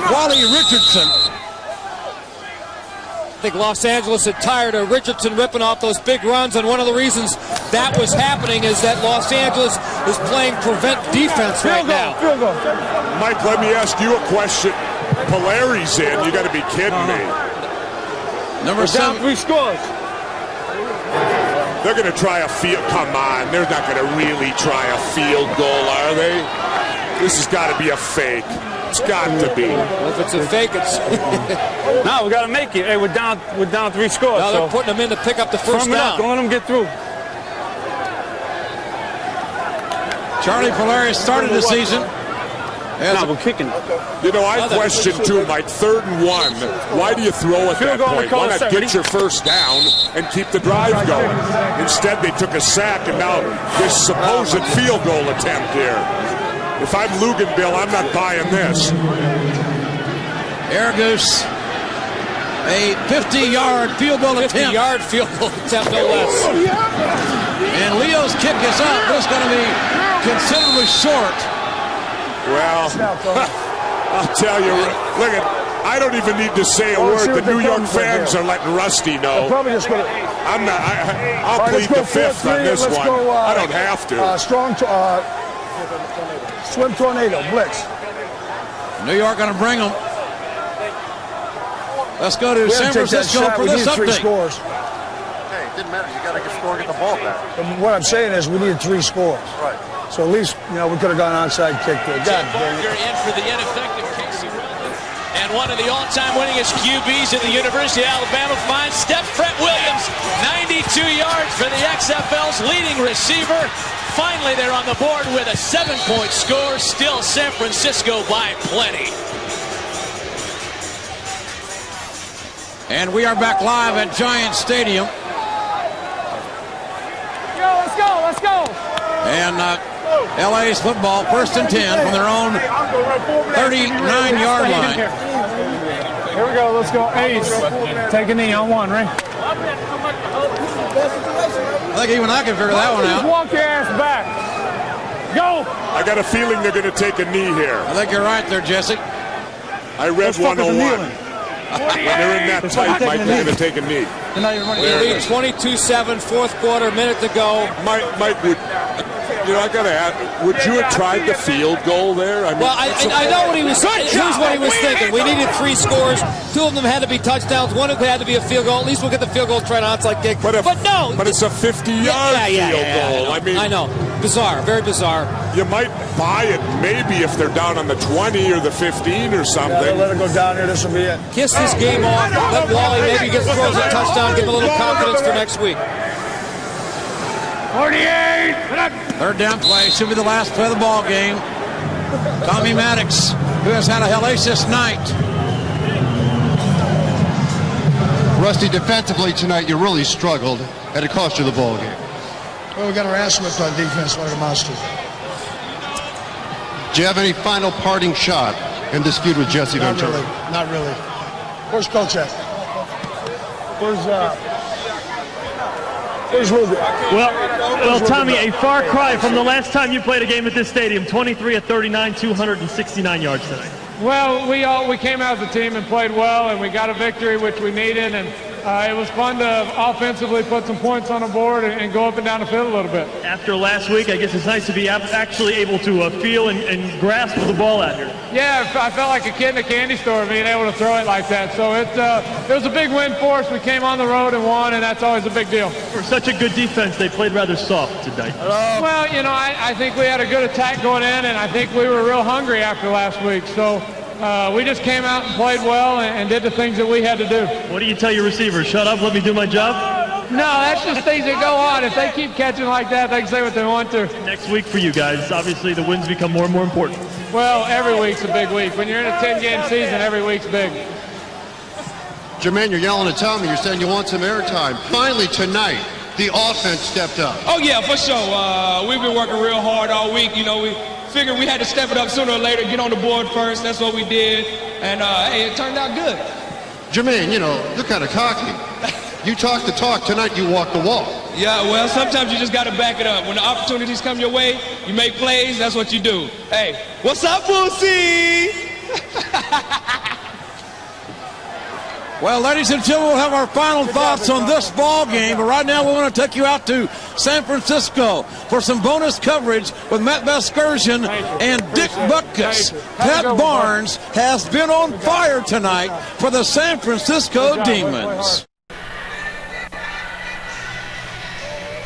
Wally Richardson. I think Los Angeles had tired of Richardson ripping off those big runs, and one of the reasons that was happening is that Los Angeles is playing prevent defense right now. Mike, let me ask you a question. Polari's in. You got to be kidding me. Number 7. 3 scores. They're going to try a field. Come on. They're not going to really try a field goal, are they? This has got to be a fake. It's got to be. Well, if it's a fake, it's... No, we got to make it. Hey, we're down 3 scores. Now they're putting them in to pick up the first down. Don't let them get through. Charlie Polari started the season. We're kicking. You know, I question too, Mike. 3rd and 1. Why do you throw at that point? Why not get your first down and keep the drive going? Instead, they took a sack, and now this supposed field goal attempt here. If I'm Luganville, I'm not buying this. Air Goose, a 50-yard field goal attempt. 50-yard field goal attempt, no less. And Leo's kick is up, but it's going to be considerably short. Well, I'll tell you, look at, I don't even need to say a word. The New York fans are letting Rusty know. Probably just going to. I'll plead the 5th on this one. I don't have to. Strong swim tornado, blitz. New York going to bring them. Let's go to San Francisco for this update. 3 scores. Hey, it didn't matter. You got to score, get the ball back. And what I'm saying is we needed 3 scores. Right. So at least, we could have gone onside kick there. God damn it. in for the ineffective Casey Weldon. And one of the all-time winningest QBs at the University of Alabama finds Steph Fred Williams, 92 yards for the XFL's leading receiver. Finally, they're on the board with a 7-point score. Still San Francisco by plenty. And we are back live at Giant Stadium. Let's go. And LA's football, 1st and 10 from their own 39-yard line. Here we go. Let's go. Ace. Take a knee on 1, right? I think even I can figure that one out. Walk your ass back. Go. I got a feeling they're going to take a knee here. I think you're right there, Jesse. I read 101. When they're in that tight, Mike, they're going to take a knee. They lead 22-7, 4th quarter, minute to go. Mike, I got to ask, would you have tried the field goal there? I mean, well, I know what he was. Here's what he was thinking. We needed 3 scores. 2 of them had to be touchdowns. 1 of them had to be a field goal. At least we'll get the field goal, try an onside kick. But no. But it's a 50-yard field goal. I know. Bizarre. Very bizarre. You might buy it maybe if they're down on the 20 or the 15 or something. Yeah, they'll let it go down here. This will be it. Kiss this game off. Let Wally maybe throws a touchdown. Give him a little confidence for next week. 48. 3rd down play. Should be the last play of the ball game. Tommy Maddox, who has had a hellacious night. Rusty, defensively tonight, you really struggled, and it cost you the ball game. Well, we got our ass whipped on defense like a monster. Do you have any final parting shot in this feud with Jesse Ventura? Not really. Where's Coach at? Where's Ruby? Well, Tommy, a far cry from the last time you played a game at this stadium. 23 of 39, 269 yards tonight. Well, we came out as a team and played well, and we got a victory, which we needed, and it was fun to offensively put some points on the board and go up and down the field a little bit. After last week, I guess it's nice to be actually able to feel and grasp the ball out here. Yeah, I felt like a kid in a candy store being able to throw it like that. So it was a big win for us. We came on the road and won, and that's always a big deal. For such a good defense, they played rather soft tonight. Well, I think we had a good attack going in, and I think we were real hungry after last week. So we just came out and played well and did the things that we had to do. What do you tell your receivers? Shut up, let me do my job? No, that's just things that go on. If they keep catching like that, they can say what they want to. Next week for you guys, obviously the wins become more and more important. Well, every week's a big week. When you're in a 10-game season, every week's big. Jermaine, you're yelling at Tommy. You're saying you want some airtime. Finally tonight, the offense stepped up. Oh, yeah, for sure. We've been working real hard all week. We figured we had to step it up sooner or later, get on the board first. That's what we did. And, hey, it turned out good. Jermaine, you're kind of cocky. You talk the talk. Tonight, you walk the walk. Yeah, well, sometimes you just got to back it up. When the opportunities come your way, you make plays. That's what you do. Hey, what's up, Boosie? Well, ladies and gentlemen, we'll have our final thoughts on this ball game. But right now, we want to take you out to San Francisco for some bonus coverage with Matt Vasgersian and Dick Butkus. Pat Barnes has been on fire tonight for the San Francisco Demons.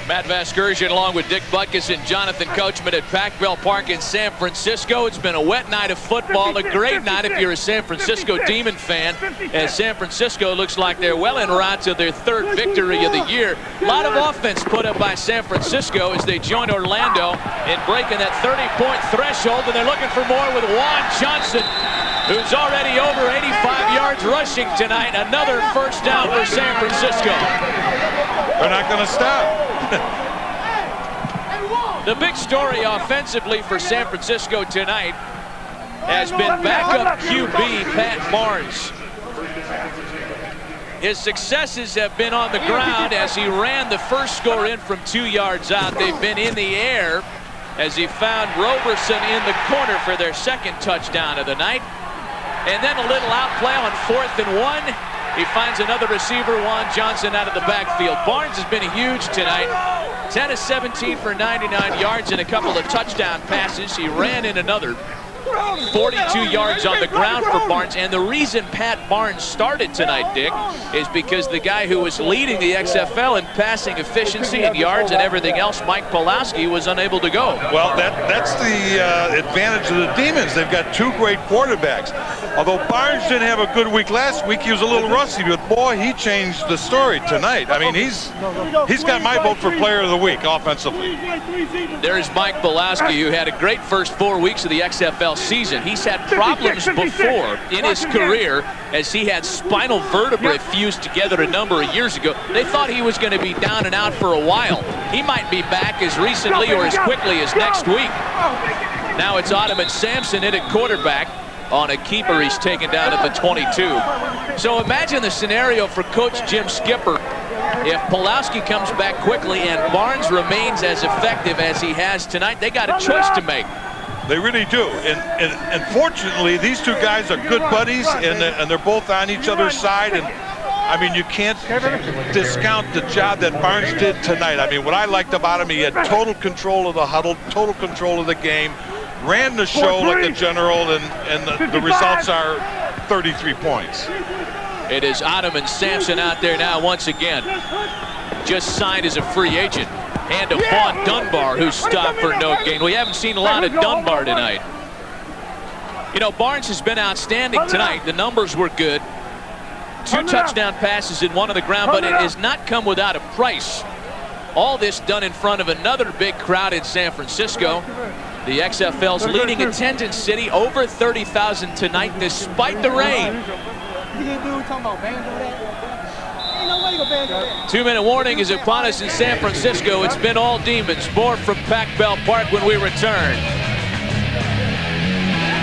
Matt Vasgersian along with Dick Butkus and Jonathan Coachman at Pac-Bell Park in San Francisco. It's been a wet night of football, a great night if you're a San Francisco Demon fan, as San Francisco looks like they're well en route to their 3rd victory of the year. A lot of offense put up by San Francisco as they join Orlando in breaking that 30-point threshold, and they're looking for more with Juan Johnson, who's already over 85 yards rushing tonight. Another first down for San Francisco. They're not going to stop. The big story offensively for San Francisco tonight has been backup QB Pat Barnes. His successes have been on the ground as he ran the first score in from 2 yards out. They've been in the air as he found Roberson in the corner for their 2nd touchdown of the night. And then a little outplay on 4th and 1. He finds another receiver, Juan Johnson, out of the backfield. Barnes has been huge tonight. 10 of 17 for 99 yards and a couple of touchdown passes. He ran in another. 42 yards on the ground for Barnes. And the reason Pat Barnes started tonight, Dick, is because the guy who was leading the XFL in passing efficiency and yards and everything else, Mike Pulaski, was unable to go. Well, that's the advantage of the Demons. They've got 2 great quarterbacks. Although Barnes didn't have a good week last week, he was a little rusty. But boy, he changed the story tonight. I mean, he's got my vote for player of the week offensively. There's Mike Pulaski, who had a great first 4 weeks of the XFL season. He's had problems before in his career as he had spinal vertebrae fused together a number of years ago. They thought he was going to be down and out for a while. He might be back as recently or as quickly as next week. Now it's Ottoman Sampson in at quarterback. On a keeper, he's taken down at the 22. So imagine the scenario for Coach Jim Skipper. If Pulaski comes back quickly and Barnes remains as effective as he has tonight, they got a choice to make. They really do. And fortunately, these two guys are good buddies, and they're both on each other's side. And I mean, you can't discount the job that Barnes did tonight. I mean, what I liked about him, he had total control of the huddle, total control of the game, ran the show like the general, and the results are 33 points. It is Ottoman Sampson out there now once again. Just signed as a free agent. And to Vaughn Dunbar, who's stopped for no gain. We haven't seen a lot of Dunbar tonight. You know, Barnes has been outstanding tonight. The numbers were good. 2 touchdown passes and 1 on the ground, but it has not come without a price. All this done in front of another big crowd in San Francisco. The XFL's leading attendance city, over 30,000 tonight, despite the rain. 2-minute warning is upon us in San Francisco. It's been all demons. More from Pac Bell Park when we return.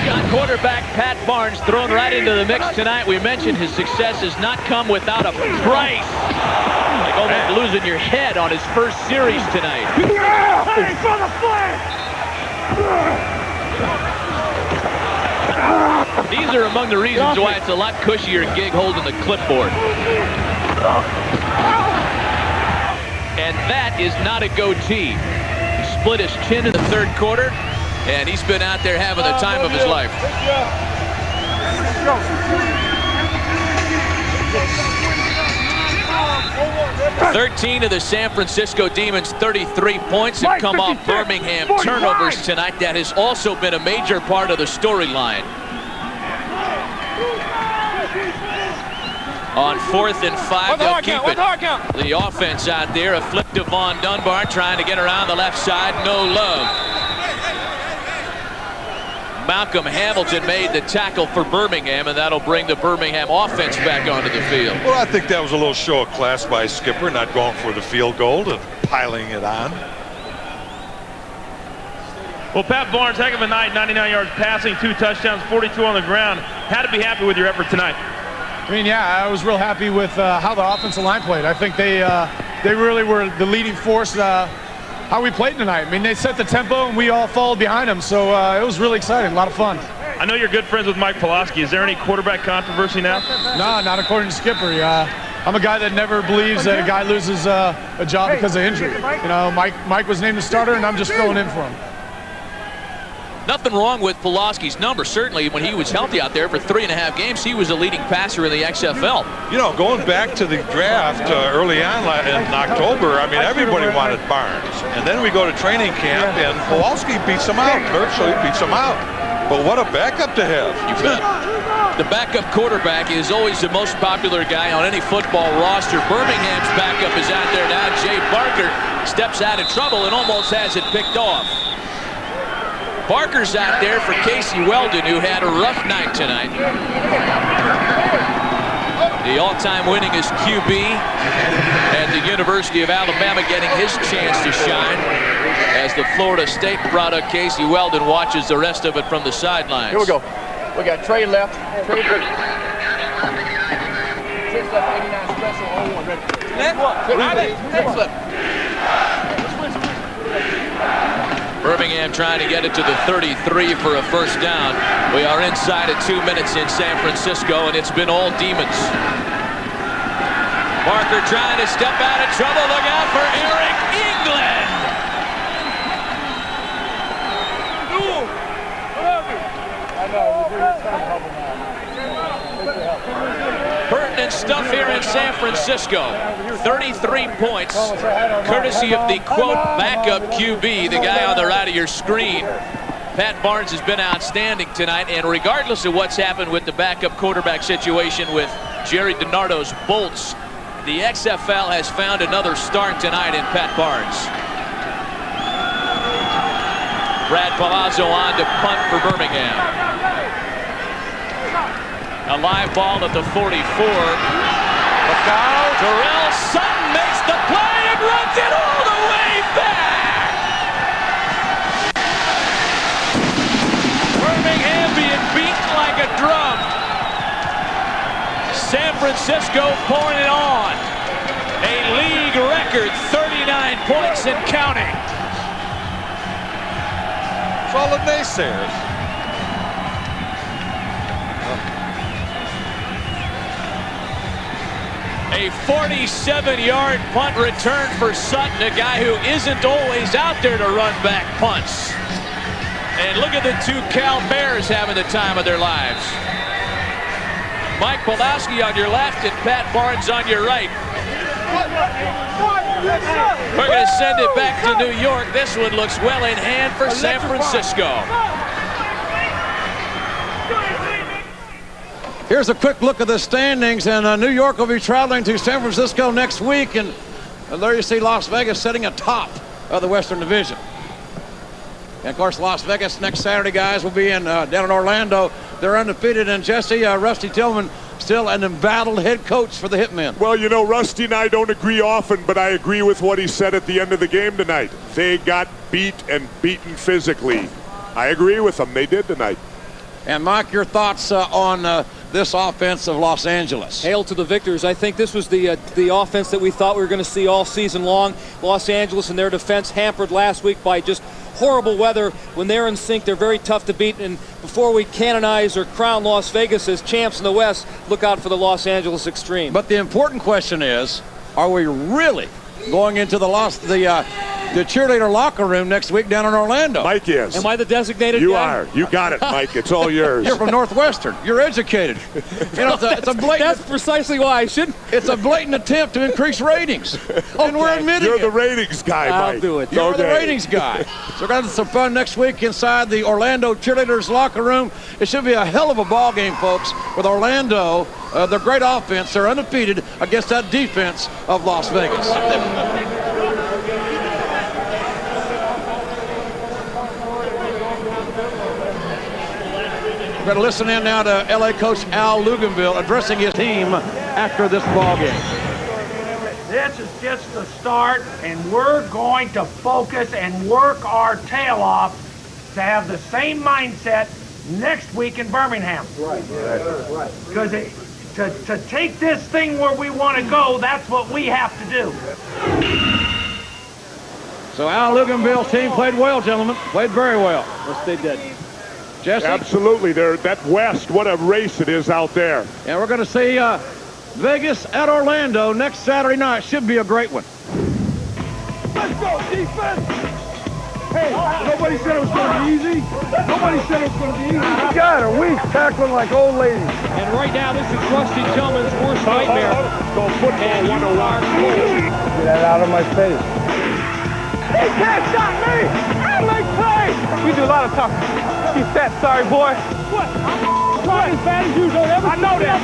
Got quarterback Pat Barnes thrown right into the mix tonight. We mentioned his success has not come without a price. Like almost losing your head on his first series tonight. These are among the reasons why it's a lot cushier gig holding the clipboard. And that is not a goatee. He split his chin in the 3rd quarter, and he's been out there having the time of his life. 13 of the San Francisco Demons' 33 points have come off Birmingham turnovers tonight. That has also been a major part of the storyline. On 4th and 5, they'll keep it. The offense out there, a flip to Vaughn Dunbar, trying to get around the left side. No love. Malcolm Hamilton made the tackle for Birmingham, and that'll bring the Birmingham offense back onto the field. Well, I think that was a little show of class by Skipper, not going for the field goal and piling it on. Well, Pat Barnes, heck of a night. 99 yards passing, 2 touchdowns, 42 on the ground. Had to be happy with your effort tonight. I mean, yeah, I was real happy with how the offensive line played. I think they really were the leading force how we played tonight. I mean, they set the tempo and we all followed behind them, so it was really exciting, a lot of fun. I know you're good friends with Mike Pulaski. Is there any quarterback controversy now? No, not according to Skipper. I'm a guy that never believes that a guy loses a job because of injury. You know, Mike was named the starter, and I'm just filling in for him. Nothing wrong with Pulaski's number. Certainly, when he was healthy out there for 3.5 games, he was a leading passer in the XFL. You know, going back to the draft early on in October, I mean, everybody wanted Barnes. And then we go to training camp, and Pulaski beats him out. Virtually beats him out. But what a backup to have. You bet. The backup quarterback is always the most popular guy on any football roster. Birmingham's backup is out there now. Jay Barker steps out of trouble and almost has it picked off. Barker's out there for Casey Weldon, who had a rough night tonight. The all-time winningest QB at the University of Alabama getting his chance to shine as the Florida State product Casey Weldon watches the rest of it from the sidelines. Here we go. We got Trey left. Trey left. 89 special on 1. Ready? Left. Birmingham trying to get it to the 33 for a first down. We are inside of 2 minutes in San Francisco, and it's been all demons. Barker trying to step out of trouble. Look out for Eric England. Pertinent stuff here in San Francisco. 33 points, courtesy of the, quote, backup QB, the guy on the right of your screen. Pat Barnes has been outstanding tonight, and regardless of what's happened with the backup quarterback situation with Jerry DiNardo's Bolts. The XFL has found another star tonight in Pat Barnes. Brad Palazzo on to punt for Birmingham. A live ball at the 44. Terrell Sutton makes the play and runs it all the way back. Birmingham being beaten like a drum. San Francisco pouring it on. A league record 39 points and counting. For all the naysayers. A 47-yard punt return for Sutton, a guy who isn't always out there to run back punts. And look at the two Cal Bears having the time of their lives. Mike Pulaski on your left and Pat Barnes on your right. We're going to send it back to New York. This one looks well in hand for San Francisco. Here's a quick look at the standings, and New York will be traveling to San Francisco next week, and there you see Las Vegas sitting atop of the Western Division. And of course, Las Vegas next Saturday, guys, will be in down in Orlando. They're undefeated, and Jesse, Rusty Tillman still an embattled head coach for the Hitmen. Well, you know, Rusty and I don't agree often, but I agree with what he said at the end of the game tonight. They got beat and beaten physically. I agree with them. They did tonight. And Mike, your thoughts on this offense of Los Angeles? Hail to the victors. I think this was the offense that we thought we were going to see all season long. Los Angeles and their defense hampered last week by just horrible weather. When they're in sync, they're very tough to beat. And before we canonize or crown Las Vegas as champs in the West, look out for the Los Angeles Xtreme. But the important question is, are we really going into the cheerleader locker room next week down in Orlando? Mike is. Am I the designated You guy? are. You got it, Mike. It's all yours. You're from Northwestern. You're educated. You know, it's a blatant. That's precisely why I shouldn't. It's a blatant attempt to increase ratings, and we're admitting You're it. the ratings guy, I'll Mike. do it. You're the ratings guy. So we're going to have some fun next week inside the Orlando cheerleaders locker room. It should be a hell of a ball game, folks, with Orlando. Their great offense. They're undefeated against that defense of Las Vegas. We're going to listen in now to LA coach Al Luganville addressing his team after this ball game. This is just the start, and we're going to focus and work our tail off to have the same mindset next week in Birmingham. Right. Because to take this thing where we want to go, that's what we have to do. So Al Luganville's team played well, gentlemen. Played very well. Yes, they did. Jesse? Absolutely. That West, what a race it is out there. And we're going to see Vegas at Orlando next Saturday night. Should be a great one. Let's go, defense! Hey, nobody said it was going to be easy. Nobody said it was going to be easy. You got it. We tackling like old ladies. And right now, this is Rusty Tillman's worst nightmare. Go football 101. Get that out of my face. He can't stop me! I make plays! We do a lot of talking. You fat, sorry boy. What? I'm not as bad as you. Don't ever I know that.